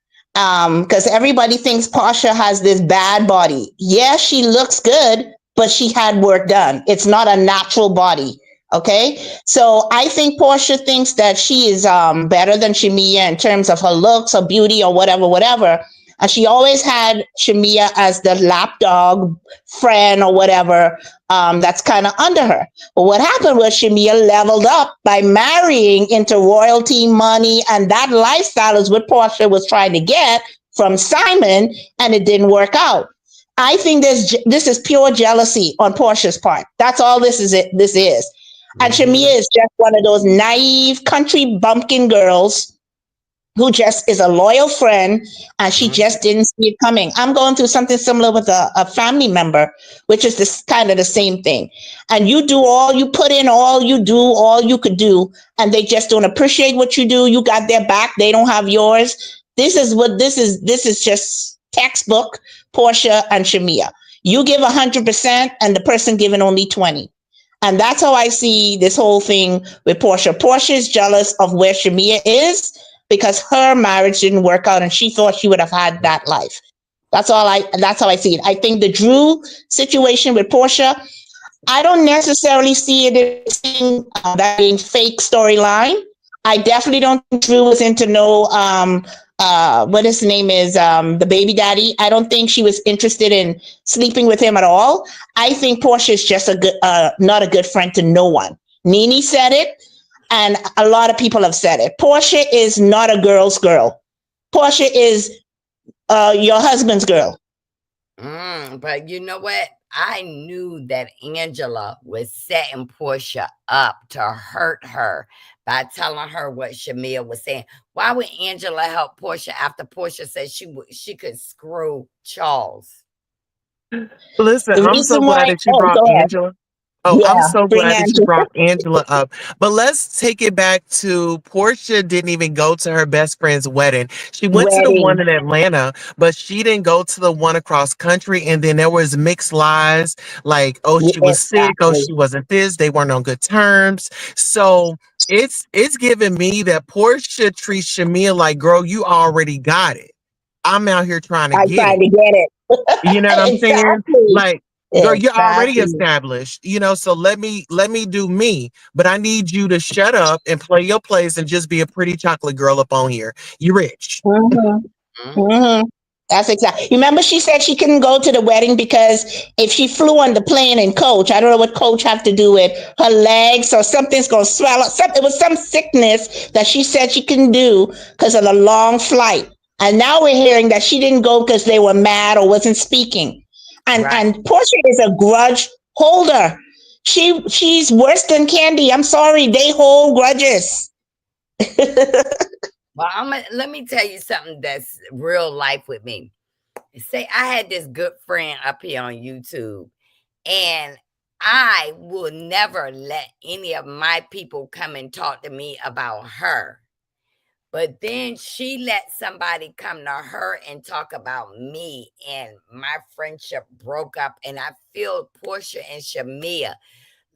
because everybody thinks Pasha has this bad body. Yeah, she looks good, but she had work done. It's not a natural body. Okay, so I think Portia thinks that she is better than Shamia in terms of her looks or beauty or whatever, whatever. And she always had Shamia as the lapdog friend or whatever, that's kind of under her. But what happened was Shamia leveled up by marrying into royalty money, and that lifestyle is what Portia was trying to get from Simon, and it didn't work out. I think this is pure jealousy on Portia's part. That's all this is. This is, and Mhm. Shamia is just one of those naive country bumpkin girls who just is a loyal friend, and she Mhm. just didn't see it coming. I'm going through something similar with a family member, which is this kind of the same thing. And you put in all you do, all you could do, and they just don't appreciate what you do. You got their back, they don't have yours. This is what this is. This is just textbook Portia and Shamia. You give 100%, and the person giving only 20. And that's how I see this whole thing with Portia. Portia is jealous of where Shamia is because her marriage didn't work out and she thought she would have had that life. That's how I see it. I think the Drew situation with Portia, I don't necessarily see it as being that being fake storyline. I definitely don't think Drew was into no what his name is, the baby daddy. I don't think she was interested in sleeping with him at all. I think Portia is just a good not a good friend to no one. Nene said it, and a lot of people have said it. Portia is not a girl's girl. Portia is your husband's girl. But you know what? I knew that Angela was setting Portia up to hurt her by telling her what Shamia was saying. Why would Angela help Portia after Portia said she could screw Charles? Listen, The I'm so reason glad why, that you oh, brought go ahead. Angela. Oh, I'm Yeah, so bring glad that you Angela. brought Angela up. But let's take it back to Portia didn't even go to her best friend's wedding. She went to the one Wedding. in Atlanta, but she didn't go to the one across country. And then there was mixed lies like, oh, Yeah, she was sick, oh, exactly. she wasn't this, they weren't on good terms. So it's giving me that Portia treats Shamia like, girl, you already got it. I'm out here trying to I get tried it. to get it. You know what I'm saying? Exactly. Like, girl, you're already Exactly. established, so let me do me. But I need you to shut up and play your place and just be a pretty chocolate girl up on here. You rich. Hmm. Mhm. Hmm. That's exactly. Remember, she said she couldn't go to the wedding because if she flew on the plane and coach, I don't know what coach have to do with her legs or something's gonna swell up. It was some sickness that she said she couldn't do because of the long flight. And now we're hearing that she didn't go because they were mad or wasn't speaking. Right. And Portia is a grudge holder. She's worse than Candy. I'm sorry, they hold grudges. Well, let me tell you something that's real life with me. Say I had this good friend up here on YouTube, and I will never let any of my people come and talk to me about her. But then she let somebody come to her and talk about me, and my friendship broke up. And I feel Portia and Shamia,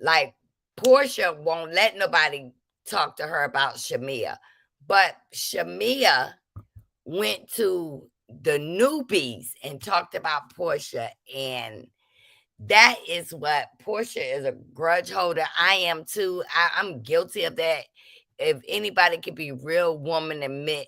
like Portia won't let nobody talk to her about Shamia, but Shamia went to the newbies and talked about Portia, and that is what Portia is, a grudge holder. I am too. I'm guilty of that. If anybody could be real woman admit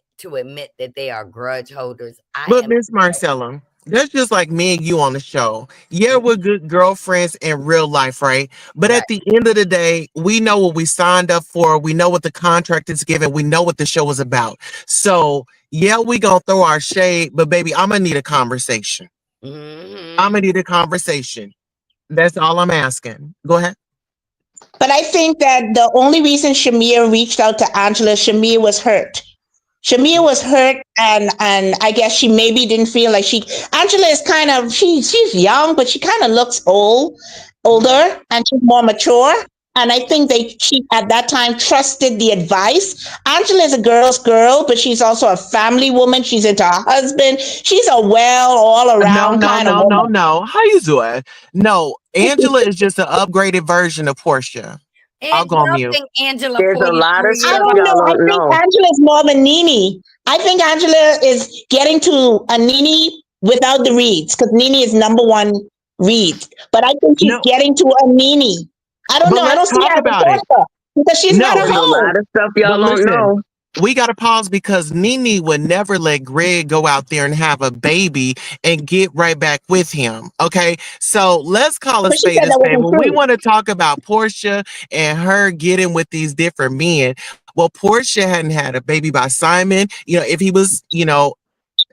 that they are grudge holders, I But am. Miss Marcella, that's just like me and you on the show. Yeah, we're good girlfriends in real life, right? But Right. at the end of the day, we know what we signed up for. We know what the contract is given. We know what the show is about. So yeah, we gonna throw our shade, but baby, I'm gonna need a conversation. I'm Hmm. gonna need a conversation. That's all I'm asking. Go ahead. But I think that the only reason Shamir reached out to Angela, Shamir was hurt. Shamia was hurt, and I guess she maybe didn't feel like she. Angela is kind of she's young, but she kind of looks older, and she's more mature. And I think she at that time trusted the advice. Angela is a girl's girl, but she's also a family woman. She's into her husband. She's a well all No, around no, kind of no, no, woman. no. How you doing? No, Angela is just an upgraded version of Portia. I'll And go on y'all mute. think Angela There's a lot of 43 I stuff years don't y'all know. I don't think know. Angela is more of a Nene. I think Angela is getting to a Nene without the reads because Nene is number one read. But I think she's No, getting to a Nene. I don't but know. I let's don't see talk her as a about it. Portia because she's not No, a There's a hoe. lot of stuff but y'all don't listen, know. we got to pause because Nene would never let Greg go out there and have a baby and get right back with him. Okay. So let's call a But she spade said a that spade. wasn't When we true. want to talk about Portia and her getting with these different men, well, Portia hadn't had a baby by Simon. If he was,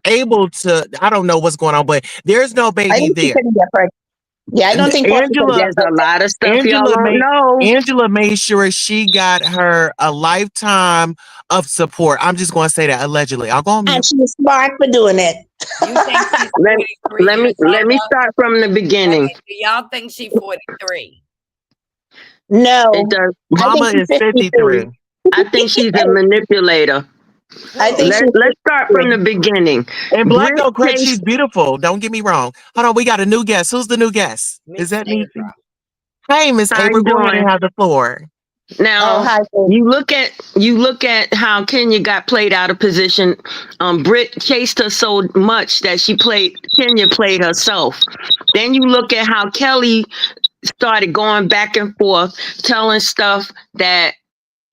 able to, I don't know what's going on, but there's no I baby think she there. couldn't get pregnant. Yeah, I And don't think Portia could Angela, get There's a pregnant. lot of stuff y'all Angela don't made know. Angela made sure she got her a lifetime of support. I'm just going to say that allegedly. I'll go on And mute. she was smart for doing it. You think she's Let 43 let me years let old? me start from the Wait a beginning. minute. Do y'all think she's 43? It No, does. I Mama think she's is 53. 53. I think she's a manipulator. I Who? think she's Let's start from 53. the beginning. And Black Britt don't crack, chased. she's beautiful. Don't get me wrong. Hold on, we got a new guest. Who's the new guest? Is Miss that Niecy? Abram. Hey, Miss How April, you go ahead and doing? have the floor. Oh, Now hi. Sis. you look at how Kenya got played out of position. Britt chased her so much that Kenya played herself. Then you look at how Kelly started going back and forth, telling stuff that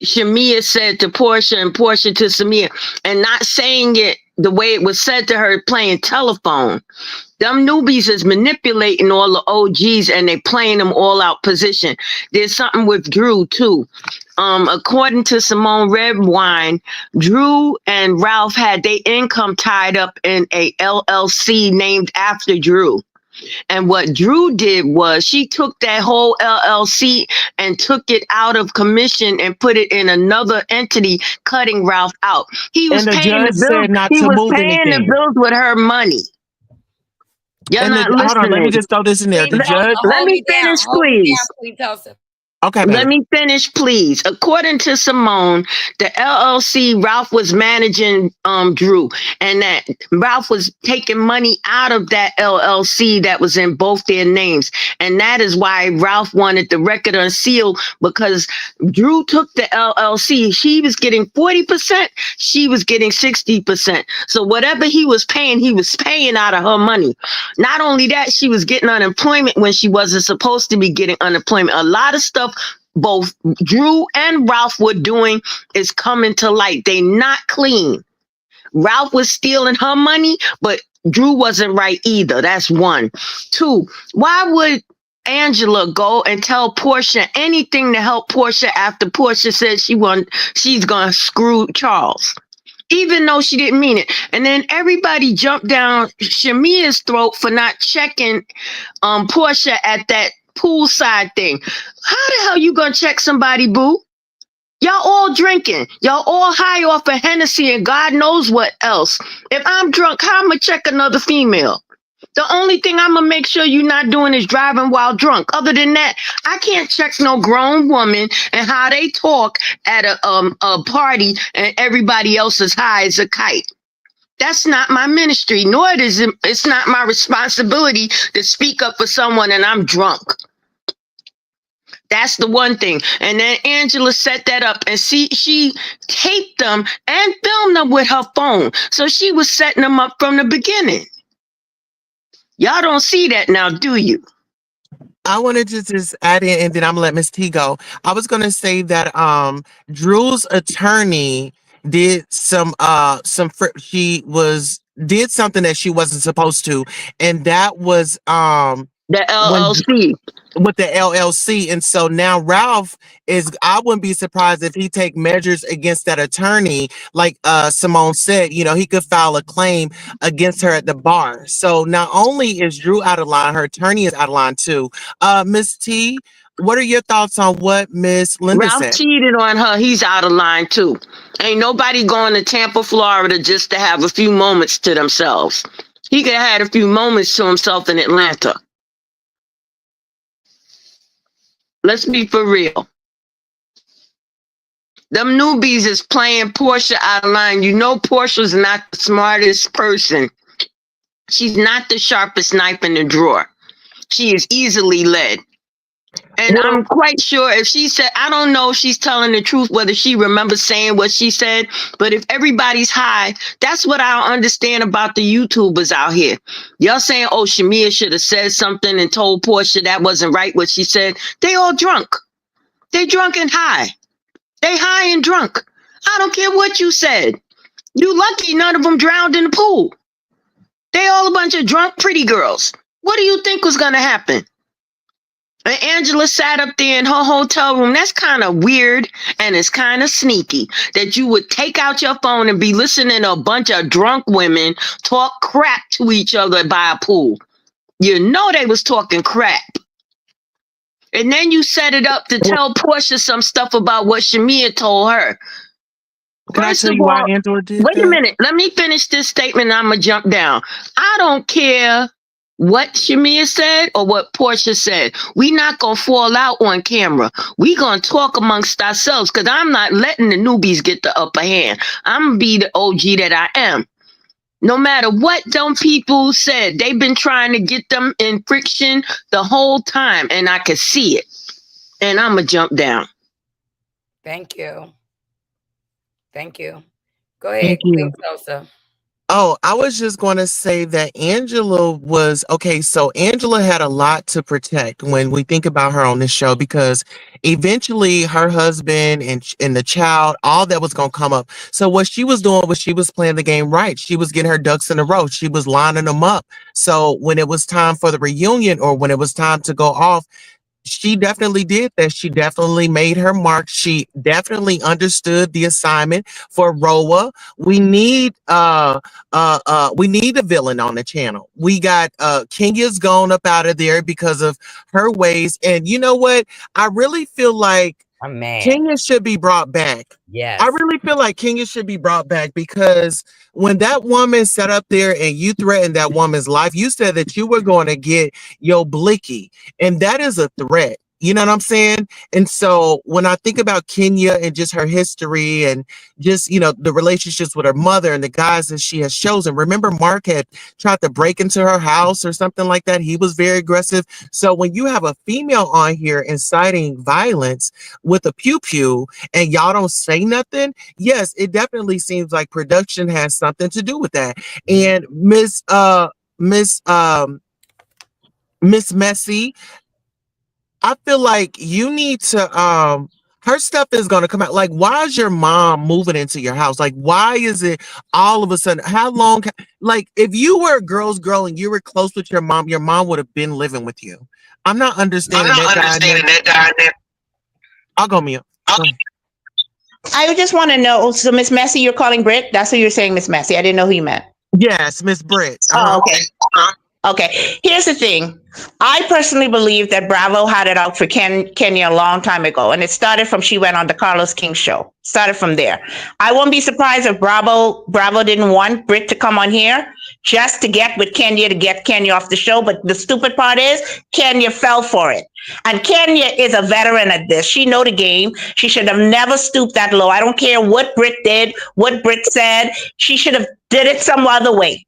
Shamia said to Portia and Portia to Samia, and not saying it the way it was said to her, playing telephone. Them newbies is manipulating all the OGs and they playing them all out position. There's something with Drew too. According to Simone Redwine, Drew and Ralph had their income tied up in a LLC named after Drew. And what Drew did was she took that whole LLC and took it out of commission and put it in another entity, cutting Ralph out. He was And the paying the judge bills. said not He to was move paying the anything. bills with her money. You're And not hold on, let me listening. just throw this in there. Please, The judge. Let hold me me down. finish, Hold me down, please. Queen Tulsa. Okay, Let baby. me finish, please. According to Simone, the LLC, Ralph was managing Drew, and that Ralph was taking money out of that LLC that was in both their names. And that is why Ralph wanted the record unsealed, because Drew took the LLC. She was getting 40%, she was getting 60%. So whatever he was paying out of her money. Not only that, she was getting unemployment when she wasn't supposed to be getting unemployment. A lot of stuff both Drew and Ralph were doing is coming to light. They not clean. Ralph was stealing her money, but Drew wasn't right either. That's one. Two, why would Angela go and tell Porsha anything to help Porsha after Porsha said she's gonna screw Charles? Even though she didn't mean it. And then everybody jumped down Shamia's throat for not checking Porsha at that poolside thing. How the hell you gonna check somebody, boo? Y'all all drinking. Y'all all high off of Hennessy and God knows what else. If I'm drunk, how am I check another female? The only thing I'm gonna make sure you're not doing is driving while drunk. Other than that, I can't check no grown woman and how they talk at a party and everybody else is high as a kite. That's not my ministry, nor it's not my responsibility to speak up for someone and I'm drunk. That's the one thing. And then Angela set that up and she taped them and filmed them with her phone. So she was setting them up from the beginning. Y'all don't see that now, do you? I wanted to just add in, and then I'm gonna let Miss T go. I was gonna say that Drew's attorney did she was did something that she wasn't supposed to, and that was The when LLC. with the LLC. And so now Ralph I wouldn't be surprised if he take measures against that attorney. Like Simone said, he could file a claim against her at the bar. So not only is Drew out of line, her attorney is out of line too. Miss T, what are your thoughts on what Miss Linda Ralph said? cheated on her. He's out of line too. Ain't nobody going to Tampa, Florida just to have a few moments to themselves. He could have had a few moments to himself in Atlanta. Let's be for real. Them newbies is playing Porsha out of line. You know Portia's not the smartest person. She's not the sharpest knife in the drawer. She is easily led. And Well, I'm quite sure if she said, I don't know if she's telling the truth, whether she remembers saying what she said, but if everybody's high, that's what I don't understand about the YouTubers out here. Y'all saying, oh, Shamia should have said something and told Porsha that wasn't right what she said. They all drunk. They drunk and high. They high and drunk. I don't care what you said. You lucky none of them drowned in the pool. They all a bunch of drunk pretty girls. What do you think was going to happen? And Angela sat up there in her hotel room. That's kind of weird and it's kind of sneaky that you would take out your phone and be listening to a bunch of drunk women talk crap to each other by a pool. You know they was talking crap. And then you set it up to tell Porsha some stuff about what Shamia told her. can I First tell of you why all, Angela did wait a that? minute. Let me finish this statement and I'm going to jump down. I don't care what Shamia said or what Porsha said. We not going to fall out on camera. We going to talk amongst ourselves because I'm not letting the newbies get the upper hand. I'm going to be the OG that I am. No matter what them people said, they've been trying to get them in friction the whole time and I can see it. And I'm going to jump down. Thank you. Thank you. Go Thank ahead, Queen you. Tulsa. Oh, I was just going to say that Angela was okay. So Angela had a lot to protect when we think about her on this show, because eventually her husband and the child, all that was going to come up. So what she was doing was she was playing the game right. She was getting her ducks in a row. She was lining them up. So when it was time for the reunion or when it was time to go off, she definitely did that. She definitely made her mark. She definitely understood the assignment for Roa. We need a villain on the channel. We got Kenya's gone up out of there because of her ways. And you know what? I really feel like I'm mad. Kenya should be brought back. I Yes. really feel like Kenya should be brought back because when that woman sat up there and you threatened that woman's life, you said that you were going to get your blicky, and that is a threat. You know what I'm saying? And so when I think about Kenya and just her history and just, the relationships with her mother and the guys that she has chosen. Remember, Mark had tried to break into her house or something like that. He was very aggressive. So when you have a female on here inciting violence with a pew pew and y'all don't say nothing, yes, it definitely seems like production has something to do with that. And Miss Miss Messy, I feel like you need to her stuff is going to come out. Like, why is your mom moving into your house? Like, why is it all of a sudden? How long? Like, if you were a girl's girl and you were close with your mom would have been living with you. I'm not understanding that dynamic. I'll go mute. Go ahead. I just want to know. So, Miss Massey, you're calling Britt? That's who you're saying, Miss Massey. I didn't know who you meant. Yes, Miss Britt. Oh, okay. Okay. Here's the thing. I personally believe that Bravo had it out for Kenya a long time ago, and it started from she went on the Carlos King show. Started from there. I won't be surprised if Bravo didn't want Britt to come on here just to get with Kenya to get Kenya off the show. But the stupid part is Kenya fell for it. And Kenya is a veteran at this. She know the game. She should have never stooped that low. I don't care what Britt did, what Britt said. She should have did it some other way.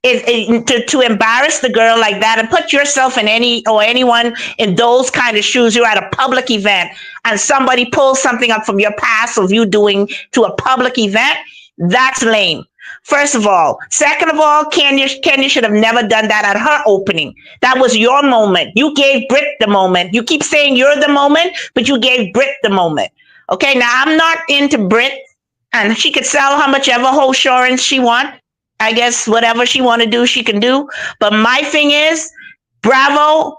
To embarrass the girl like that and put yourself in anyone in those kind of shoes. You're at a public event and somebody pulls something up from your past of you doing to a public event. That's lame. First of all. Second of all, Kenya should have never done that at her opening. That was your moment. You gave Britt the moment. You keep saying you're the moment, but you gave Britt the moment. Okay, now I'm not into Britt, and she could sell how much ever whole insurance she want. I guess whatever she want to do, she can do. But my thing is, Bravo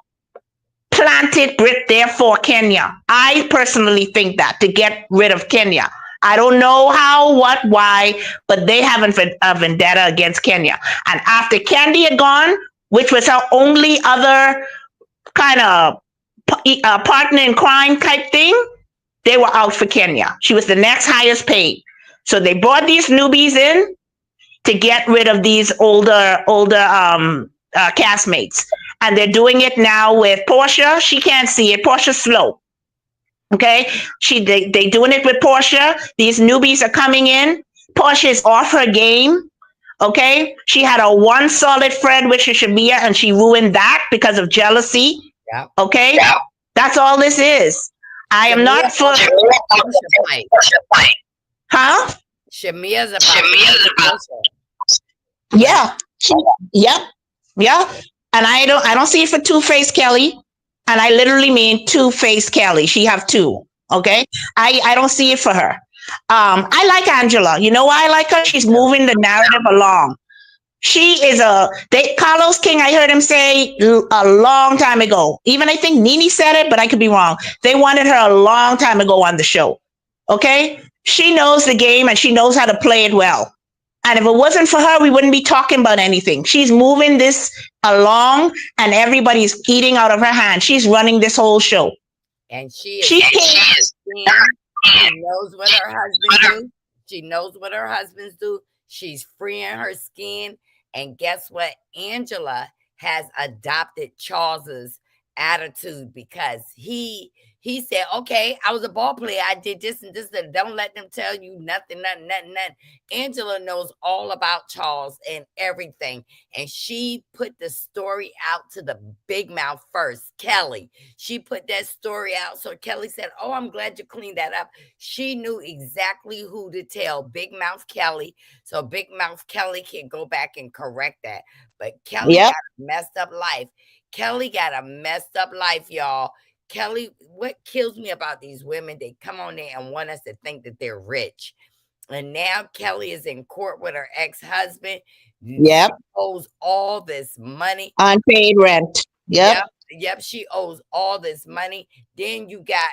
planted Britt there for Kenya. I personally think that to get rid of Kenya. I don't know how, what, why, but they have a vendetta against Kenya. And after Candy had gone, which was her only other kind of partner in crime type thing, they were out for Kenya. She was the next highest paid. So they brought these newbies in to get rid of these older castmates. And they're doing it now with Porsha. She can't see it. Porsha's slow. Okay? They doing it with Porsha. These newbies are coming in. Porsha is off her game. Okay? She had a one solid friend, which is Shamia, and she ruined that because of jealousy. Yep. Okay? Yep. That's all this is. I am not for... Huh? Shamia's about Yeah. Yep. Yeah. And I don't see it for Two-Face Kelly. And I literally mean Two-Face Kelly. She have two. Okay. I don't see it for her. I like Angela. You know why I like her? She's moving the narrative along. She is Carlos King, I heard him say a long time ago. Even I think Nene said it, but I could be wrong. They wanted her a long time ago on the show. Okay. She knows the game and she knows how to play it well. And if it wasn't for her, we wouldn't be talking about anything. She's moving this along and everybody's eating out of her hand. She's running this whole show. And she knows what her husband do. She knows what her husbands do. She's freeing her skin. And guess what? Angela has adopted Charles's attitude because he said, okay, I was a ball player. I did this and this. And don't let them tell you nothing. Angela knows all about Charles and everything. And she put the story out to the big mouth first, Kelly. She put that story out. So Kelly said, oh, I'm glad you cleaned that up. She knew exactly who to tell, Big Mouth Kelly. So Big Mouth Kelly can go back and correct that. But Kelly got a messed up life. Kelly got a messed up life, y'all. Kelly, what kills me about these women, they come on there and want us to think that they're rich. And now Kelly is in court with her ex-husband. Yep. She owes all this money. Unpaid rent. Yep. She owes all this money. Then you got,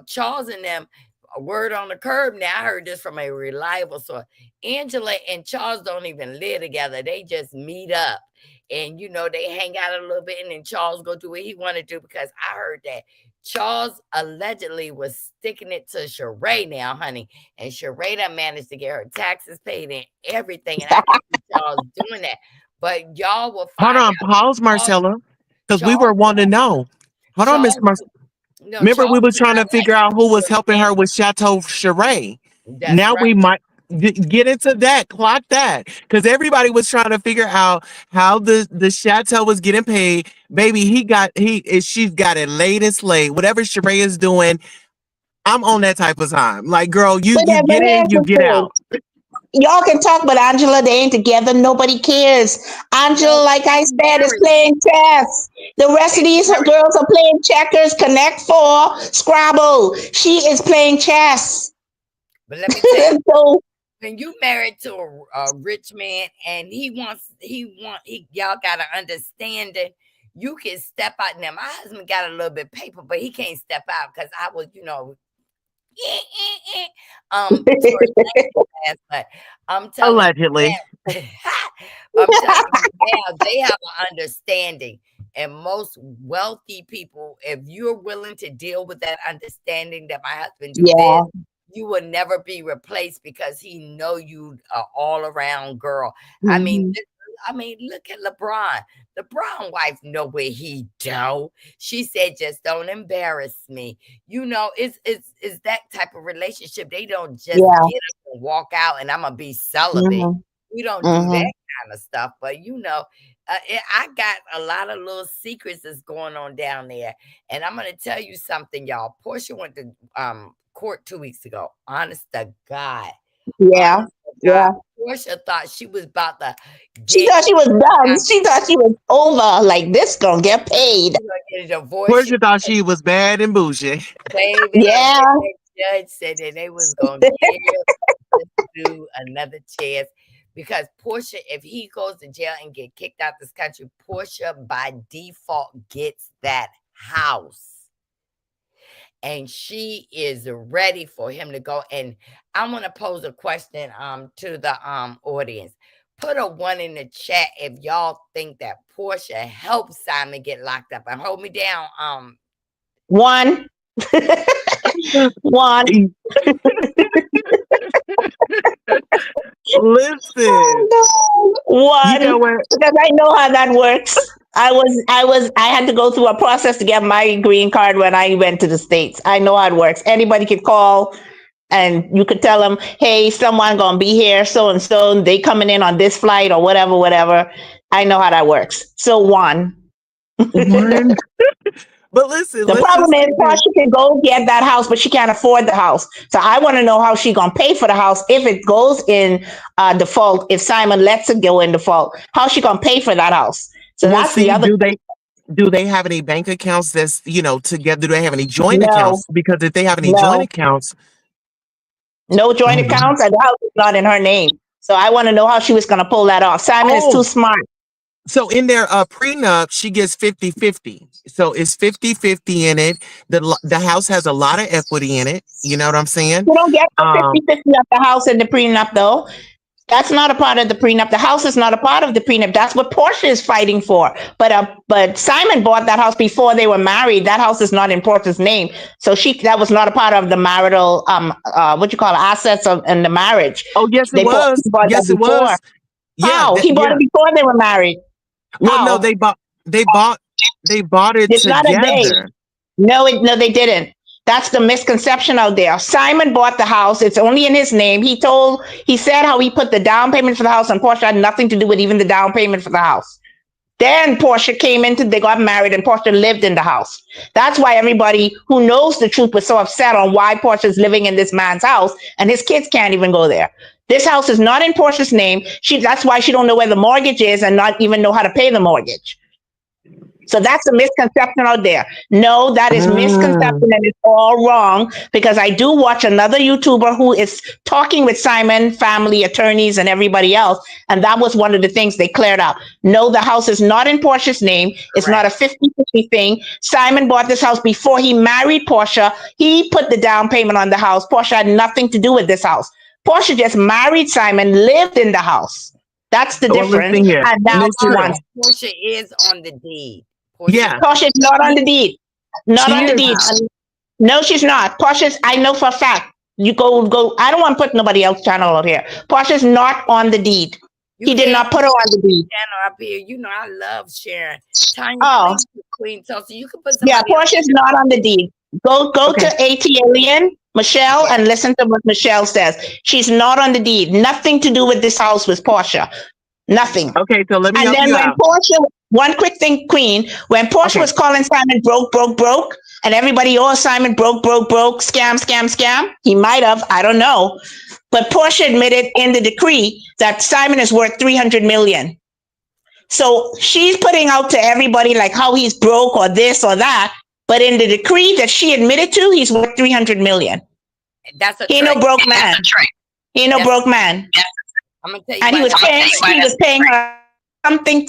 Charles and them, a word on the curb. Now I heard this from a reliable source. Angela and Charles don't even live together. They just meet up. And, they hang out a little bit and then Charles go do what he want to do because I heard that Charles allegedly was sticking it to Sheree now, honey. And Sheree done managed to get her taxes paid and everything. And I can see Charles doing that. But y'all will Hold find on, pause, out Charles, Marcella, because we were Charles, wanting to know. Hold on, Miss Charles, Marcella. no, Remember, we Charles were does trying not to like figure out who was your helping her family. with Chateau Charest. That's Now right. we might get into that, clock that, because everybody was trying to figure out how the Chateau was getting paid. Baby, she's got it laid and slayed. Whatever Sheree is doing, I'm on that type of time. Like, girl, But, you but get in, here's you the get thing. out. Y'all can talk, but Angela, they ain't together. Nobody cares. No, Angela, like I she said, is married. playing chess. The rest of They these married. girls are playing checkers, Connect Four, Scrabble. She is playing chess. But let me tell you, So when you married to a rich man and y'all got an understanding, you can step out. Now, my husband got a little bit paper, but he can't step out because I was, towards last, but I'm telling you Allegedly. now, I'm telling you now, they have an understanding. And most wealthy people, if you're willing to deal with that understanding that my husband do this, yeah. you will never be replaced because he know you are all around girl. I mean, Mhm. look at LeBron. LeBron wife know where he do. She said, just don't embarrass me. It's that type of relationship. They don't just Yeah. get up and walk out and I'm gonna be celibate. Mhm. We don't do that Mhm. kind of stuff. But I got a lot of little secrets that's going on down there. And I'm gonna tell you something, y'all. Portia went to court 2 weeks ago. Yeah. Honest to God, Yeah. Portia thought she was about to She get thought she was done. She thought she was over. Like this gonna get paid. a divorce. She Portia thought she was bad and bougie. baby, and then Yeah. the judge said that they was gonna give this dude another chance because Portia, if he goes to jail and get kicked out this country, Portia by default gets that house. And she is ready for him to go. And I want to pose a question to the audience. Put a one in the chat if y'all think that Portia helped Simon get locked up. And hold me down. One. One. Listen, you know One, what? because I know how that works. I had to go through a process to get my green card when I went to the States. I know how it works. Anybody could call and you could tell them, hey, someone gonna be here, so and so, they coming in on this flight or whatever, whatever. I know how that works. So one. One. But listen, The let's problem just is say this. Tasha can go get that house, but she can't afford the house. So I want to know how she gonna pay for the house if it goes in default. If Simon lets it go in default, how she gonna pay for that house? So Well, that's the see, other thing. do they have any bank accounts that's together? Do they have any joint No, accounts? Because if they have any joint no, accounts, no joint oh wow. accounts, and the house is not in her name. So I want to know how she was gonna pull that off. Simon is too Oh, smart. so in their prenup, she gets 50-50. So it's 50-50 in it. The house has a lot of equity in it. You know what I'm saying? You don't get the Um, 50-50 of the house and the prenup though. That's not a part of the prenup. The house is not a part of the prenup. That's what Portia is fighting for. But Simon bought that house before they were married. That house is not in Portia's name, so that was not a part of the marital what you call it, assets of in the marriage. oh yes, it was. He bought that Yes, it before. was. Yeah, How he bought yeah. it before they were married? Well, no, How? they bought they bought it It's not a day. together. No, they didn't. That's the misconception out there. Simon bought the house. It's only in his name. He said how he put the down payment for the house, and Portia had nothing to do with even the down payment for the house. Then Portia they got married, and Portia lived in the house. That's why everybody who knows the truth was so upset on why Portia's living in this man's house, and his kids can't even go there. This house is not in Portia's name. That's why she don't know where the mortgage is and not even know how to pay the mortgage. So that's a misconception out there. No, that is Mm. misconception and it's all wrong because I do watch another YouTuber who is talking with Simon, family, attorneys, and everybody else. And that was one of the things they cleared out. No, the house is not in Portia's name. It's not correct. a 50-50 thing. Simon bought this house before he married Portia. He put the down payment on the house. Portia had nothing to do with this house. Portia just married Simon, lived in the house. That's the Well, difference. listen here. And now she wants Portia is on the deed. Portia is Yeah. Portia is the not on deed. the deed. Not She on the is. deed. No, she's not. Portia's, I know for a fact. You go. I don't want to put nobody else's channel out here. Portia's not on the deed. You He did can't not put her on the deed. channel up here. You know I love sharing. Tanya, Oh, please, Queen Tulsa. You can put yeah, somebody else. Portia's not on the deed. Go Okay. to AT Alien, Michelle, Yeah. and listen to what Michelle says. She's not on the deed. Nothing to do with this house with Portia. Nothing. Okay, so let me And help then you when out. Portia, one quick thing, Queen, when Portia Okay. was calling Simon broke, and everybody, oh, Simon broke, scam. He might have, I don't know. But Portia admitted in the decree that Simon is worth 300 million. So she's putting out to everybody like how he's broke or this or that. But in the decree that she admitted to, he's worth 300 million. That's a He ain't no trick. broke man. He ain't no That's broke man. I'm gonna tell you And why that's he was paying her something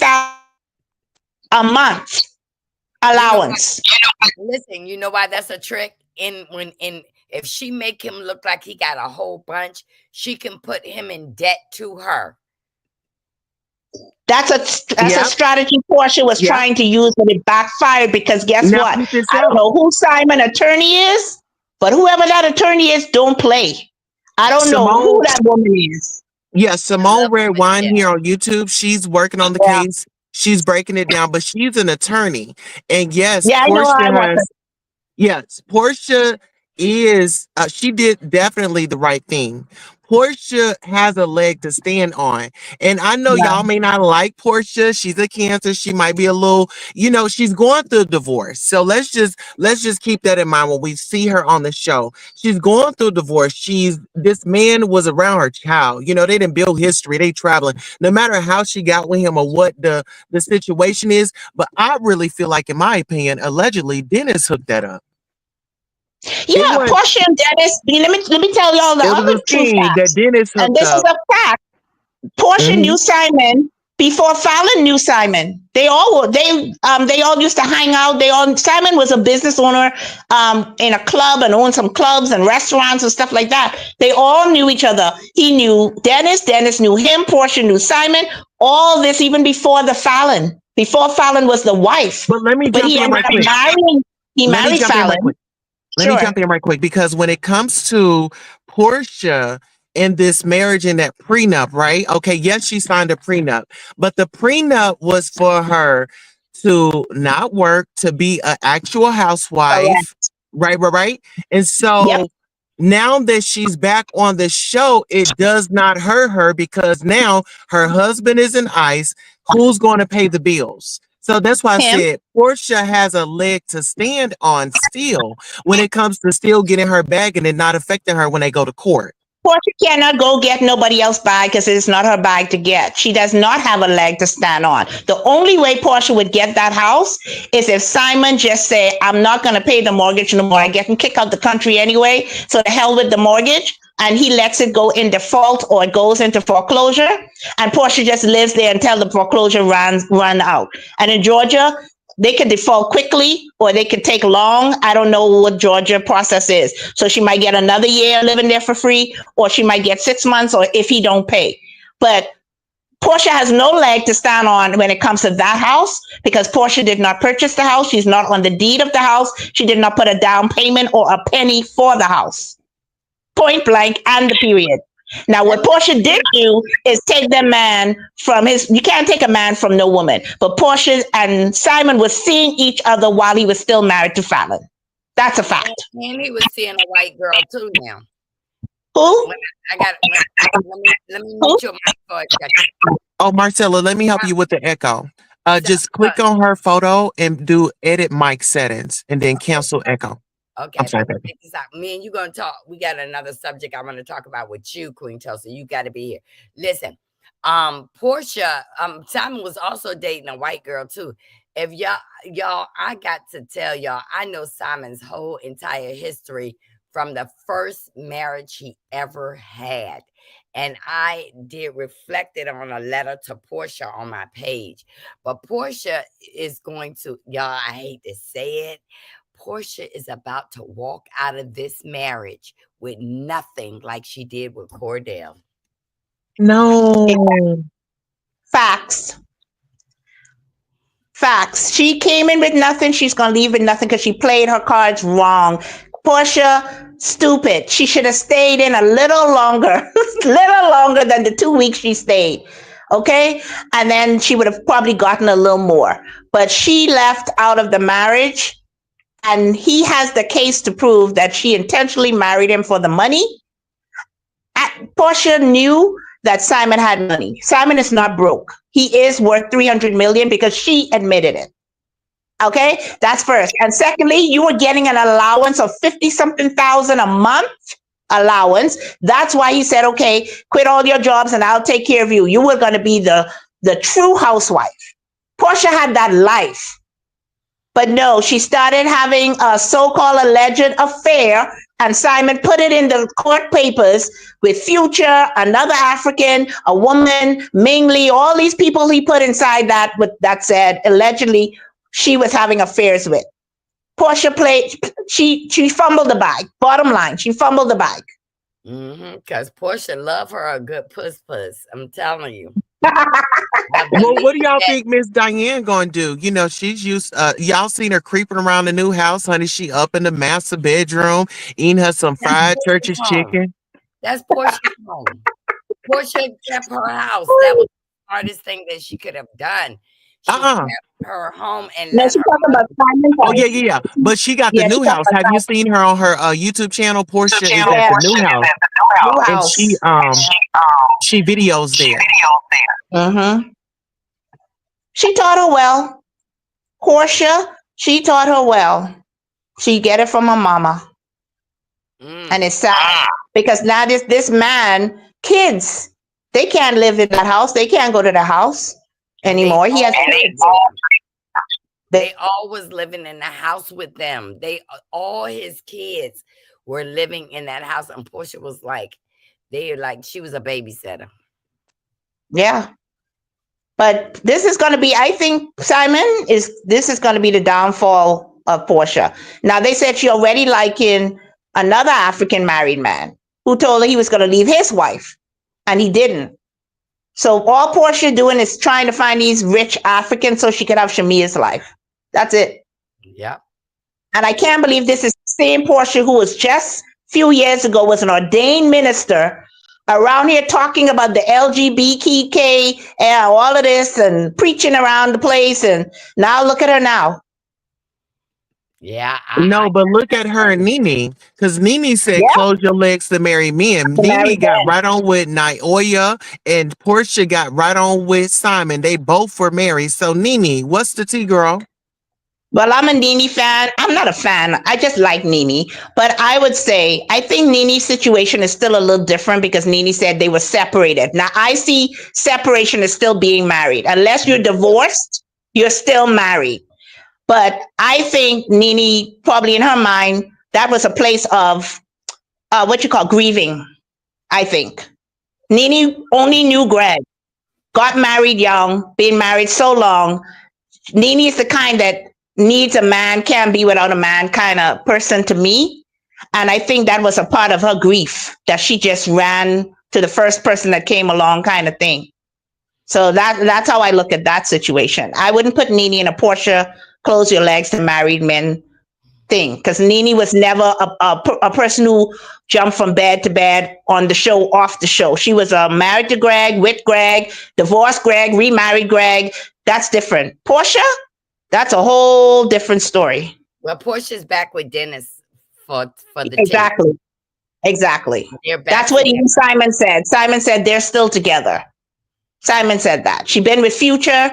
a month you know why, allowance. listen, you know why that's a trick? In if she make him look like he got a whole bunch, she can put him in debt to her. That's a Yep. strategy Portia was Yep. trying to use, but it backfired because guess Now what? peep this I don't out. know who Simon attorney is, but whoever that attorney is, don't play. I don't know who Simone, that woman is. yeah, I love Simone Red Wine Michelle. here on YouTube. She's working on the Yeah, case. She's breaking it down, but she's an attorney. And yes, yeah, I know. Portia I want to. has. Yes, Portia is, she did definitely the right thing. Portia has a leg to stand on. And I know Yeah, y'all may not like Portia. She's a Cancer. She might be a little, she's going through a divorce. So let's just keep that in mind when we see her on the show. She's going through a divorce. This man was around her child. They didn't build history. They traveling. No matter how she got with him or what the situation is. But I really feel like, in my opinion, allegedly Dennis hooked that up. It yeah. was Portia and Dennis. Let me tell y'all the it was other a true scheme that facts, Dennis and hooked this is up. a fact. Portia Hmm. knew Simon before Fallon knew Simon. They all were they all used to hang out. Simon was a business owner in a club and owned some clubs and restaurants and stuff like that. They all knew each other. He knew Dennis, Dennis knew him, Portia knew Simon. All this even before the Fallon. Before Fallon was the wife. But let me But jump he in ended right up quick. marrying he Let me married jump in right Fallon. quick. Let me Sure. jump in right quick because when it comes to Portia and this marriage and that prenup, right? Okay, yes, she signed a prenup, but the prenup was for her to not work, to be an actual Correct. housewife, right? And Yep. so now that she's back on the show, it does not hurt her because now her husband is in ICE. Who's going to pay the bills? So that's why I Him. said Portia has a leg to stand on still when it comes to still getting her bag and it not affecting her when they go to court. Portia cannot go get nobody else's bag because it's not her bag to get. She does not have a leg to stand on. The only way Portia would get that house is if Simon just say, I'm not going to pay the mortgage no more. I get him kicked out the country anyway. So the hell with the mortgage. And he lets it go in default or it goes into foreclosure. And Portia just lives there until the foreclosure run out. And in Georgia, they could default quickly or they could take long. I don't know what Georgia process is. So she might get another year living there for free, or she might get 6 months, or if he don't pay. But Portia has no leg to stand on when it comes to that house because Portia did not purchase the house. She's not on the deed of the house. She did not put a down payment or a penny for the house. Point blank and the period. Now, Let what me Portia did do is take the man from his. You can't take a man from no woman. But Portia and Simon was seeing each other while he was still married to Fallon. That's a and, fact. and he was seeing a white girl too now. Who? When I got let me Who? mute your mic for a second. Oh, Marcella, let me help you with the echo. So, Just click on her photo and do edit mic settings and then cancel echo. I'm okay, sorry, but baby. check this out. Me and you gonna talk. We got another subject I want to talk about with you, Queen Tulsa. You got to be here. Listen, Portia, Simon was also dating a white girl too. If y'all, I got to tell y'all, I know Simon's whole entire history from the first marriage he ever had. And I did reflected on a letter to Portia on my page. But Portia is going to, y'all, I hate to say it, Portia is about to walk out of this marriage with nothing like she did with Cordell. No. Facts. Facts. She came in with nothing. She's gonna leave with nothing because she played her cards wrong. Porsha, stupid. She should have stayed in a little longer, little longer than the 2 weeks she stayed. Okay, and then she would have probably gotten a little more. But she left out of the marriage, and he has the case to prove that she intentionally married him for the money. Porsha knew that Simon had money. Simon is not broke. He is worth 300 million because she admitted it. Okay, that's first. And secondly, you were getting an allowance of 50 something thousand a month allowance. That's why he said, okay, quit all your jobs and I'll take care of you. You were going to be the true housewife. Porsha had that life. But no, she started having a so-called alleged affair, and Simon put it in the court papers with Future, another African, a woman, Ming Lee, all these people he put inside that with that said allegedly she was having affairs with. Porsha played, she fumbled the bag. Bottom line, she fumbled the bag. Because Porsha love her a good puss. I'm telling you. Well, what do y'all think Miss Diane gonna do? You know, she's used y'all seen her creeping around the new house, honey. She up in the master bedroom, eating her some fried church's chicken. That's Porsha's home. Porsha kept her house. That was the hardest thing that she could have done. She kept her home and no, she's talking about Simon. Oh yeah. But she got the new house. Have you seen her on her YouTube channel? Porsha is at the new house. And she videos there. She taught her well. Porsha, she taught her well. She get it from her mama. And it's sad because now this man, kids, they can't live in that house. They can't go to the house anymore. He has kids. They all was living in the house with them. All his kids were living in that house, and Porsha was like, she was a babysitter. Yeah. But this is going to be, I think, this is going to be the downfall of Porsha. Now, they said she already liking another African married man who told her he was going to leave his wife, and he didn't. So all Porsha doing is trying to find these rich Africans so she could have Shamia's life. That's it. Yeah. And I can't believe this is the same Porsha who was just a few years ago was an ordained minister around here talking about the LGBTK and all of this and preaching around the place. And now look at her now. Yeah. But look at her and Nene. Because Nene said, close your legs to marry men. Nene got right on with Nioya, and Porsha got right on with Simon. They both were married. So Nene, what's the tea, girl? Well, I'm a Nene fan. I'm not a fan. I just like Nene. But I would say, I think Nene's situation is still a little different because Nene said they were separated. Now, I see separation as still being married. Unless you're divorced, you're still married. But I think Nene, probably in her mind, that was a place of, grieving, I think. Nene only knew Greg, got married young, been married so long. Nene is the kind that needs a man, can't be without a man kind of person to me. And I think that was a part of her grief, that she just ran to the first person that came along kind of thing. So that's how I look at that situation. I wouldn't put Nene in a Porsha, close your legs to married men thing, because Nene was never a person who jumped from bed to bed on the show, off the show. She was married to Greg, with Greg, divorced Greg, remarried Greg. That's different. Porsha, that's a whole different story. Well, Portia's back with Dennis for the exactly. That's what even Simon said. Simon said they're still together. Simon said that. She's been with Future.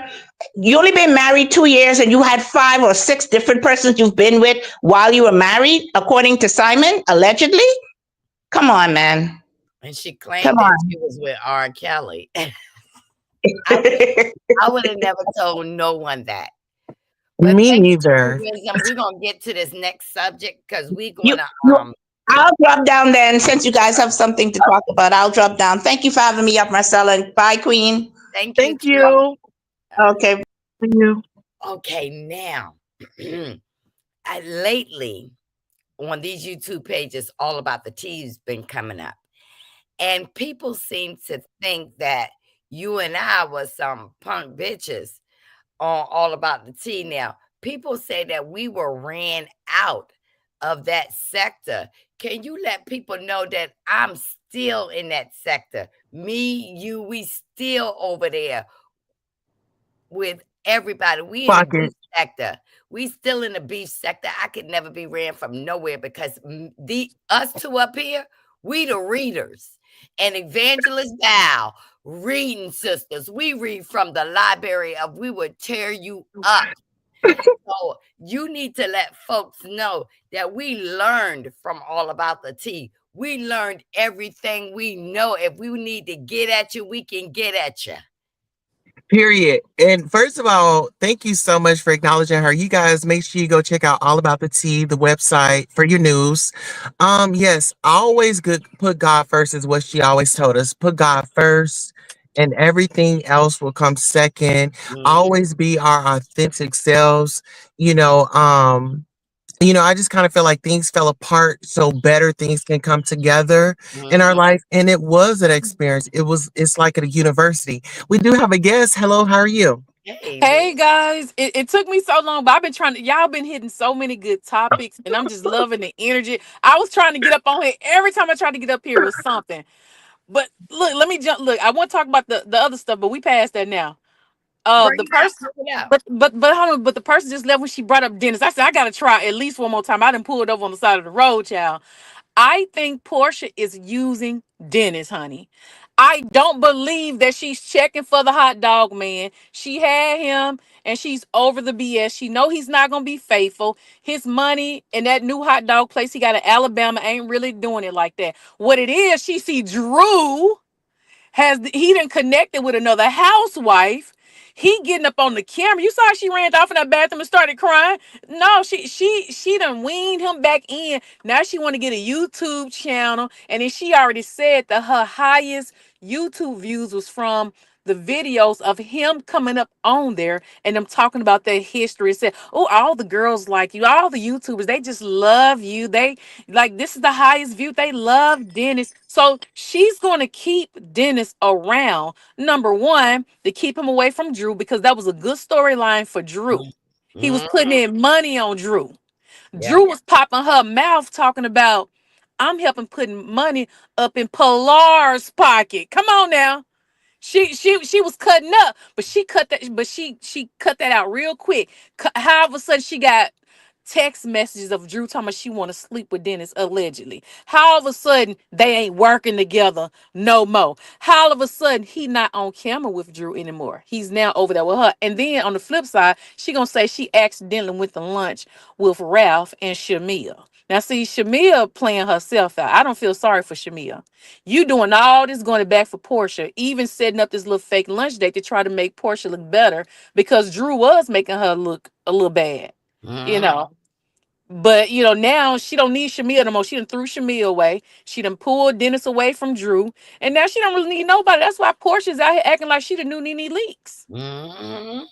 You only been married 2 years and you had 5 or 6 different persons you've been with while you were married, according to Simon, allegedly. Come on, man. And she claimed that she was with R. Kelly. I would have never told no one that. But me neither. We're going to get to this next subject because we're going to... I'll drop down then, since you guys have something to talk about. I'll drop down. Thank you for having me up, Marcella. Bye, Queen. Thank you. Okay. Thank you. Okay, now, lately on these YouTube pages, all about the tea's been coming up. And people seem to think that you and I was some punk bitches on All About the Tea. Now, people say that we were ran out of that sector. Can you let people know that I'm still in that sector? Me, you, we still over there with everybody. We in the beef Pocket. sector. We still in the beef sector. I could never be ran from nowhere because the us two up here, we the readers. And Evangelist Val, reading sisters. We read from the library of We Would Tear You Up. So you need to let folks know that we learned from All About the Tea. We learned everything we know. If we need to get at you, we can get at you. Period. And first of all, thank you so much for acknowledging her. You guys make sure you go check out All About the Tea, the website for your news. Yes, always good put God first is what she always told us. Put God first and everything else will come second. Mhm, Always be our authentic selves. You know, I just kind of feel like things fell apart so better things can come together in our mhm. life. And it was an experience. It's like at a university. We do have a guest. Hello, how are you? Hey, Hey guys, it took me so long, but I've been trying to. Y'all been hitting so many good topics, and I'm just loving the energy. I was trying to get up on here. Every time I tried to get up here, it was something. But look, let me jump. Look, I want to talk about the other stuff, but we passed that now. bring The it up, person, bring it up. but hold on. But the person just left when she brought up Dennis. I said I gotta try at least one more time. I didn't pull it over on the side of the road, child. I think Portia is using Dennis, honey. I don't believe that she's checking for the hot dog man. She had him and she's over the BS. She know he's not going to be faithful. His money in that new hot dog place he got in Alabama ain't really doing it like that. What it is, she see Drew has he done connected with another housewife. He getting up on the camera. You saw she ran off in that bathroom and started crying. No, she done weaned him back in. Now she want to get a YouTube channel, and then she already said that her highest YouTube views was from the videos of him coming up on there and them talking about their history. Said, "Oh, all the girls like you, all the YouTubers, they just love you. They like this is the highest view. They love Dennis." So she's going to keep Dennis around. Number one, to keep him away from Drew because that was a good storyline for Drew. He was putting Mhm. in money on Drew. Yep. Drew was popping her mouth talking about, I'm helping putting money up in Pilar's pocket. Come on now. She was cutting up, but she cut that out real quick. How all of a sudden she got text messages of Drew talking about she want to sleep with Dennis allegedly. How all of a sudden they ain't working together no more. How all of a sudden he not on camera with Drew anymore. He's now over there with her. And then on the flip side, she gonna say she accidentally went to lunch with Ralph and Shamia. Now see, Shamia playing herself out. I don't feel sorry for Shamia. You doing all this going back for Portia, even setting up this little fake lunch date to try to make Portia look better because Drew was making her look a little bad, you Mhm. know. But now she don't need Shamia no more. She done threw Shamia away. She done pulled Dennis away from Drew, and now she don't really need nobody. That's why Portia's out here acting like she the new Nene Leaks. Mhm.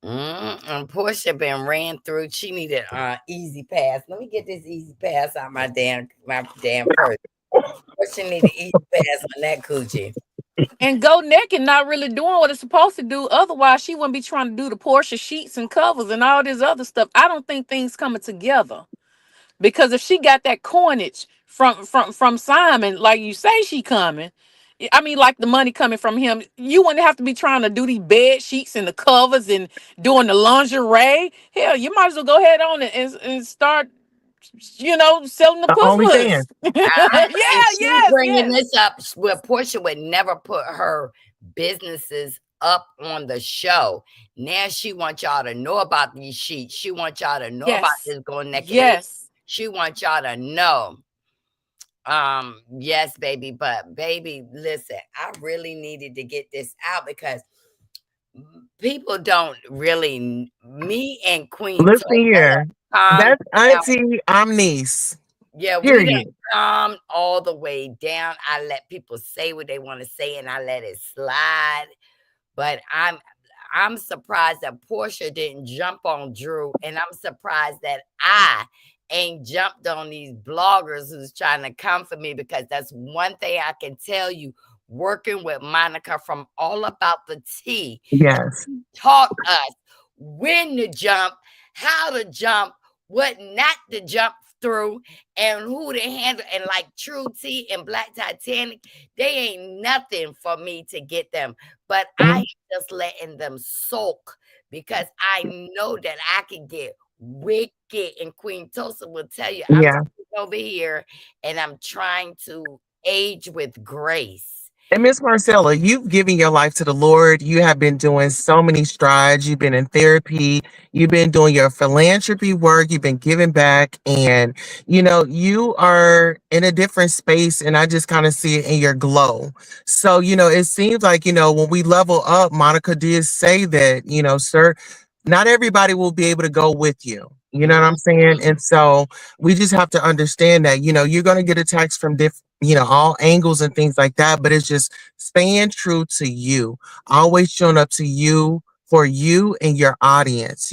And Portia been ran through. She needed easy pass. Let me get this easy pass out my damn purse. Portia need an easy pass on that coochie. And Go Naked not really doing what it's supposed to do. Otherwise, she wouldn't be trying to do the Portia sheets and covers and all this other stuff. I don't think things coming together. Because if she got that coinage from Simon, like you say she coming, I mean, like the money coming from him, you wouldn't have to be trying to do these bed sheets and the covers and doing the lingerie. Hell, you might as well go ahead on and start, selling the OnlyFans. puss. Yeah, And she yes, bringing yes, this up where Portia would never put her businesses up on the show. Now she wants y'all to know about these sheets. She wants y'all to know about yes, this going naked. yes. She wants y'all to know. Yes, baby, but baby, listen, I really needed to get this out because people don't really me and Queen Listen Toy here. calm That's down. auntie, I'm niece. Yeah, we done Period. calmed all the way down. I let people say what they want to say and I let it slide. But I'm surprised that Portia didn't jump on Drew, and I'm surprised that I ain't jumped on these bloggers who's trying to come for me because that's one thing I can tell you. Working with Monica from All About the Tea Yes. taught us when to jump, how to jump, what not to jump through, and who to handle. And like True T and Black Titanic, they ain't nothing for me to get them. But I am Mhm. just letting them soak because I know that I can get wicked. And Queen Tulsa will tell you, I'm Yeah. sitting over here and I'm trying to age with grace. And Miss Marcella, you've given your life to the Lord. You have been doing so many strides. You've been in therapy. You've been doing your philanthropy work. You've been giving back. And, you are in a different space. And I just kind of see it in your glow. So, it seems like, when we level up, Monica did say that, sir, not everybody will be able to go with you. You know what I'm saying? Mhm. And so we just have to understand that, you're going to get attacks from different, all angles and things like that. But it's just staying true to you, always showing up to you for you and your audience.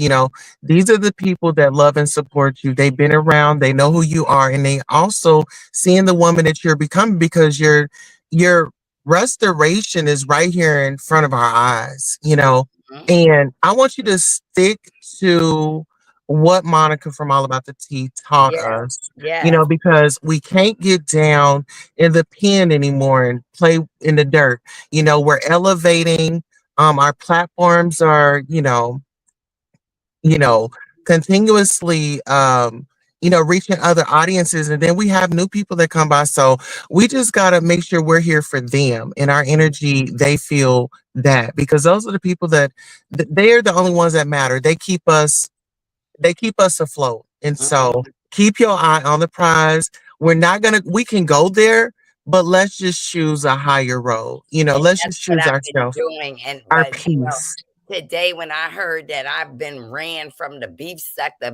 These are the people that love and support you. They've been around, they know who you are, and they also seeing the woman that you're becoming because your restoration is right here in front of our eyes. Mhm. And I want you to stick to what Monica from All About the Tea taught Yes, us, yes. because we can't get down in the pen anymore and play in the dirt. We're elevating. Our platforms are, you know, continuously, reaching other audiences. And then we have new people that come by. So we just got to make sure we're here for them and our energy. They feel that because those are the people that they are the only ones that matter. They keep us afloat. And so Mhm. keep your eye on the prize. We can go there, but let's just choose a higher road. And Let's that's just what choose I've been ourselves, doing. And our but peace. today when I heard that I've been ran from the beef sucker,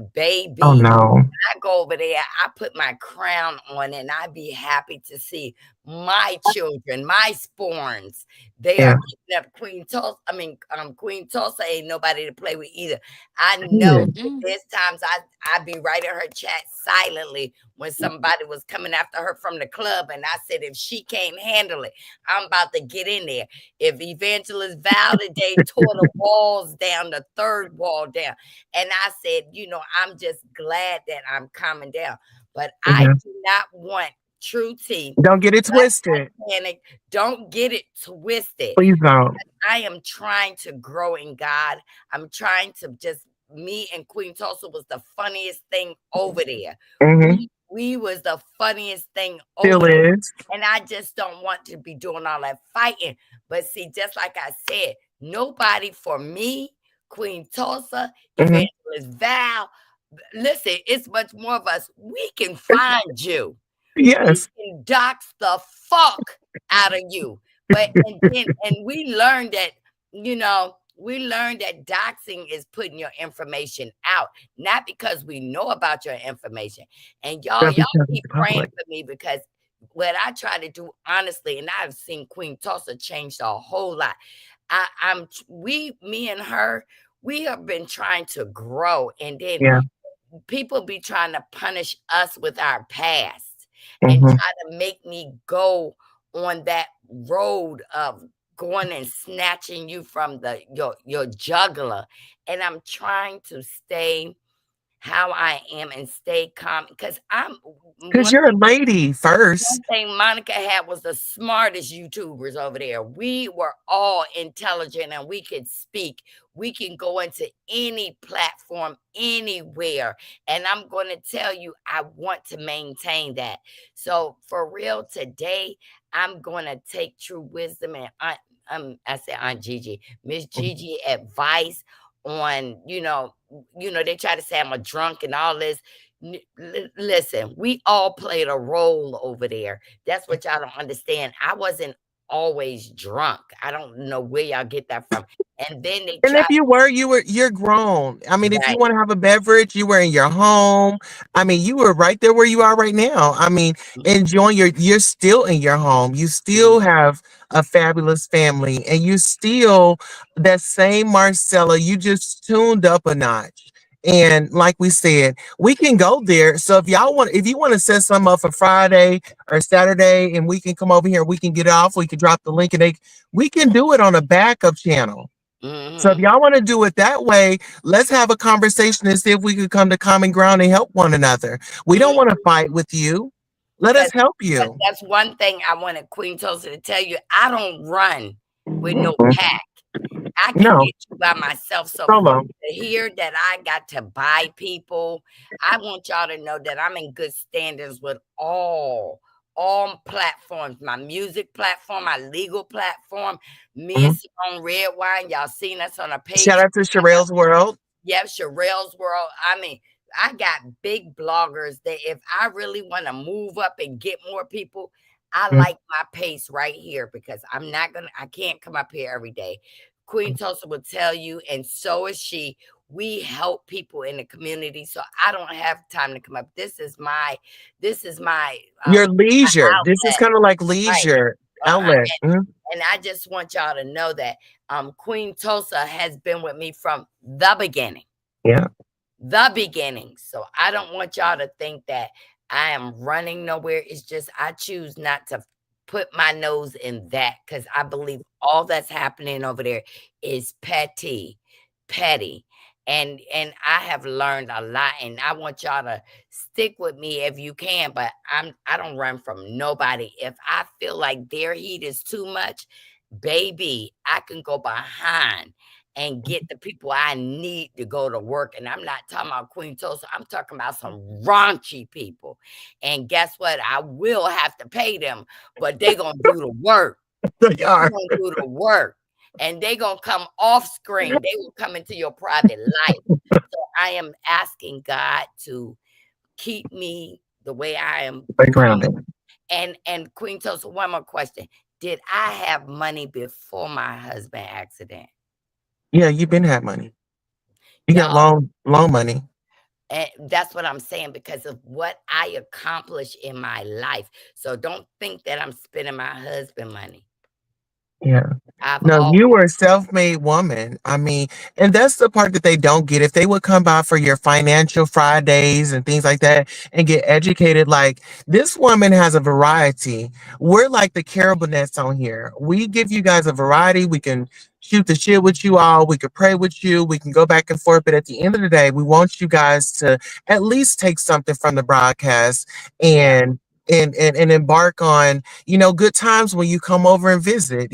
Oh baby, no. I go over there, I put my crown on, and I be happy to see my children, my sporns. They are Yeah. getting up Queen Tulsa. I mean, Queen Tulsa ain't nobody to play with either. I know Yeah. that there's times I be writing her chat silently when somebody was coming after her from the club, and I said, if she can't handle it, I'm about to get in there. If Evangelist Val today tore the walls down, the third wall down. And I said, I'm just glad that I'm calming down. But I Yeah. do not want True T, Don't get it Black twisted. Titanic, don't get it twisted. Please don't. I am trying to grow in God. I'm trying to just me and Queen Tulsa was the funniest thing over there. Mm-hmm. We was the funniest thing Still over there. is. And I just don't want to be doing all that fighting. But see, just like I said, nobody for me, Queen Tulsa, Mm-hmm. Evangelist Val. Listen, it's much more of us. We can find you. We Yes. can dox the fuck out of you. But and we learned that, we learned that doxing is putting your information out, not because we know about your information. And y'all, But y'all because it's keep praying public. for me because what I try to do honestly, and I've seen Queen Tulsa change a whole lot. Me and her, we have been trying to grow, and then Yeah. people be trying to punish us with our past and Mm-hmm. try to make me go on that road of going and snatching you from your juggler. And I'm trying to stay how I am and stay calm because I'm Because one you're a lady first. one thing Monica had was the smartest YouTubers over there. We were all intelligent and we could speak. We can go into any platform, anywhere. And I'm going to tell you, I want to maintain that. So for real, today, I'm going to take True Wisdom and I said Aunt Gigi, Miss Gigi advice on, they try to say I'm a drunk and all this. Listen, we all played a role over there. That's what y'all don't understand. I wasn't always drunk. I don't know where y'all get that from. And then they And try if you're grown. I mean, if you right. want to have a beverage, you were in your home. I mean, you were right there where you are right now. I mean, enjoying you're still in your home. You Mhm. still have a fabulous family and you still that same Marcella, you just tuned up a notch. And like we said, we can go there. So if you want to set something up for Friday or Saturday and we can come over here, we can get it off, we can drop the link and we can do it on a backup channel. So if Mm-hmm. y'all want to do it that way, let's have a conversation and see if we could come to common ground and help one another. We don't want to fight with you. Let us Because help you. that's one thing I wanted Queen Tulsa to tell you. I don't run with no Mhm. pack. I can No, get you by myself. So for solo. you to hear that I got to buy people, I want y'all to know that I'm in good standards with all platforms, my music platform, my legal platform, me and Mhm. Simone Redwine. Y'all seen us on a Shout page. out to Sherelle's World. Yep, Sherelle's World. I mean, I got big bloggers that if I really want to move up and get more people, I Mhm. like my pace right here because I can't come up here every day. Queen Tulsa will tell you, and so is she. We help people in the community, so I don't have time to come up. This is my Your leisure. This is outlet, kind of like right? leisure Uh-huh. outlet. Mhm. And I just want y'all to know that Queen Tulsa has been with me from the beginning, Yeah. the beginning. So I don't want y'all to think that I am running nowhere. It's just I choose not to put my nose in that because I believe all that's happening over there is petty. And I have learned a lot, and I want y'all to stick with me if you can. But I don't run from nobody. If I feel like their heat is too much, baby, I can go behind and get the people I need to go to work. And I'm not talking about Queen Tulsa. I'm talking about some raunchy people. And guess what? I will have to pay them, but they gonna do the work. They They are. gonna do the work. And they gonna come off screen. They will come into your private life. So I am asking God to keep me the way I am Stay coming. grounded. And Queen Tulsa, one more question. Did I have money before my husband accident? Yeah, you've been had money. You got Y'all, long money. and that's what I'm saying because of what I accomplished in my life. So don't think that I'm spending my husband money. Yeah. I've No, always you were a self-made woman. I mean, and that's the part that they don't get. If they would come by for your financial Fridays and things like that and get educated, like this woman has a variety. We're like the caribou nets on here. We give you guys a variety. We can shoot the shit with you all. We could pray with you. We can go back and forth. But at the end of the day, we want you guys to at least take something from the broadcast yeah. and and embark on, good times when you come over and visit.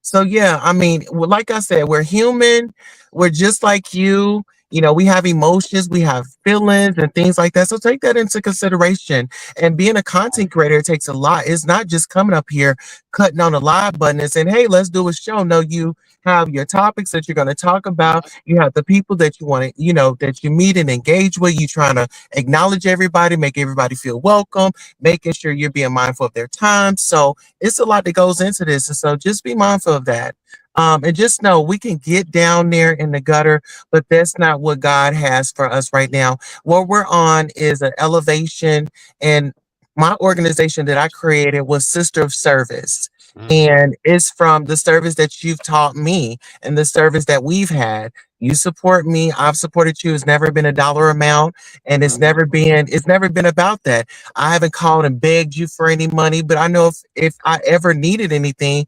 So yeah, I mean, well, like I said, we're human. We're just like you. We have emotions, we have feelings and things like that. So take that into consideration. And being a content creator takes a lot. It's not just coming up here, cutting on the live button and saying, "Hey, let's do a show." No, you have your topics that you're going to talk about. You have the people that you want to, that you meet and engage with. You trying to acknowledge everybody, make everybody feel welcome, making sure you're being mindful of their time. So it's a lot that goes into this. And so just be mindful of that. And just know we can get down there in the gutter, but that's not what God has for us right now. What we're on is an elevation. And my organization that I created was Sister of Service. Mhm. And it's from the service that you've taught me and the service that we've had. You support me, I've supported you. It's never been a dollar amount, and Mhm. it's never been about that. I haven't called and begged you for any money, but I know if I ever needed anything,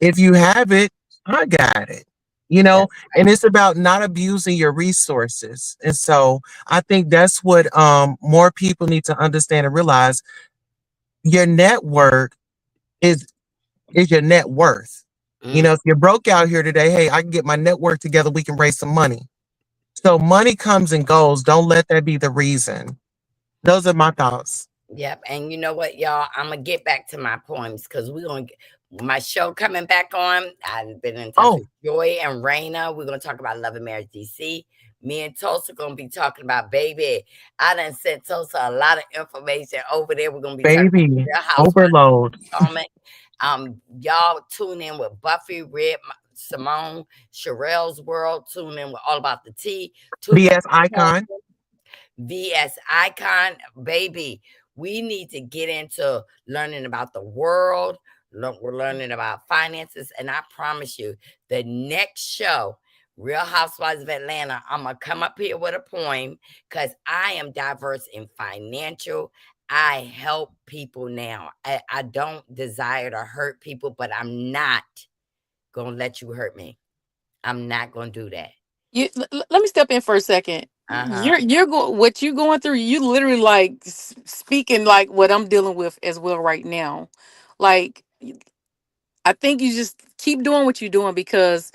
if you have it, I got it. You know, That's and right. it's about not abusing your resources. And so I think that's what more people need to understand and realize. Your network is is your net worth. Mhm. If you're broke out here today, hey, I can get my network together, we can raise some money. So money comes and goes. Don't let that be the reason. Those are my thoughts. Yep. And you know what, y'all? I'm gonna get back to my poems because we're gonna get my show coming back on. I've been in touch Oh, with Joy and Raina. We're gonna talk about Love and Marriage DC. Me and Tulsa gonna be talking about baby. I done sent Tulsa a lot of information over there. We're gonna be talking about baby, Real Housewives overload. installment. Y'all tune in with Buffy, Simone, Sherelle's World. Tune in with All About the Tea. Tune in BS with icon. VS Icon, baby. We need to get into learning about the world. We're learning about finances. And I promise you, the next show, Real Housewives of Atlanta, I'm going to come up here with a poem because I am diverse in financial. I help people now. I don't desire to hurt people, but I'm not going to let you hurt me. I'm not gonna do that. Let me step in for a second. Uh-huh. What you going through, you literally like speaking like what I'm dealing with as well right now. Like I think you just keep doing what you're doing, because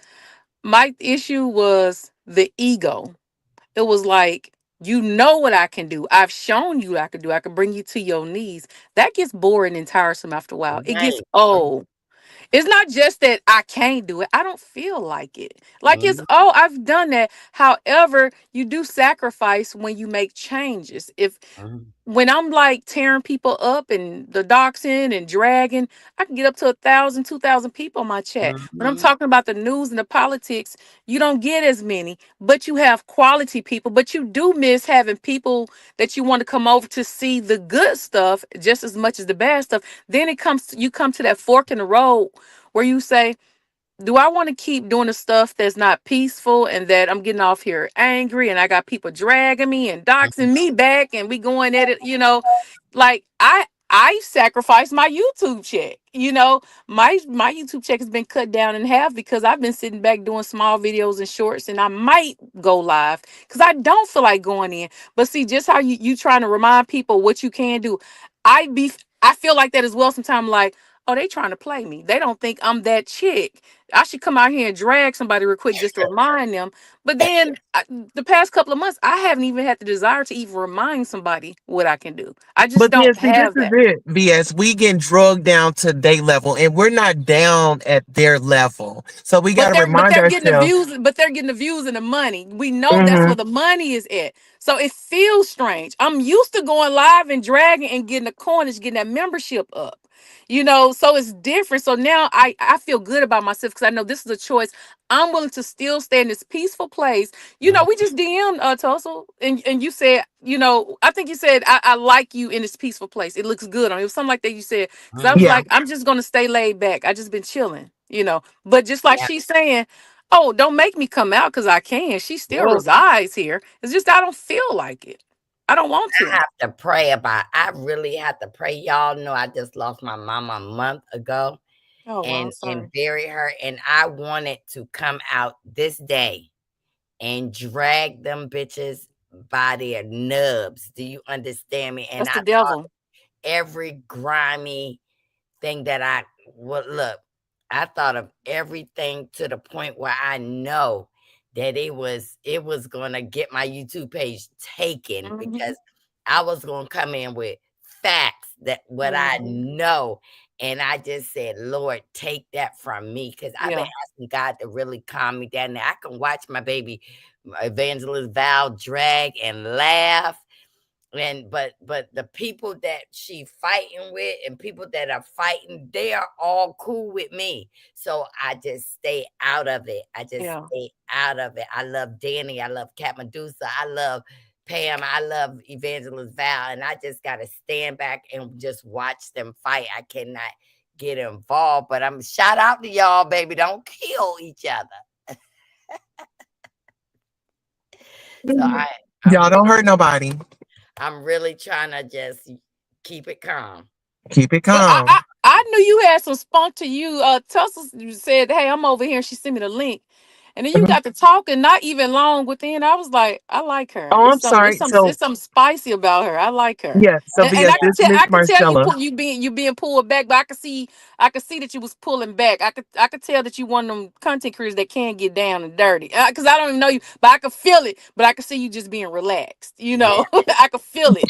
my issue was the ego. It was like, you know what I can do. I've shown you what I can do. I can bring you to your knees. That gets boring and tiresome after a while. It gets Right. old. It's not just that I can't do it. I don't feel like it. Like it's, Mhm, oh, I've done that. However, you do sacrifice when you make changes. If mhm, when I'm like tearing people up and the doxing and dragging, I can get up to 1,000, 2,000 people on my chat. When I'm mhm, talking about the news and the politics, you don't get as many, but you have quality people. But you do miss having people that you want to come over to see the good stuff just as much as the bad stuff. Then you come to that fork in the road where you say, do I want to keep doing the stuff that's not peaceful and that I'm getting off here angry and I got people dragging me and mhm, doxing me back and we going at it, like I sacrificed my YouTube check. My YouTube check has been cut down in half because I've been sitting back doing small videos and shorts, and I might go live because I don't feel like going in. But see, just how you trying to remind people what you can do. I feel like that as well sometimes, like, oh, they trying to play me. They don't think I'm that chick. I should come out here and drag somebody real quick just to remind them. But then the past couple of months, I haven't even had the desire to even remind somebody what I can do. I just But then don't see, this have is that. it, VS. We getting drugged down to their level, and we're not down at their level. So we got But to they're remind getting the ourselves. views, but they're getting the views and the money. We know that's Hmm. where the money is at. So it feels strange. I'm used to going live and dragging and getting the coinage, getting that membership up. So it's different. So now I feel good about myself because I know this is a choice. I'm willing to still stay in this peaceful place. mhm, We just DM'd Tussle, and you said, I think you said I like you in this peaceful place. It looks good on you. It was something like that you said. Because I was Yeah, like, I'm just gonna stay laid back. I just been chilling. But just like yeah. she's saying, oh, don't make me come out because I can. She still Woo. resides here. It's just I don't feel like it. I don't want I to. have to pray about. I really have to pray. Y'all know I just lost my mama a month ago, Oh wow, and sorry. bury her, and I wanted to come out this day and drag them bitches by their nubs. Do you understand me? And That's I the thought devil. every grimy thing that I would look. I thought of everything to the point where I know that it was gonna get my YouTube page taken Hmm. because I was gonna come in with facts that what I Hmm. know. And I just said, Lord, take that from me. Cause I've been Yeah, asking God to really calm me down. Now I can watch my baby Evangelist Val drag and laugh, and but the people that she fighting with and people that are fighting, they are all cool with me, so I just stay out of it. I just yeah, stay out of it. I love Danny, I love Cat Medusa, I love Pam, I love Evangelist Val, and I just gotta stand back and just watch them fight. I cannot get involved, but I'm shout out to y'all, baby, don't kill each other. So y'all I'm don't hurt nobody. I'm really trying to just keep it calm. Keep it but I, calm. I I knew you had some spunk to you. Tussle said, "Hey, I'm over here," and she sent me the link, and then you Mhm. got to talking. Not even long within, I was like, "I like her. Oh, It's I'm some, it's sorry. some, So it's something spicy about her. I like her." yeah, so And VS, I can this tell, Miss I can tell Marcella. you being pulled back, but I could see that you was pulling back. I could tell that you one of them content creators that can get down and dirty. Because I don't even know you, but I could feel it. But I could see you just being relaxed. Yeah, I could feel it.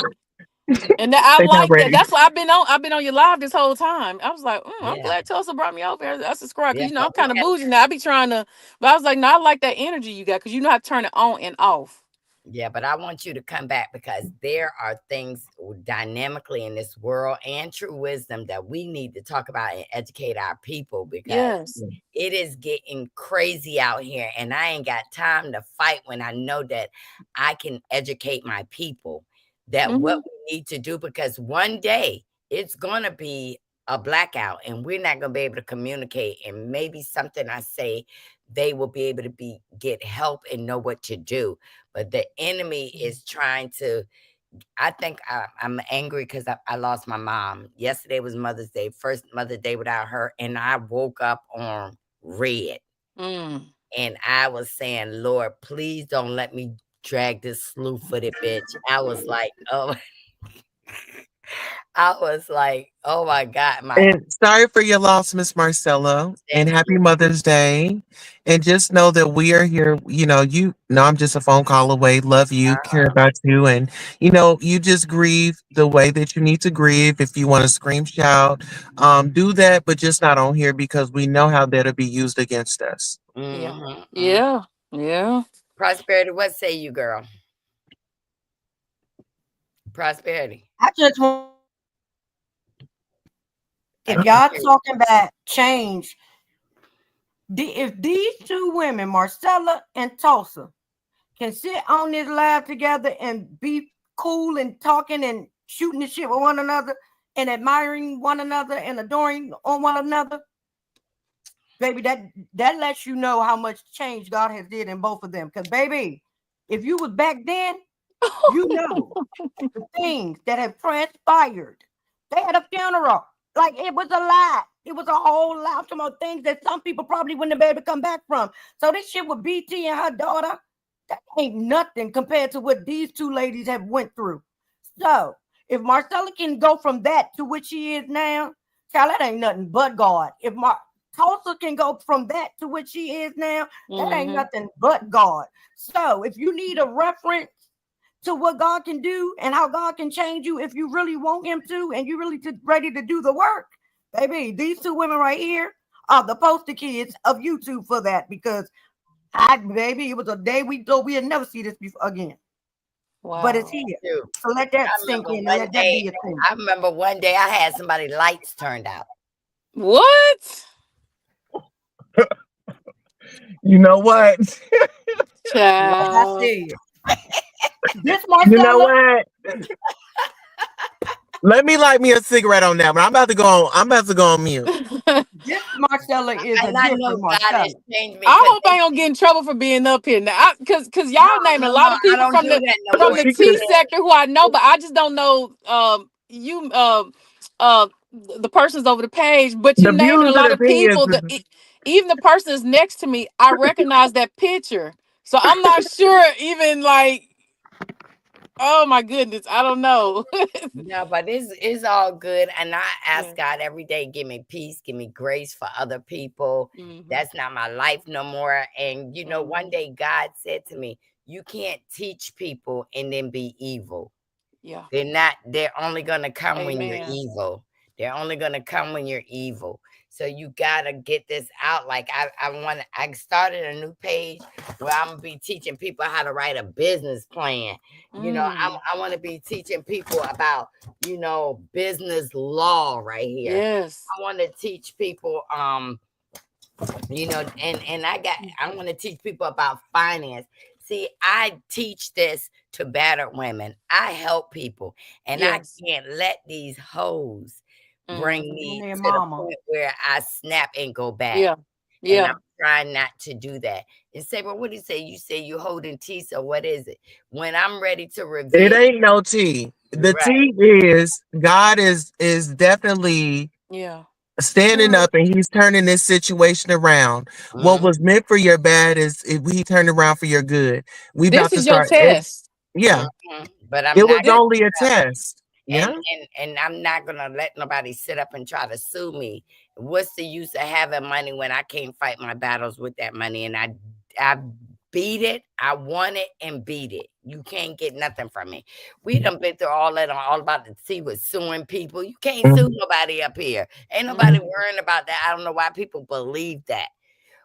And I They not like that. ready. That's why I've been on your live this whole time. I was like, I'm yeah, glad Tulsa brought me over here. I subscribe yeah, because but I'm kind of bougie now. I be trying to, but I was like, no, I like that energy you got because you know how to turn it on and off. yeah, but I want you to come back because there are things dynamically in this world and true wisdom that we need to talk about and educate our people because Yes. it is getting crazy out here, and I ain't got time to fight when I know that I can educate my people that what Hmm. we need to do because one day it's going to be a blackout and we're not going to be able to communicate, and maybe something I say they will be able to get help and know what to do, but the enemy is trying to. I think I'm angry because I lost my mom. Yesterday was Mother's Day, first Mother's Day without her, and I woke up on red. Mm. and I was saying, Lord, please don't let me drag this slew-footed bitch. I was like, oh, I was like, oh my God, my And sorry for your loss, Miss Marcella. And thank happy you. Mother's Day. And just know that we are here. You know, I'm just a phone call away. Love you, care about you. And, you just grieve the way that you need to grieve. If you want to scream, shout, do that, but just not on here because we know how that'll be used against us. Yeah. Mm-hmm. Yeah. Yeah. Prosperity, what say you, girl? Prosperity. I just want I if can't y'all hear you. talking about change, if these two women, Marcella and Tulsa, can sit on this live together and be cool and talking and shooting the shit with one another and admiring one another and adoring on one another, baby, that lets you know how much change God has did in both of them. Because baby, if you was back then, you know the things that have transpired. They had a funeral. Like it was a lot. It was a whole lot. I'm talking about things that some people probably wouldn't have been able to come back from. So this shit with BT and her daughter, that ain't nothing compared to what these two ladies have went through. So if Marcella can go from that to what she is now, child, that ain't nothing but God. If Tulsa can go from that to what she is now, that ain't Mm-hmm. nothing but God. So if you need a reference to what God can do and how God can change you if you really want him to and you really ready to do the work. Baby, these two women right here are the poster kids of YouTube for that because baby, it was a day we thought we'd never see this before again. But it's Wow. here. Too. So let I that sink remember in and one let that day. be a thing. I remember one day I had somebody lights turned out. What? You know what? Like I Child. said, this You know Marcella, what? Let me light me a cigarette on that, but I'm about to go on mute. this Marcella is a And I different know God has Marcella. changed me I because hope I don't get in trouble for being up here now, cause no, y'all naming a no, lot no, of I people don't from do the that no from more. the She T could sector who I know, but I just don't know you uh the persons over the page. But you the naming a views and lot of opinions people. Even the person that's next to me, I recognize that picture. So I'm not sure. Even like, oh my goodness, I don't know. No, but it's all good. And I Yeah. ask God every day, give me peace, give me grace for other people. Hmm. That's not my life no more. And one Hmm. day God said to me, you can't teach people and then be evil. Yeah. They're only gonna come when you're Amen. evil. They're only gonna come when you're evil. So you gotta get this out. Like I started a new page where I'm gonna be teaching people how to write a business plan. Mm. I want to be teaching people about, business law right here. Yes. I want to teach people and I want to teach people about finance. See, I teach this to battered women. I help people, and I Yes. can't let these hoes bring Hmm. And me their to the mama. point where I snap and go back. Yeah. And I'm Yeah. trying not to do that. And say, well, what do you say? You say you holding tea, so what is it? When I'm ready to it reveal, ain't no tea. The right? tea is God is definitely Yeah. standing up and he's turning this situation around. What Mhm, was meant for your bad he turned around for your good. We This about to is your start. test. Yeah, But I'm it not was This, only a test. and Yeah, and I'm not gonna let nobody sit up and try to sue me. What's the use of having money when I can't fight my battles with that money? And I beat it, I won it and beat it. You can't get nothing from me. We done been through all that on All About the Tea with suing people. You can't sue mhm, nobody up here. Ain't nobody mhm. worrying about that. I don't know why people believe that.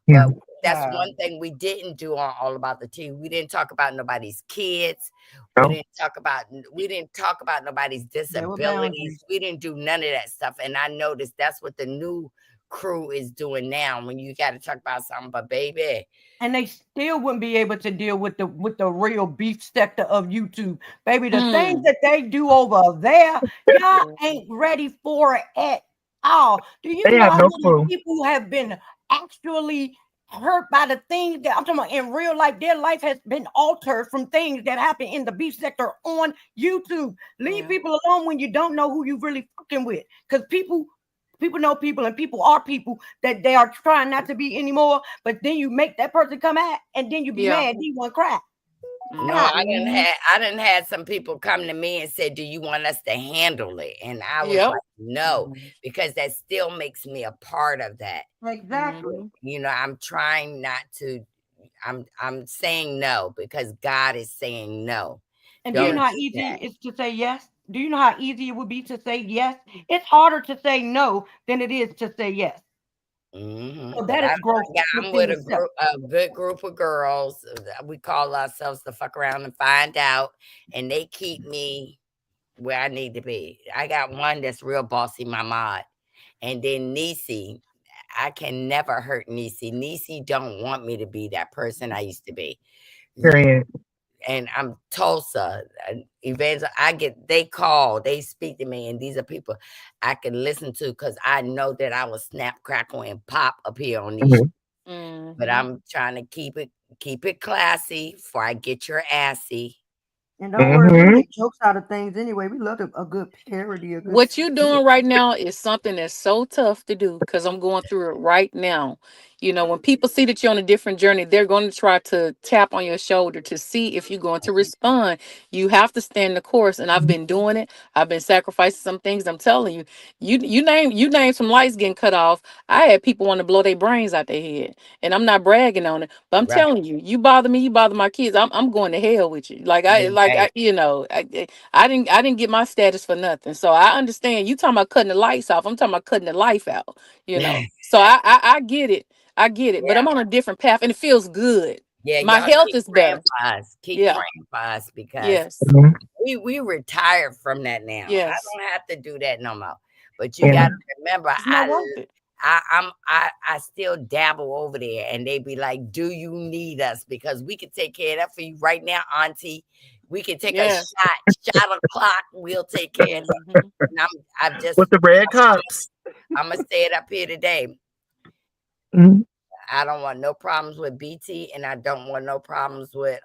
yeah. But that's one thing we didn't do on All About the Tea. We didn't talk about nobody's kids. We No. didn't talk about we didn't talk about nobody's There were disabilities. boundaries. We didn't do none of that stuff. And I noticed that's what the new crew is doing now when you got to talk about something. But baby, And they still wouldn't be able to deal with the real beef sector of YouTube. Baby, the things Hmm. that they do over there, y'all Yeah. ain't ready for it at all. Do They you know have how no many clue. people have been actually hurt by the things that I'm talking about in real life? Their life has been altered from things that happen in the beef sector on YouTube. Leave Yeah. people alone when you don't know who you really fucking with. Because people People know people, and people are people that they are trying not to be anymore. But then you make that person come out, and then you be mad. Then you want to cry. No, I didn't have some people come to me and say, "Do you want us to handle it?" And I was like, "No," because that still makes me a part of that. Exactly. You know, I'm trying not to. I'm saying no because God is saying no. And do you know how easy it is to say yes? Do you know how easy it would be to say yes? It's harder to say no than it is to say yes. So that is growth. I'm with a good group of girls. We call ourselves the fuck around and find out, and they keep me where I need to be. I got one that's real bossy, my mod, and then Niecy. I can never hurt Niecy. Niecy don't want me to be that person I used to be. Period. And I'm Tulsa, Evangel. They call, they speak to me, and these are people I can listen to because I know that I will snap, crackle, and pop up here on these. But I'm trying to keep it classy before I get your assy. And don't worry, we make jokes out of things anyway. We love a good parody. What you're doing right now is something that's so tough to do because I'm going through it right now. You know, when people see that you're on a different journey, they're going to try to tap on your shoulder to see if you're going to respond. You have to stand the course, and I've been doing it. I've been sacrificing some things. I'm telling you, you name some lights getting cut off. I had people want to blow their brains out their head, and I'm not bragging on it, but I'm telling you, you bother me, you bother my kids. I'm going to hell with you. I didn't get my status for nothing. So I understand you talking about cutting the lights off. I'm talking about cutting the life out. You know, so I get it. I get it, but I'm on a different path and it feels good. Yeah, my health is better. Keep praying for us because we retired from that now. I don't have to do that no more. But you got to remember, I still dabble over there, and they be like, "Do you need us? Because we can take care of that for you right now, Auntie. We can take a shot o'clock. We'll take care of it." And I'm just with the red cups. I'm gonna say it up here today. I don't want no problems with BT, and I don't want no problems with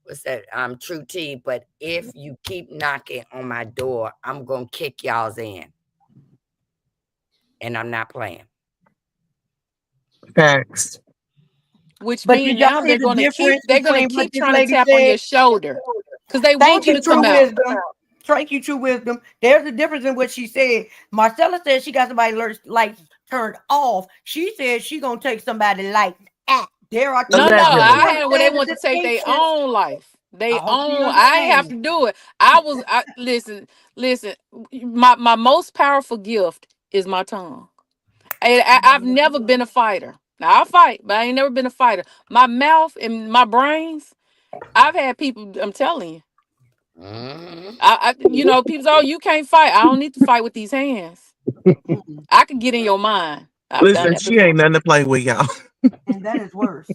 what's that? True T. But if you keep knocking on my door, I'm gonna kick y'all's in. And I'm not playing. Facts. Which means now they're gonna keep trying to tap on your shoulder. Because they want you to come out. Thank you, True Wisdom. There's a difference in what she said. Marcella said she got somebody lights turned off. She said she gonna take somebody lights out. There are I had where they want to take their own life. I ain't have to do it. Listen. My most powerful gift is my tongue. I've never been a fighter. Now I fight, but I ain't never been a fighter. My mouth and my brains. I've had people. I'm telling you. People say, "Oh, you can't fight." I don't need to fight with these hands. I could get in your mind. Listen, she ain't nothing to play with, y'all. And that is worse.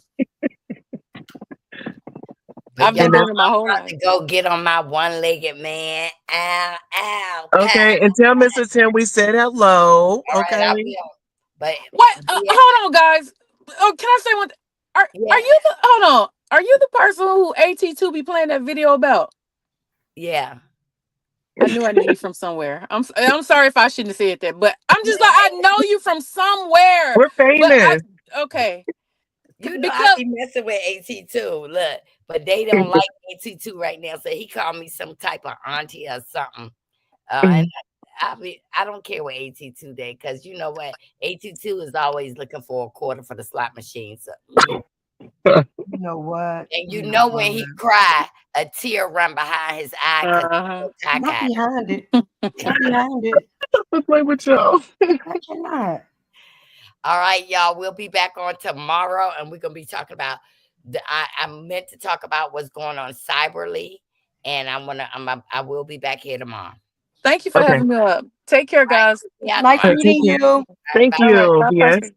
I've been doing it my whole life. To go get on my one-legged man. Ow, ow. Okay, and tell Mr. Tim we said hello. Okay. But what? Hold on, guys. Oh, can I say one? Are you the? Hold on. Are you the person who AT2 be playing that video about? Yeah. I knew I knew you from somewhere. I'm sorry if I shouldn't have said that, but I'm just like, I know you from somewhere. We're famous. Okay. You know, I be messing with AT2. Look, but they don't like AT2 right now. So he called me some type of auntie or something. And I don't care what AT2 did, because you know what? AT2 is always looking for a quarter for the slot machine. So you know what? And you know when he cry, a tear run behind his eye. Not behind it. Not behind it. Let's play with y'all. I cannot. All right, y'all. We'll be back on tomorrow, and we're gonna be talking about I meant to talk about what's going on cyberly, and I will be back here tomorrow. Thank you for having me up. Take care, guys. Nice meeting you. Thank you. Yes.